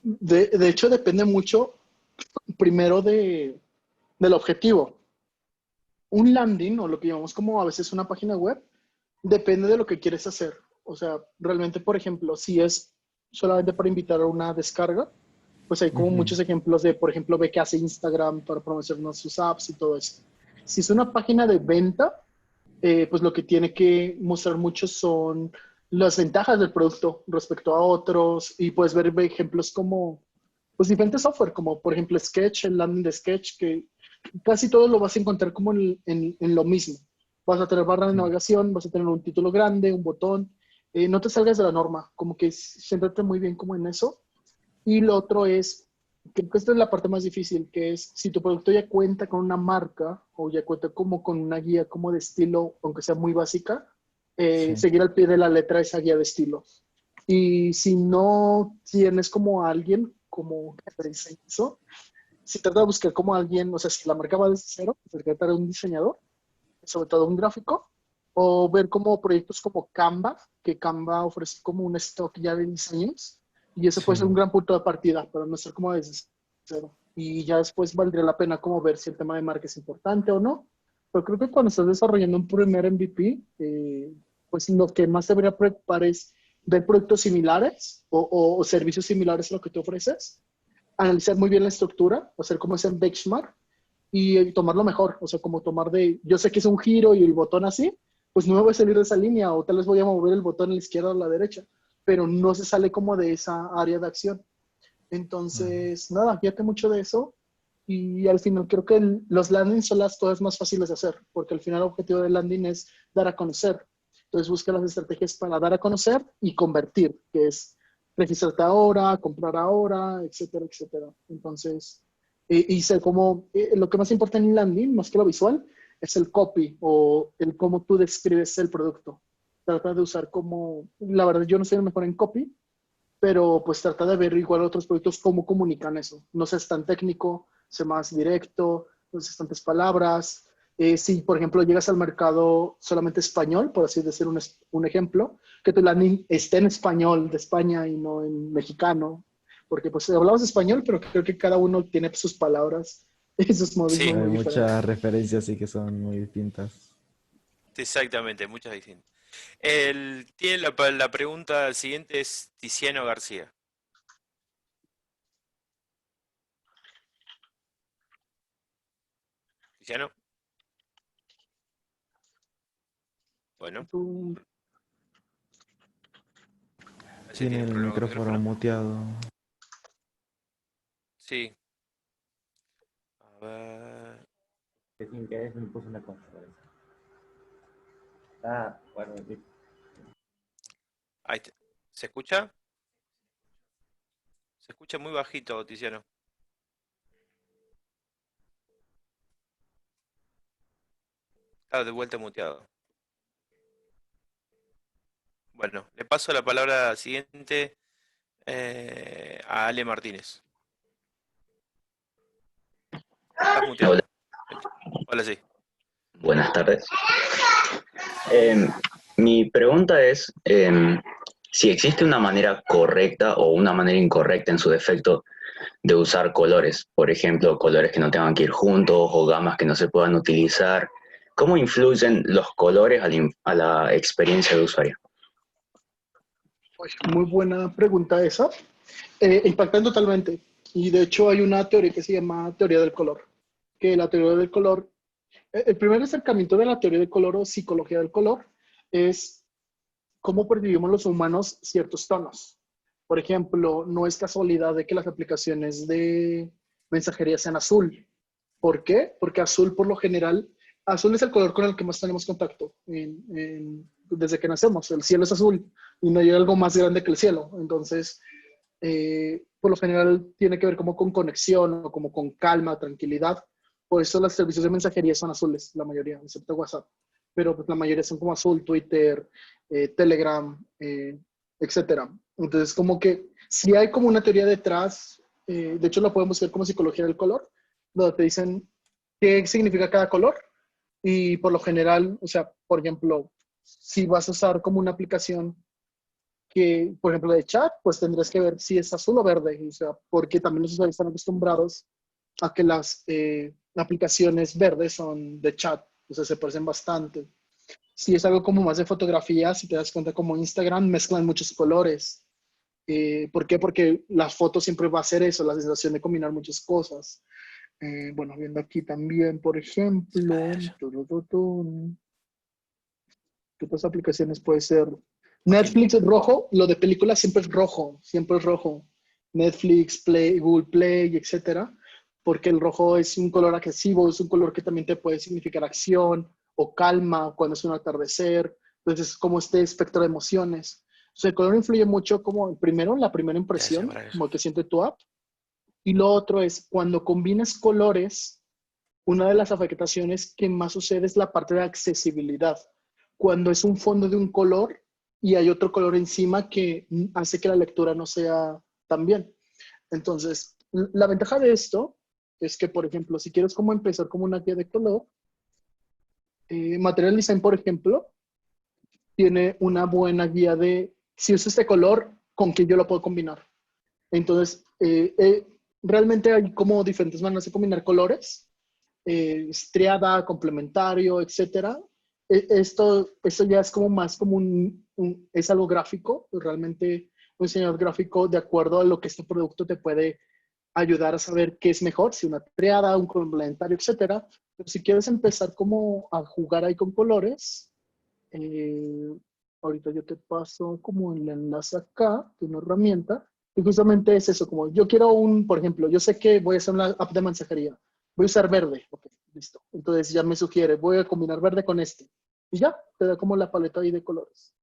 De hecho, depende mucho, primero, del objetivo. Un landing, o lo que llamamos como a veces una página web, depende de lo que quieres hacer. O sea, realmente, por ejemplo, si es solamente para invitar a una descarga, pues hay como Ujú. muchos ejemplos de, por ejemplo, ve que hace Instagram para promocionar sus apps y todo eso. Si es una página de venta, pues lo que tiene que mostrar mucho son las ventajas del producto respecto a otros y puedes ver ejemplos como pues diferentes software, como por ejemplo Sketch, el landing de Sketch, que casi todo lo vas a encontrar como en lo mismo. Vas a tener barra de navegación, vas a tener un título grande, un botón, no te salgas de la norma, como que céntrate muy bien como en eso. Y lo otro es, creo que esta es la parte más difícil, que es si tu producto ya cuenta con una marca o ya cuenta como con una guía como de estilo, aunque sea muy básica, Sí. seguir al pie de la letra esa guía de estilo. Y si no tienes como a alguien como que te diseñe eso, si trata de buscar como alguien, o sea, si la marca va desde cero, pues tratar de un diseñador, sobre todo un gráfico, o ver como proyectos como Canva, que Canva ofrece como un stock ya de diseños, y eso puede ser un Sí. gran punto de partida para no estar como desde cero. Y ya después valdría la pena como ver si el tema de marca es importante o no. Pero creo que cuando estás desarrollando un primer MVP, pues lo que más debería preocupar es ver productos similares o servicios similares a lo que tú ofreces, analizar muy bien la estructura, hacer como ese benchmark y tomarlo mejor. O sea, como tomar de, yo sé que es un giro y el botón así, pues no me voy a salir de esa línea o tal vez voy a mover el botón a la izquierda o a la derecha, pero no se sale como de esa área de acción. Entonces, nada, fíjate mucho de eso y al final creo que los landings son las cosas más fáciles de hacer, porque al final el objetivo del landing es dar a conocer. Entonces busca las estrategias para dar a conocer y convertir, que es registrarte ahora, comprar ahora, etcétera, etcétera. Entonces, y sé cómo, lo que más importa en un landing, más que lo visual, es el copy o el cómo tú describes el producto. Trata de usar como, la verdad yo no soy el mejor en copy, pero pues trata de ver igual otros productos cómo comunican eso. No seas tan técnico, sé más directo, no seas tantas palabras. Si, por ejemplo, llegas al mercado solamente español, por así decir un ejemplo, que tu landing esté en español de España y no en mexicano, porque pues hablamos español, pero creo que cada uno tiene sus palabras y sus modismos Sí, Hay muy diferentes. muchas referencias sí que son muy distintas. exactamente, muchas distintas. Tiene la pregunta siguiente es Tiziano García. Tiziano, bueno, Tú- parece que Tiene tiene un el problema con el micrófono micrófono. muteado. Sí. A ver. Que sin querer me puse una cosa. Ah, bueno, sí. Ahí está. ¿Se escucha? Se escucha muy bajito, Tiziano. Está de vuelta muteado. Bueno, le paso la palabra siguiente a Ale Martínez. Estás muteado. Hola, Hola, sí. buenas tardes. Em, Mi pregunta es si existe una manera correcta o una manera incorrecta en su defecto de usar colores. Por ejemplo, colores que no tengan que ir juntos o gamas que no se puedan utilizar. ¿Cómo influyen los colores a la experiencia de usuario? Pues, muy buena pregunta esa. Impactan totalmente. Y de hecho hay una teoría que se llama teoría del color. Que la teoría del color, el primer acercamiento de la teoría del color o psicología del color es cómo percibimos los humanos ciertos tonos. Por ejemplo, no es casualidad de que las aplicaciones de mensajería sean azul. ¿Por qué? Porque azul por lo general, azul es el color con el que más tenemos contacto desde que nacemos. El cielo es azul y no hay algo más grande que el cielo. Entonces, por lo general tiene que ver como con conexión o como con calma, tranquilidad. Por eso los servicios de mensajería son azules, la mayoría, excepto WhatsApp. Pero pues, la mayoría son como azul, Twitter, Telegram, etcétera. Entonces, como que si hay como una teoría detrás, de hecho lo podemos ver como psicología del color, donde te dicen qué significa cada color y por lo general, o sea, por ejemplo, si vas a usar como una aplicación que, por ejemplo, de chat, pues tendrás que ver si es azul o verde, o sea, porque también los usuarios están acostumbrados a que las aplicaciones verdes son de chat, o sea, se parecen bastante. Si es algo como más de fotografía, si te das cuenta como Instagram, mezclan muchos colores. ¿Por qué? Porque la foto siempre va a ser eso, la sensación de combinar muchas cosas. Bueno, viendo aquí también, por ejemplo, ¿qué otras aplicaciones puede ser? Netflix es rojo, lo de películas siempre es rojo, siempre es rojo. Netflix, Play, Google Play, etcétera, porque el rojo es un color agresivo, es un color que también te puede significar acción o calma cuando es un atardecer. Entonces es como este espectro de emociones. O sea, el color influye mucho como primero en la primera impresión, como que siente tu app. Y lo otro es cuando combinas colores, una de las afectaciones que más sucede es la parte de accesibilidad. Cuando es un fondo de un color y hay otro color encima que hace que la lectura no sea tan bien. Entonces, la ventaja de esto es que, por ejemplo, si quieres como empezar como una guía de color, Material Design, por ejemplo, tiene una buena guía de si uso este color, con qué yo lo puedo combinar. Entonces, realmente hay como diferentes maneras de combinar colores, estriada, complementario, etcétera. Esto ya es como más como es algo gráfico, realmente un diseñador gráfico de acuerdo a lo que este producto te puede ayudar a saber qué es mejor, si una triada, un complementario, etcétera. Pero si quieres empezar como a jugar ahí con colores, ahorita yo te paso como el enlace acá de una herramienta y justamente es eso, como yo quiero por ejemplo, yo sé que voy a hacer una app de mensajería, voy a usar verde, ok, listo. Entonces ya me sugiere, voy a combinar verde con este y ya, te da como la paleta ahí de colores.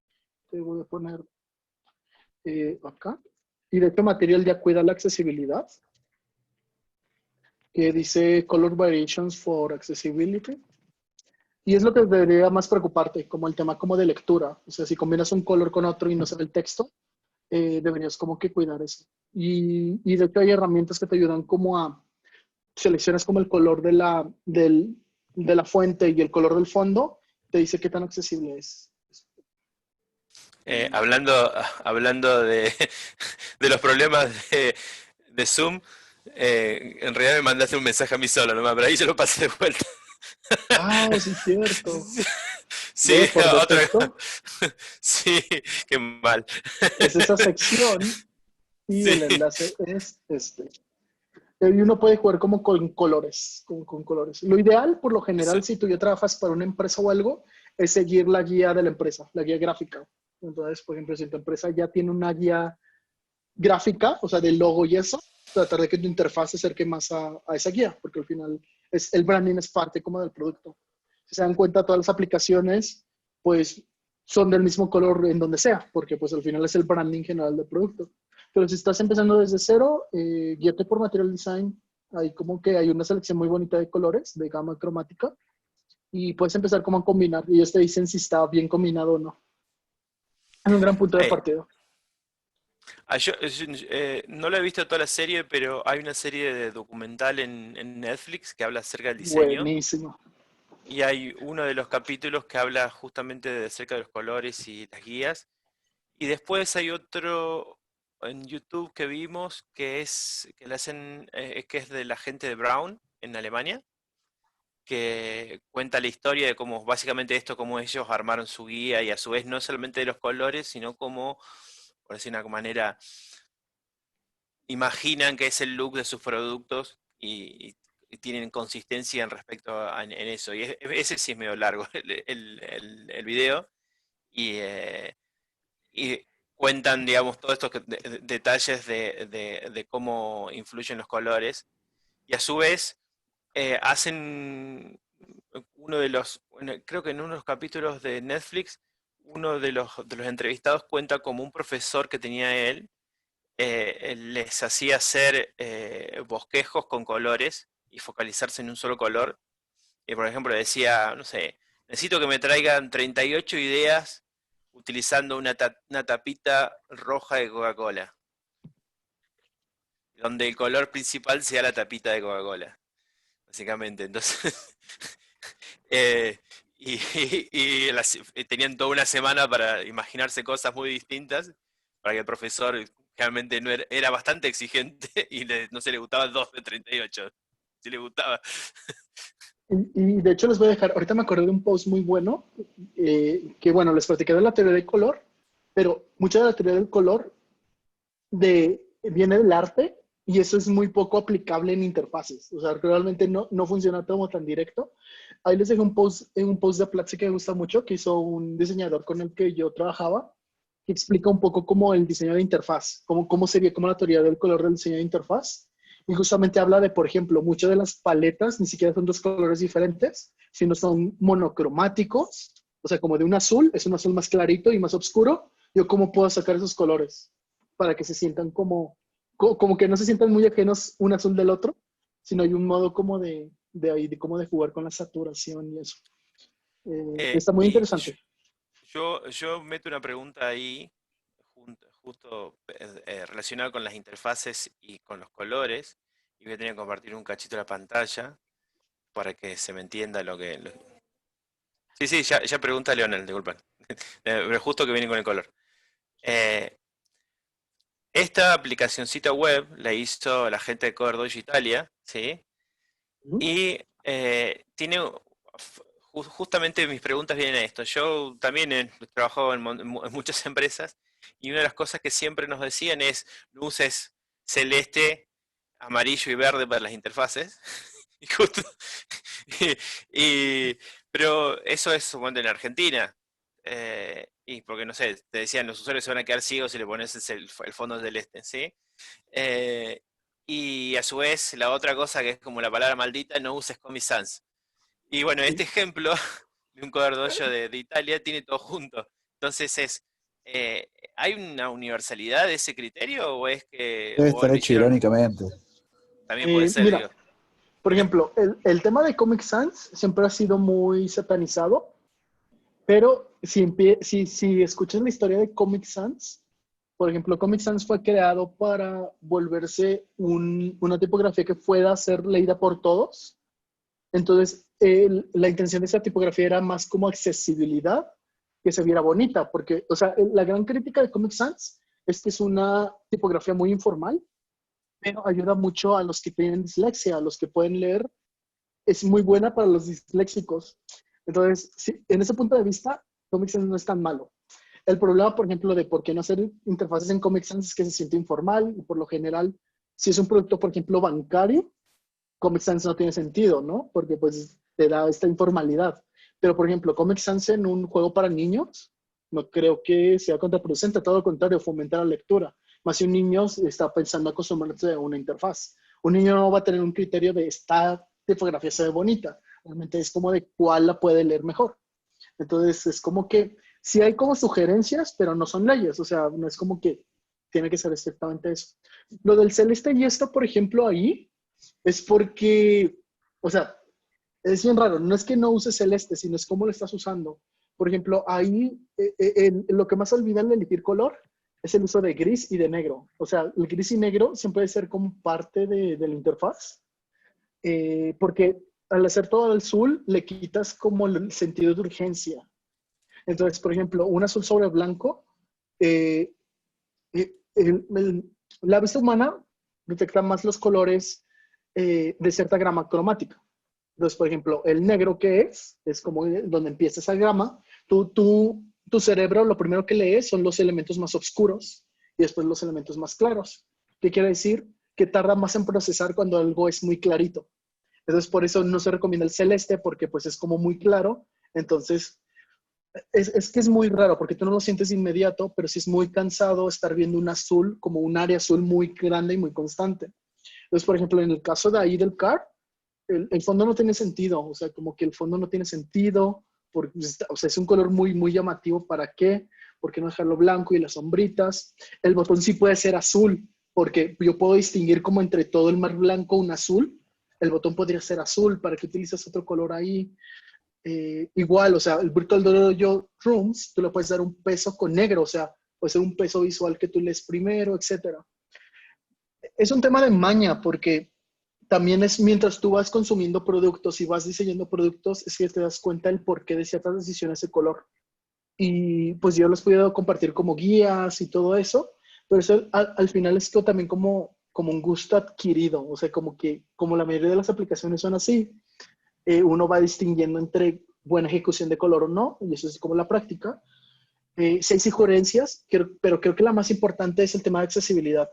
Te voy a poner acá. Y de hecho Material ya cuida la accesibilidad, que dice Color Variations for Accessibility. Y es lo que debería más preocuparte, como el tema como de lectura. O sea, si combinas un color con otro y no se ve el texto, deberías como que cuidar eso. Y de hecho hay herramientas que te ayudan como a seleccionas como el color de la fuente y el color del fondo, te dice qué tan accesible es. Hablando de los problemas de Zoom, en realidad me mandaste un mensaje a mí solo, nomás, pero ahí yo lo pasé de vuelta. Ah, sí, es cierto. Sí, Por otra defecto. Sí, qué mal. Es esa sección y Sí. el enlace es este. Y uno puede jugar como con colores, con colores. Lo ideal, por lo general, si tú ya trabajas para una empresa o algo, es seguir la guía de la empresa, la guía gráfica. Entonces, por ejemplo, si tu empresa ya tiene una guía gráfica, o sea, del logo y eso, tratar de que tu interfaz se acerque más a esa guía, porque al final el branding es parte como del producto. Si se dan cuenta, todas las aplicaciones, pues, son del mismo color en donde sea, porque pues al final es el branding general del producto. Pero si estás empezando desde cero, guíate por Material Design. Hay como que hay una selección muy bonita de colores, de gama cromática, y puedes empezar como a combinar. Y ellos te dicen si está bien combinado o no. Es un gran punto de partida. No lo he visto toda la serie, pero hay una serie de documental en Netflix que habla acerca del diseño. Buenísimo. Y hay uno de los capítulos que habla justamente acerca de los colores y las guías. Y después hay otro en YouTube que vimos que le hacen, que es de la gente de Braun en Alemania, que cuenta la historia de cómo básicamente cómo ellos armaron su guía y a su vez no solamente de los colores, sino cómo, por decir de una manera, imaginan que es el look de sus productos y tienen consistencia en respecto en eso. Y ese sí es medio largo el video. Y cuentan, digamos, todos estos detalles de cómo influyen los colores. Y a su vez, hacen creo que en uno de los capítulos de Netflix, uno de los entrevistados cuenta como un profesor que tenía él, les hacía hacer bosquejos con colores y focalizarse en un solo color. Y por ejemplo decía, no sé, necesito que me traigan 38 ideas utilizando una tapita roja de Coca-Cola, donde el color principal sea la tapita de Coca-Cola, básicamente. Entonces, tenían toda una semana para imaginarse cosas muy distintas, para que el profesor realmente no era bastante exigente y no se le gustaba 2 de 38, si le gustaba. Y de hecho les voy a dejar, ahorita me acordé de un post muy bueno, que bueno, les platiqué de la teoría del color, pero mucha de la teoría del color viene del arte y eso es muy poco aplicable en interfaces. O sea, realmente no funciona como tan directo. Ahí les dejo un post de Platzi que me gusta mucho, que hizo un diseñador con el que yo trabajaba, que explica un poco como el diseño de interfaz, cómo sería como la teoría del color del diseño de interfaz. Y justamente habla de, por ejemplo, muchas de las paletas ni siquiera son dos colores diferentes, sino son monocromáticos, o sea, como de un azul, es un azul más clarito y más oscuro. Yo cómo puedo sacar esos colores para que se sientan como que no se sientan muy ajenos un azul del otro, sino hay un modo como de jugar con la saturación y eso. Está muy Y interesante. yo meto una pregunta ahí, justo relacionada con las interfaces y con los colores, y voy a tener que compartir un cachito de la pantalla para que se me entienda lo que... Sí, ya pregunta Leonel, disculpen. Pero justo que viene con el color. Esta aplicacioncita web la hizo la gente de Coder Italia, ¿sí? Y tiene... Justamente mis preguntas vienen a esto. Yo también he trabajado en muchas empresas y una de las cosas que siempre nos decían es no uses celeste, amarillo y verde para las interfaces. Y justo, pero eso es suponte en Argentina. Y porque no sé, te decían los usuarios se van a quedar ciegos si le pones el fondo celeste, ¿sí? Y a su vez, la otra cosa que es como la palabra maldita, no uses Comic Sans. Y bueno, este ejemplo de un Coder Dojo de Italia tiene todo junto. Entonces ¿hay una universalidad de ese criterio o es que Debe o estar lo hecho hicieron? irónicamente. También puede ser, Mira, digo. por ejemplo, el tema de Comic Sans siempre ha sido muy satanizado, pero si escuchas la historia de Comic Sans, por ejemplo, Comic Sans fue creado para volverse una tipografía que pueda ser leída por todos. Entonces, la intención de esa tipografía era más como accesibilidad, que se viera bonita, porque, o sea, la gran crítica de Comic Sans es que es una tipografía muy informal, pero ayuda mucho a los que tienen dislexia, a los que pueden leer, es muy buena para los disléxicos. Entonces, sí, en ese punto de vista, Comic Sans no es tan malo. El problema, por ejemplo, de por qué no hacer interfaces en Comic Sans es que se siente informal y por lo general, si es un producto, por ejemplo, bancario, Comic Sans no tiene sentido, ¿no? Porque pues te da esta informalidad. Pero, por ejemplo, Comic Sans en un juego para niños, no creo que sea contraproducente, todo lo contrario, fomenta la lectura. Más si un niño está pensando acostumbrarse a una interfaz. Un niño no va a tener un criterio de esta tipografía se ve bonita. Realmente es como de cuál la puede leer mejor. Entonces, es como que sí hay como sugerencias, pero no son leyes. O sea, no es como que tiene que ser estrictamente eso. Lo del celeste y esto, por ejemplo, ahí, es porque, o sea, es bien raro. No es que no uses celeste, sino es cómo lo estás usando. Por ejemplo, ahí lo que más olvidan de elegir color es el uso de gris y de negro. O sea, el gris y negro siempre debe ser como parte de la interfaz, porque al hacer todo el azul le quitas como el sentido de urgencia. Entonces, por ejemplo, un azul sobre blanco, la vista humana detecta más los colores de cierta gama cromática. Entonces, por ejemplo, el negro, ¿qué es? Es como donde empieza esa gama. Tu cerebro lo primero que lee son los elementos más oscuros y después los elementos más claros. ¿Qué quiere decir? Que tarda más en procesar cuando algo es muy clarito. Entonces, por eso no se recomienda el celeste porque pues es como muy claro. Entonces, es que es muy raro porque tú no lo sientes de inmediato, pero sí es muy cansado estar viendo un azul como un área azul muy grande y muy constante. Entonces, por ejemplo, en el caso de ahí del CAR, el fondo no tiene sentido, o sea, como que el fondo no tiene sentido, porque, o sea, es un color muy, muy llamativo. ¿Para qué? ¿Por qué no dejarlo blanco y las sombritas? El botón sí puede ser azul, porque yo puedo distinguir como entre todo el mar blanco un azul. El botón podría ser azul. ¿Para qué utilizas otro color ahí? Igual, o sea, el Virtual Dojo Rooms, tú le puedes dar un peso con negro, o sea, puede ser un peso visual que tú lees primero, etc. Es un tema de maña, porque también es mientras tú vas consumiendo productos y vas diseñando productos, es que te das cuenta del porqué de ciertas decisiones de color. Y pues yo los he podido compartir como guías y todo eso, pero eso al final es también como un gusto adquirido, o sea, como la mayoría de las aplicaciones son así, uno va distinguiendo entre buena ejecución de color o no, y eso es como la práctica. Sí hay sugerencias, pero creo que la más importante es el tema de accesibilidad.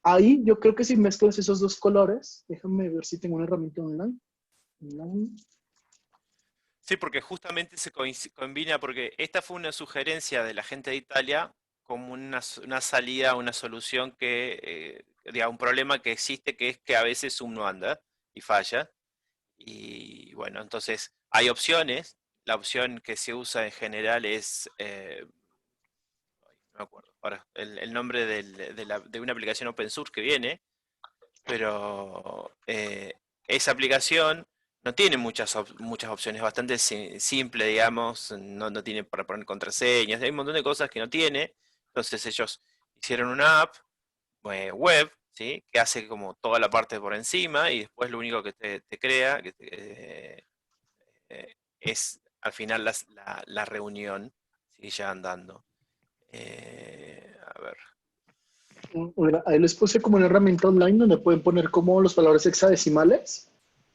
Ahí yo creo que si mezclas esos dos colores, déjame ver si tengo una herramienta online. Sí, porque justamente se combina, porque esta fue una sugerencia de la gente de Italia como una salida, una solución que, digamos, un problema que existe, que es que a veces Zoom no anda y falla. Y bueno, entonces hay opciones. La opción que se usa en general es, no me acuerdo ahora, el nombre de una aplicación open source que viene, pero esa aplicación no tiene muchas opciones, bastante simple, digamos, no tiene para poner contraseñas, hay un montón de cosas que no tiene. Entonces ellos hicieron una app web, ¿sí? Que hace como toda la parte por encima y después lo único que te crea es al final la reunión sigue ya andando. A ver. Mira, ahí les puse como una herramienta online donde pueden poner como los valores hexadecimales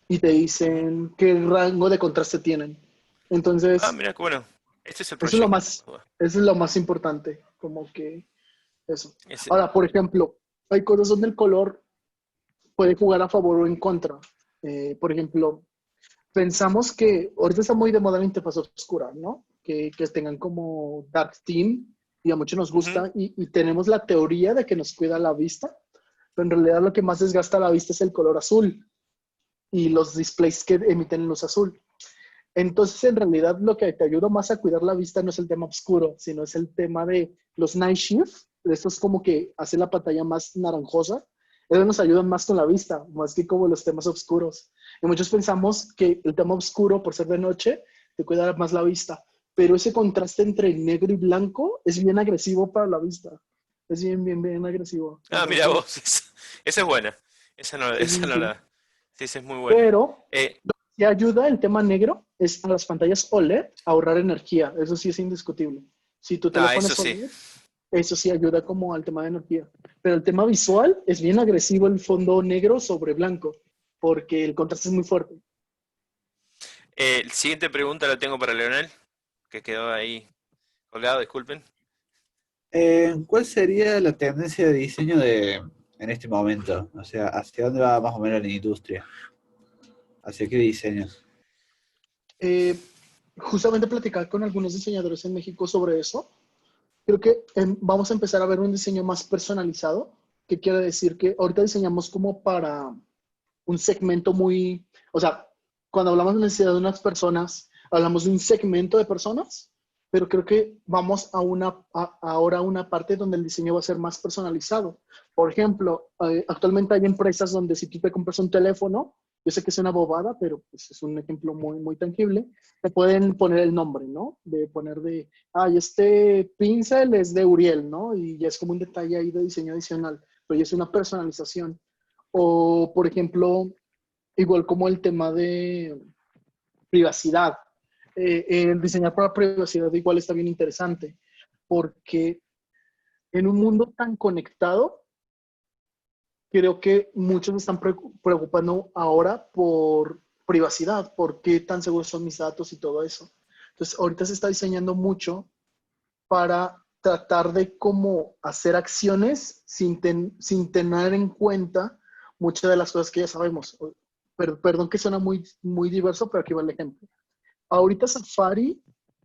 y te dicen qué rango de contraste tienen. Entonces, Ah, mira, qué bueno. Este es el eso es lo proyecto. eso es lo más importante, como que eso. Ese- Ahora, por ejemplo, hay cosas donde el color puede jugar a favor o en contra. Por ejemplo, pensamos que ahorita está muy de moda la interfaz oscura, ¿no? Que tengan como dark theme y a muchos nos gusta y tenemos la teoría de que nos cuida la vista, pero en realidad lo que más desgasta la vista es el color azul y los displays que emiten luz azul. Entonces, en realidad, lo que te ayuda más a cuidar la vista no es el tema oscuro, sino es el tema de los night shift. Esto es como que hace la pantalla más naranjosa. Eso nos ayuda más con la vista, más que como los temas oscuros. Y muchos pensamos que el tema oscuro, por ser de noche, te cuida más la vista. Pero ese contraste entre negro y blanco es bien agresivo para la vista. Es bien agresivo. Ah, mira Entonces, vos, esa es buena. Esa no, sí, esa sí, no sí. la. Sí, esa es muy buena. Pero lo que ayuda el tema negro es a las pantallas OLED a ahorrar energía. Eso sí es indiscutible. Si tu Ah, teléfono eso es sí. OLED, eso sí ayuda como al tema de energía. Pero el tema visual es bien agresivo el fondo negro sobre blanco, porque el contraste es muy fuerte. Siguiente pregunta la tengo para Leonel, que quedó ahí colgado, disculpen. ¿Cuál sería la tendencia de diseño en este momento? O sea, ¿hacia dónde va más o menos la industria? ¿Hacia qué diseños? Justamente platicar con algunos diseñadores en México sobre eso. Creo que vamos a empezar a ver un diseño más personalizado, que quiere decir que ahorita diseñamos como para un segmento muy, o sea, cuando hablamos de necesidad de unas personas, hablamos de un segmento de personas, pero creo que vamos ahora a una parte donde el diseño va a ser más personalizado. Por ejemplo, actualmente hay empresas donde si tú te compras un teléfono, yo sé que es una bobada, pero pues es un ejemplo muy tangible, te pueden poner el nombre, ¿no? De poner este pincel es de Uriel, ¿no? Y ya es como un detalle ahí de diseño adicional, pero ya es una personalización. O, por ejemplo, igual como el tema de privacidad. El diseñar para privacidad igual está bien interesante, porque en un mundo tan conectado, creo que muchos se están preocupando ahora por privacidad, por qué tan seguros son mis datos y todo eso. Entonces, ahorita se está diseñando mucho para tratar de cómo hacer acciones sin tener en cuenta muchas de las cosas que ya sabemos. Perdón que suena muy diverso, pero aquí va el ejemplo. Ahorita Safari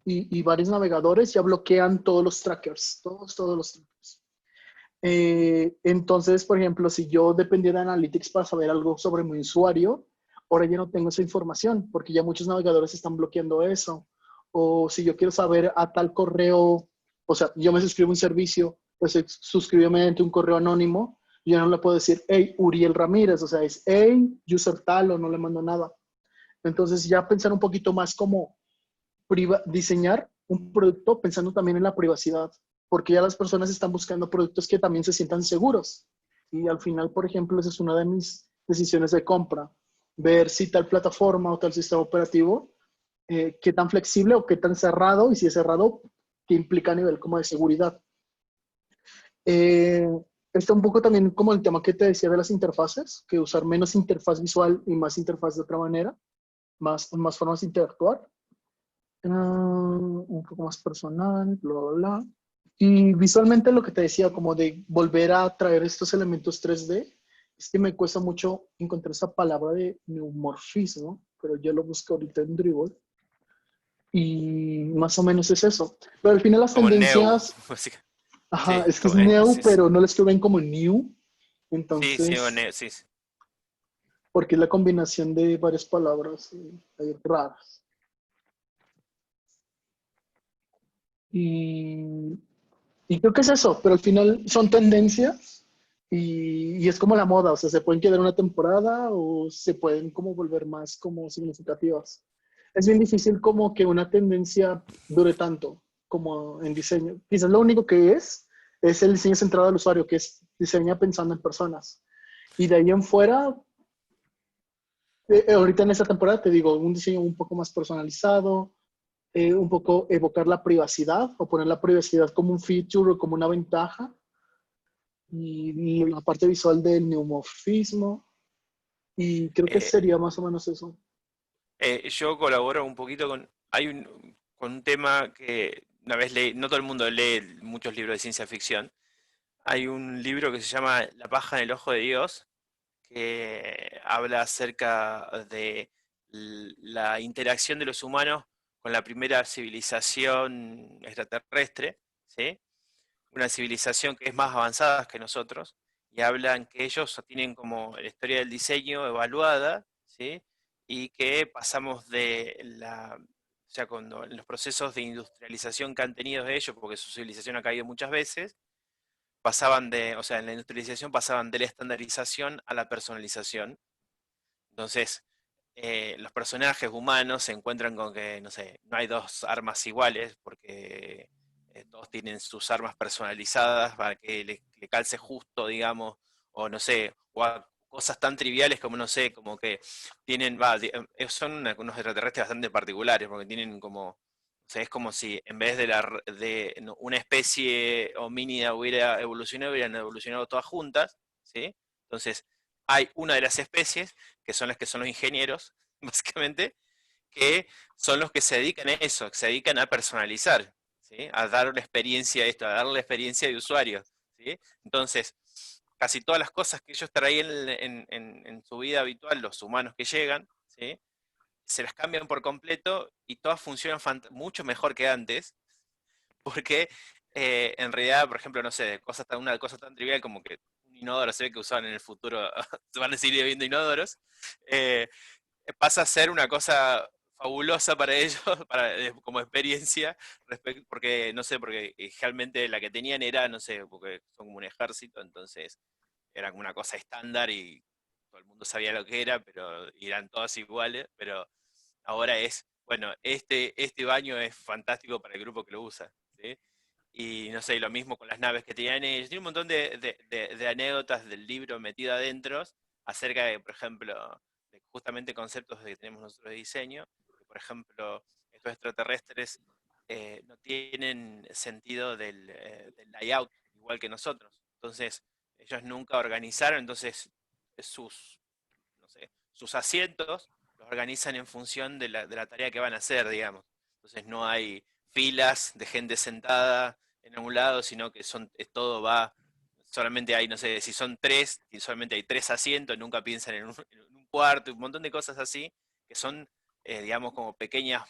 y varios navegadores ya bloquean todos los trackers, todos los trackers. Entonces, por ejemplo, si yo dependía de Analytics para saber algo sobre mi usuario, ahora ya no tengo esa información porque ya muchos navegadores están bloqueando eso. O si yo quiero saber a tal correo, o sea, yo me suscribo a un servicio, pues se suscribe mediante un correo anónimo, yo no le puedo decir, hey, Uriel Ramírez, o sea, es hey, user tal, o no le mando nada. Entonces ya pensar un poquito más como diseñar un producto pensando también en la privacidad, porque ya las personas están buscando productos que también se sientan seguros. Y al final, por ejemplo, esa es una de mis decisiones de compra, ver si tal plataforma o tal sistema operativo, qué tan flexible o qué tan cerrado, y si es cerrado, qué implica a nivel como de seguridad. Está un poco también como el tema que te decía de las interfaces, que usar menos interfaz visual y más interfaz de otra manera, más formas de interactuar. Un poco más personal, bla, bla, bla. Y visualmente lo que te decía, como de volver a traer estos elementos 3D, es que me cuesta mucho encontrar esa palabra de neumorfismo, pero yo lo busco ahorita en Dribbble. Y más o menos es eso. Pero al final las Como neu. tendencias, ajá, Sí, es que es como, neu, sí, sí. pero no lo escriben como new. Sí, Entonces, sí, o neu, sí. porque es la combinación de varias palabras ahí raras. Y creo que es eso, pero al final son tendencias y es como la moda, o sea, se pueden quedar una temporada o se pueden como volver más como significativas. Es bien difícil como que una tendencia dure tanto como en diseño. Quizás lo único que es el diseño centrado al usuario, que es diseña pensando en personas. Y de ahí en fuera, ahorita en esta temporada te digo, un diseño un poco más personalizado, un poco evocar la privacidad o poner la privacidad como un feature o como una ventaja. Y la parte visual del neumorfismo. Y creo que Eh, sería más o menos eso. yo colaboro un poquito con un tema que una vez leí, no todo el mundo lee muchos libros de ciencia ficción. Hay un libro que se llama La paja en el ojo de Dios, que habla acerca de la interacción de los humanos con la primera civilización extraterrestre, ¿sí? Una civilización que es más avanzada que nosotros, y hablan que ellos tienen como la historia del diseño evaluada, ¿sí? Y que pasamos o sea, cuando en los procesos de industrialización que han tenido ellos, porque su civilización ha caído muchas veces, o sea, en la industrialización pasaban de la estandarización a la personalización. Entonces, los personajes humanos se encuentran con que, no sé, no hay dos armas iguales, porque todos tienen sus armas personalizadas para que le calce justo, digamos, o no sé, o a cosas tan triviales como, no sé, como que tienen, son unos extraterrestres bastante particulares, porque tienen como, o sea, es como si en vez de una especie homínida hubiera evolucionado, hubieran evolucionado todas juntas, ¿sí? Entonces, hay una de las especies, que son las que son los ingenieros, básicamente, que son los que se dedican a eso, que se dedican a personalizar, ¿sí? A dar una experiencia a darle la experiencia de usuario, ¿sí? Entonces, casi todas las cosas que ellos traían en su vida habitual, los humanos que llegan, ¿sí? Se las cambian por completo y todas funcionan mucho mejor que antes, porque en realidad, por ejemplo, no sé, una cosa tan trivial como que un inodoro se ve que usaban en el futuro, se van a seguir viendo inodoros, eh, pasa a ser una cosa fabulosa para ellos, como experiencia, porque, no sé, porque realmente la que tenían era, no sé, porque son como un ejército, entonces era como una cosa estándar y todo el mundo sabía lo que era, pero eran todas iguales, pero ahora bueno, este baño es fantástico para el grupo que lo usa, ¿sí? Y no sé, lo mismo con las naves que tenían ellos. Tiene un montón de anécdotas del libro metido adentro acerca de, por ejemplo, de justamente conceptos que tenemos nosotros de diseño. Que, por ejemplo, estos extraterrestres no tienen sentido del layout, igual que nosotros. Entonces, ellos nunca organizaron, entonces no sé, sus asientos los organizan en función de la tarea que van a hacer, digamos. Entonces no hay filas de gente sentada en algún lado, sino que todo va, solamente hay, no sé, si son tres, y solamente hay tres asientos, nunca piensan en un cuarto, un montón de cosas así, que son, digamos, como pequeñas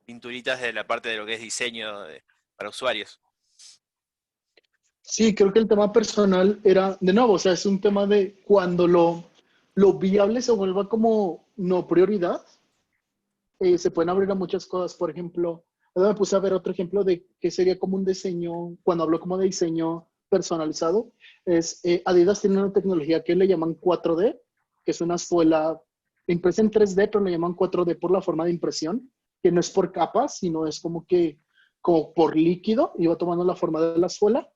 pinturitas de la parte de lo que es diseño para usuarios. Sí, creo que el tema personal era, de nuevo, o sea, es un tema de cuando lo viable se vuelva como no prioridad, se pueden abrir a muchas cosas. Por ejemplo, ahora me puse a ver otro ejemplo de que sería como un diseño, cuando hablo como de diseño personalizado, Adidas tiene una tecnología que le llaman 4D, que es una suela impresa en 3D, pero le llaman 4D por la forma de impresión, que no es por capas, sino es como por líquido, y va tomando la forma de la suela.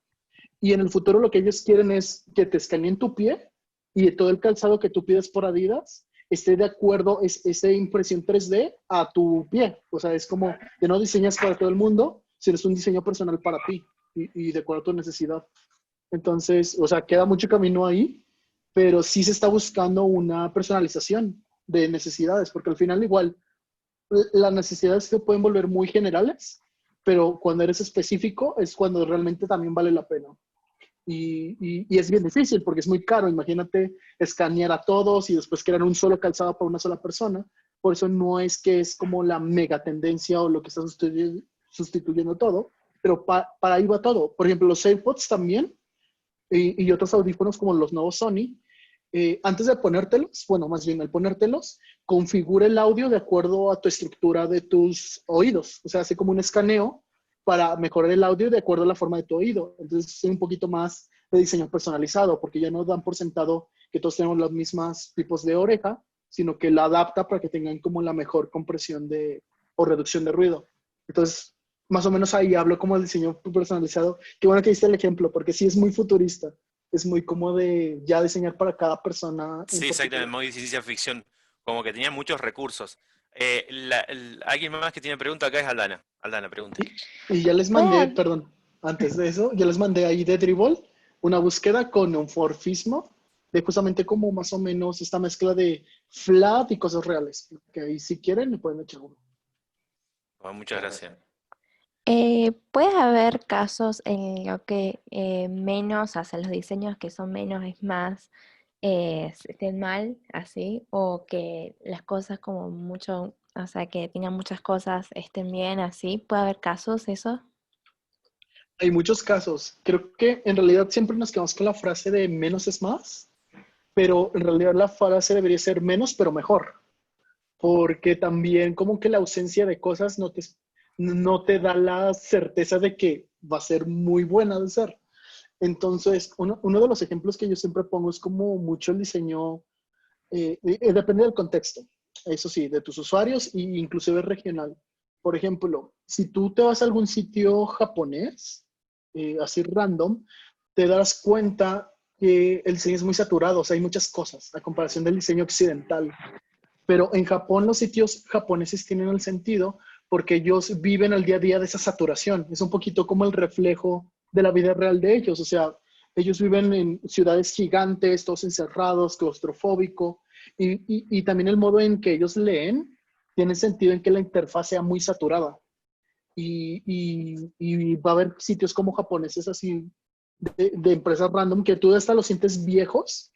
Y en el futuro lo que ellos quieren es que te escaneen tu pie y todo el calzado que tú pides por Adidas esté de acuerdo, esa impresión 3D a tu pie. O sea, es como que no diseñas para todo el mundo, sino es un diseño personal para ti y de acuerdo a tu necesidad. Entonces, o sea, queda mucho camino ahí, pero sí se está buscando una personalización de necesidades, porque al final igual las necesidades se pueden volver muy generales, pero cuando eres específico es cuando realmente también vale la pena. Y es bien difícil porque es muy caro. Imagínate escanear a todos y después crear un solo calzado para una sola persona. Por eso no es que es como la mega tendencia o lo que está sustituyendo todo, pero para ahí va todo. Por ejemplo, los AirPods también y otros audífonos como los nuevos Sony, antes de ponértelos, bueno, más bien al ponértelos, configura el audio de acuerdo a tu estructura de tus oídos. O sea, hace como un escaneo para mejorar el audio de acuerdo a la forma de tu oído. Entonces, es un poquito más de diseño personalizado, porque ya no dan por sentado que todos tenemos los mismos tipos de oreja, sino que la adapta para que tengan como la mejor compresión o reducción de ruido. Entonces, más o menos ahí hablo como el diseño personalizado. Qué bueno que diste el ejemplo, porque sí es muy futurista. Es muy como de ya diseñar para cada persona. Sí, exactamente, muy ciencia ficción, como que tenía muchos recursos. Alguien más que tiene pregunta acá es Aldana. Aldana, pregunta. Y ya les mandé, perdón, antes de eso, ya les mandé ahí de Dribble una búsqueda con un morfismo de justamente como más o menos esta mezcla de flat y cosas reales. Que ahí si quieren le pueden echar uno. Bueno, muchas gracias. Puede haber casos en lo que menos, o sea, los diseños que son menos es más, estén mal, así, o que las cosas como mucho, o sea, que tengan muchas cosas estén bien, así. ¿Puede haber casos eso? Hay muchos casos. Creo que en realidad siempre nos quedamos con la frase de menos es más, pero en realidad la frase debería ser menos pero mejor. Porque también como que la ausencia de cosas no te da la certeza de que va a ser muy buena de ser. Entonces, uno de los ejemplos que yo siempre pongo es como mucho el diseño, depende del contexto, eso sí, de tus usuarios e inclusive regional. Por ejemplo, si tú te vas a algún sitio japonés, así random, te darás cuenta que el diseño es muy saturado, o sea, hay muchas cosas a comparación del diseño occidental. Pero en Japón los sitios japoneses tienen el sentido porque ellos viven al día a día de esa saturación. Es un poquito como el reflejo de la vida real de ellos. O sea, ellos viven en ciudades gigantes, todos encerrados, claustrofóbico. Y también el modo en que ellos leen tiene sentido en que la interfaz sea muy saturada. Y va a haber sitios como japoneses así, de empresas random, que tú hasta los sientes viejos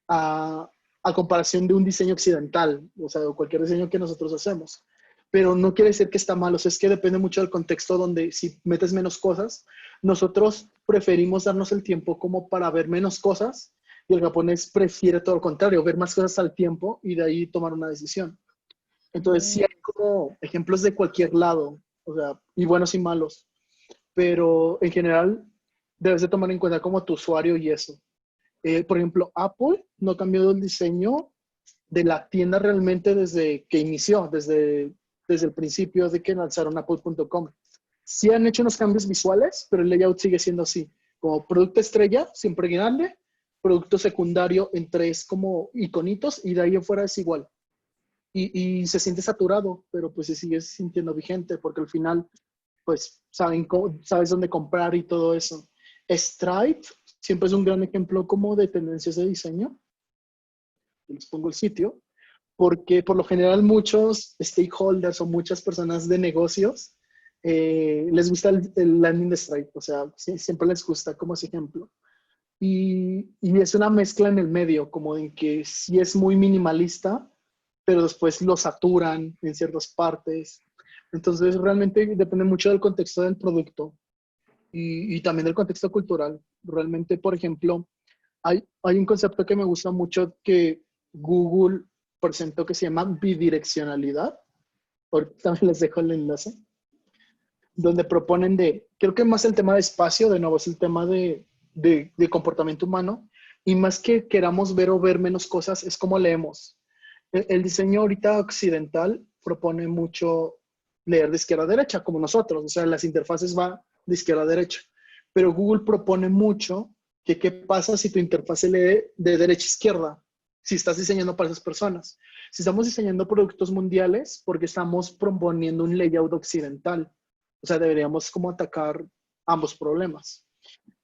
a comparación de un diseño occidental, o sea, o cualquier diseño que nosotros hacemos. Pero no quiere decir que está mal, o sea, es que depende mucho del contexto donde si metes menos cosas, nosotros preferimos darnos el tiempo como para ver menos cosas y el japonés prefiere todo lo contrario, ver más cosas al tiempo y de ahí tomar una decisión. Entonces sí hay como ejemplos de cualquier lado, o sea, y buenos y malos, pero en general debes de tomar en cuenta como tu usuario y eso. Por ejemplo, Apple no cambió el diseño de la tienda realmente desde que inició, desde el principio de que lanzaron Apple.com. Sí han hecho unos cambios visuales, pero el layout sigue siendo así. Como producto estrella, siempre grande, producto secundario en 3 como iconitos y de ahí afuera es igual. Y se siente saturado, pero pues se sigue sintiendo vigente porque al final pues sabes dónde comprar y todo eso. Stripe siempre es un gran ejemplo como de tendencias de diseño. Les pongo el sitio, porque por lo general muchos stakeholders o muchas personas de negocios les gusta el landing de Stripe, o sea, siempre les gusta como ese ejemplo. Y es una mezcla en el medio, como en que sí es muy minimalista, pero después lo saturan en ciertas partes. Entonces realmente depende mucho del contexto del producto. Y también del contexto cultural. Realmente, por ejemplo, hay un concepto que me gusta mucho que Google presentó que se llama bidireccionalidad. Ahorita también les dejo el enlace. Donde proponen creo que más el tema de espacio, de nuevo, es el tema de comportamiento humano. Y más que queramos ver o ver menos cosas, es como leemos. El diseño ahorita occidental propone mucho leer de izquierda a derecha, como nosotros. O sea, las interfaces van de izquierda a derecha. Pero Google propone mucho que qué pasa si tu interfaz se lee de derecha a izquierda, si estás diseñando para esas personas. Si estamos diseñando productos mundiales, porque estamos proponiendo un layout occidental. O sea, deberíamos como atacar ambos problemas.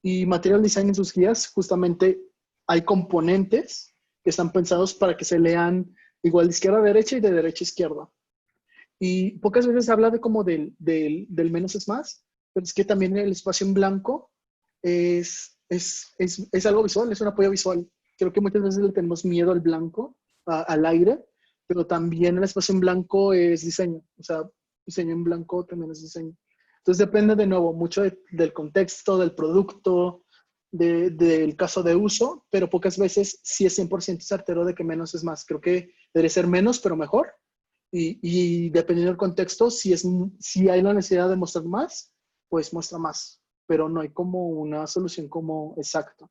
Y Material Design en sus guías, justamente hay componentes que están pensados para que se lean igual de izquierda a derecha y de derecha a izquierda. Y pocas veces se habla de como del menos es más, pero es que también el espacio en blanco es algo visual, es un apoyo visual. Creo que muchas veces le tenemos miedo al blanco, al aire, pero también el espacio en blanco es diseño. O sea, diseño en blanco también es diseño. Entonces depende de nuevo mucho del contexto, del producto, del caso de uso, pero pocas veces sí es 100% certero de que menos es más. Creo que debe ser menos, pero mejor. Y dependiendo del contexto, si hay la necesidad de mostrar más, pues muestra más. Pero no hay como una solución como exacta.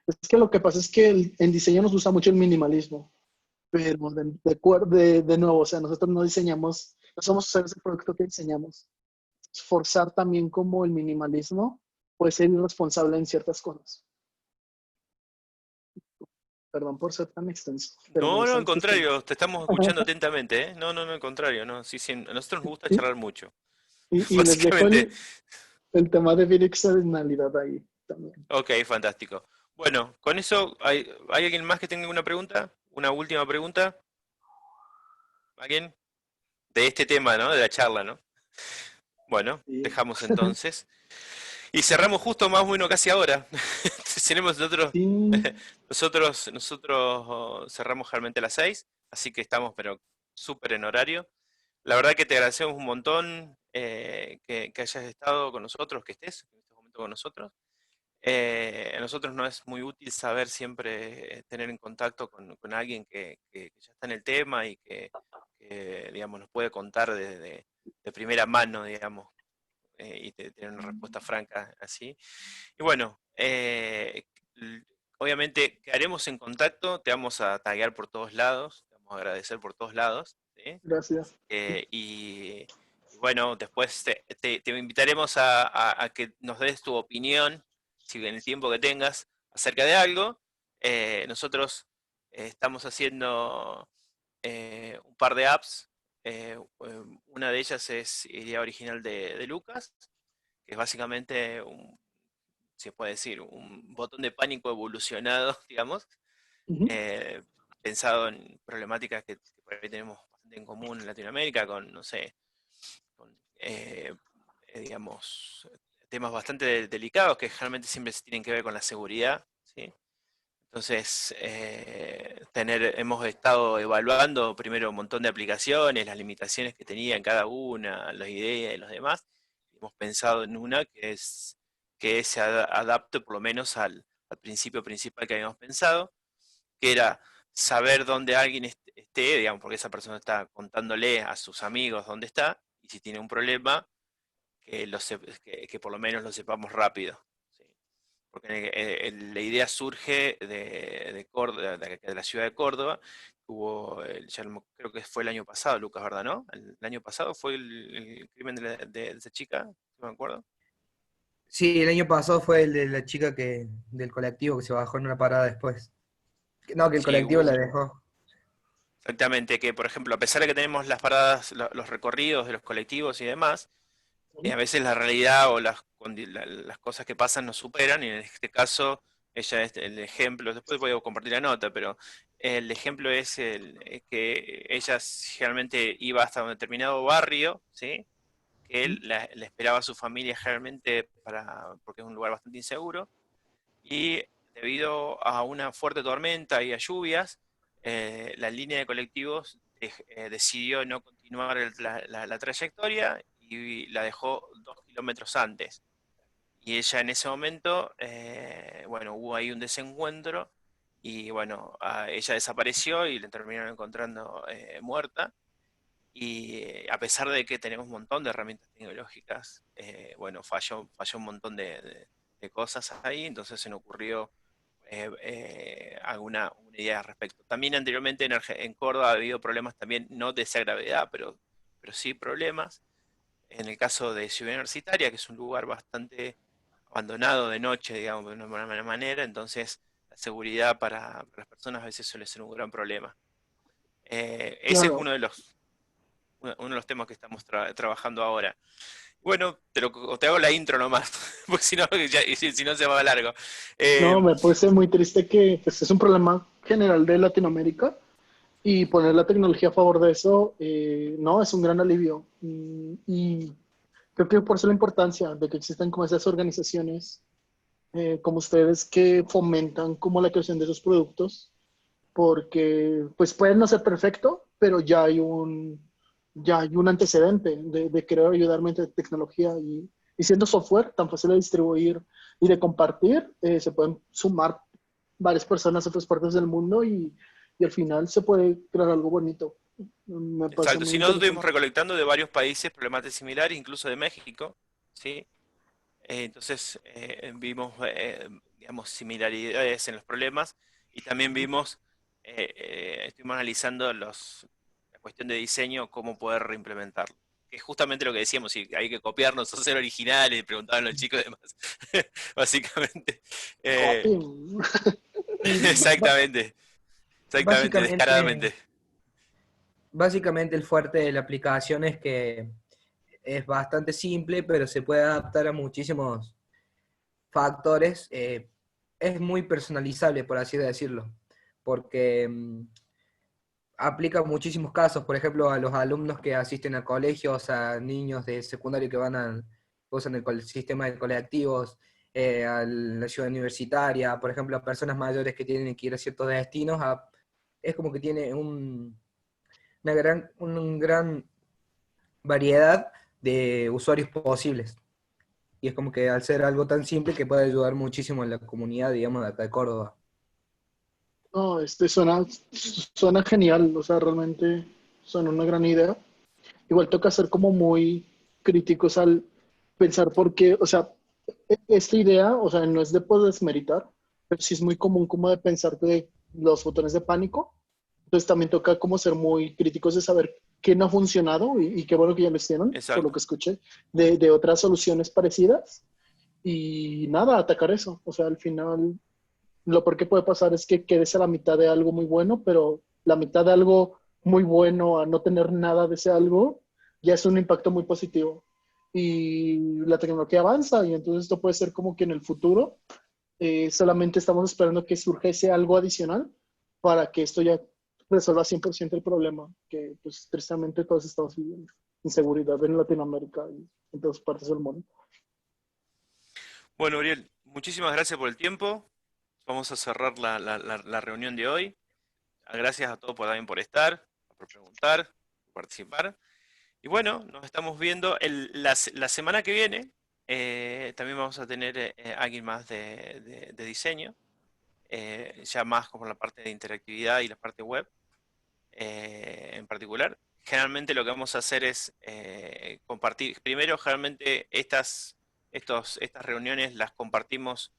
Es que lo que pasa es que en diseño nos gusta mucho el minimalismo. Pero de nuevo, o sea, nosotros no diseñamos, no somos usuarios del producto que diseñamos. Forzar también como el minimalismo puede ser irresponsable en ciertas cosas. Perdón por ser tan extenso. Pero me No, no, gusta al mucho este tema. contrario, te estamos escuchando atentamente, ¿eh? No, no, no, al contrario, no. Sí, sí, a nosotros nos gusta ¿Sí? charlar mucho. Y les dejo Básicamente. el tema de bidireccionalidad ahí también. Ok, fantástico. Bueno, con eso, ¿hay alguien más que tenga una pregunta? ¿Una última pregunta? ¿Alguien? De este tema, ¿no? De la charla, ¿no? Bueno, Sí. dejamos entonces. Y cerramos justo más o menos casi ahora. Tenemos nosotros cerramos realmente a las 6, así que estamos pero súper en horario. La verdad que te agradecemos un montón que hayas estado con nosotros, que estés en este momento con nosotros. A nosotros nos es muy útil saber siempre tener en contacto con alguien que ya está en el tema y que, digamos, nos puede contar de primera mano, digamos, y tener una respuesta franca así. Y bueno, obviamente quedaremos en contacto, te vamos a taguear por todos lados, te vamos a agradecer por todos lados, ¿sí? Gracias. Y bueno, después te invitaremos a que nos des tu opinión, si en el tiempo que tengas, acerca de algo. Nosotros estamos haciendo un par de apps. Una de ellas es idea original de Lucas, que es básicamente se puede decir, un botón de pánico evolucionado, digamos, pensado en problemáticas que por ahí tenemos bastante en común en Latinoamérica, con, no sé, con, digamos, temas bastante delicados que generalmente siempre tienen que ver con la seguridad, ¿sí? Entonces, hemos estado evaluando primero un montón de aplicaciones, las limitaciones que tenía en cada una, las ideas y los demás. Hemos pensado en una que se adapte por lo menos al principio principal que habíamos pensado, que era saber dónde alguien esté, digamos, porque esa persona está contándole a sus amigos dónde está, y si tiene un problema, que por lo menos lo sepamos rápido. Porque la idea surge de Córdoba, de la ciudad de Córdoba. Creo que fue el año pasado, Lucas, ¿verdad? ¿No? El año pasado fue el crimen de esa chica, si me acuerdo. Sí, el año pasado fue el de la chica del colectivo que se bajó en una parada después. No, que el Sí, colectivo la dejó. exactamente, que por ejemplo, a pesar de que tenemos las paradas, los recorridos de los colectivos y demás, a veces la realidad o las cosas que pasan nos superan, y en este caso, ella es el ejemplo, después voy a compartir la nota, pero el ejemplo es que ella generalmente iba hasta un determinado barrio, ¿sí? Que él la esperaba a su familia generalmente porque es un lugar bastante inseguro, y debido a una fuerte tormenta y a lluvias, la línea de colectivos decidió no continuar la trayectoria y la dejó 2 kilómetros antes. Y ella en ese momento, bueno, hubo ahí un desencuentro y bueno, ella desapareció y la terminaron encontrando muerta. Y a pesar de que tenemos un montón de herramientas tecnológicas, bueno, falló un montón de cosas ahí, entonces se nos ocurrió una idea al respecto. También anteriormente en Córdoba ha habido problemas también, no de esa gravedad, pero sí problemas. En el caso de Ciudad Universitaria, que es un lugar bastante abandonado de noche, digamos, de una manera, entonces la seguridad para las personas a veces suele ser un gran problema. Ese es Claro. uno de los temas que estamos trabajando ahora. Bueno, te hago la intro nomás, porque si no, si no se va largo. No, me parece muy triste que pues, es un problema general de Latinoamérica Y poner la tecnología a favor de eso, no, es un gran alivio. Y creo que por eso la importancia de que existan como esas organizaciones como ustedes que fomentan como la creación de esos productos, porque pues pueden no ser perfecto, pero ya hay un antecedente de querer ayudar mediante tecnología y siendo software tan fácil de distribuir y de compartir, se pueden sumar varias personas de otras partes del mundo y al final se puede crear algo bonito. Me parece Exacto, muy si no, estuvimos interesante. recolectando de varios países problemáticas similares, incluso de México, ¿sí? Entonces vimos, digamos, similaridades en los problemas y también vimos, estuvimos analizando la cuestión de diseño, cómo poder reimplementarlo. Que es justamente lo que decíamos, si hay que copiarnos o ser originales, preguntaban los chicos y demás. Básicamente. Copy. Exactamente, exactamente, Básicamente, descaradamente. básicamente el fuerte de la aplicación es que es bastante simple, pero se puede adaptar a muchísimos factores. Es muy personalizable, por así decirlo, porque aplica muchísimos casos, por ejemplo, a los alumnos que asisten a colegios, a niños de secundario que usan el sistema de colectivos, a la ciudad universitaria, por ejemplo, a personas mayores que tienen que ir a ciertos destinos, es como que tiene una gran variedad de usuarios posibles. Y es como que al ser algo tan simple que puede ayudar muchísimo a la comunidad, digamos, de acá de Córdoba. No, suena genial, o sea, realmente suena una gran idea. Igual toca ser como muy críticos al pensar por qué, o sea, esta idea, o sea, no es de poder desmeritar, pero sí es muy común como de pensar de los botones de pánico. Entonces también toca como ser muy críticos de saber qué no ha funcionado y qué bueno que ya lo hicieron, por lo Exacto. que escuché, de otras soluciones parecidas. Y nada, atacar eso. O sea, al final lo peor que puede pasar es que quedes a la mitad de algo muy bueno, pero la mitad de algo muy bueno a no tener nada de ese algo ya es un impacto muy positivo. Y la tecnología avanza y entonces esto puede ser como que en el futuro solamente estamos esperando que surja ese algo adicional para que esto ya resuelva 100% el problema que pues tristemente todos estamos viviendo. Inseguridad en Latinoamérica y en todas partes del mundo. Bueno, Uriel, muchísimas gracias por el tiempo. Vamos a cerrar la reunión de hoy. Gracias a todos también por estar, por preguntar, por participar. Y bueno, nos estamos viendo la semana que viene. También vamos a tener alguien más de diseño, ya más como la parte de interactividad y la parte web en particular. Generalmente lo que vamos a hacer es compartir. Primero, generalmente estas reuniones las compartimos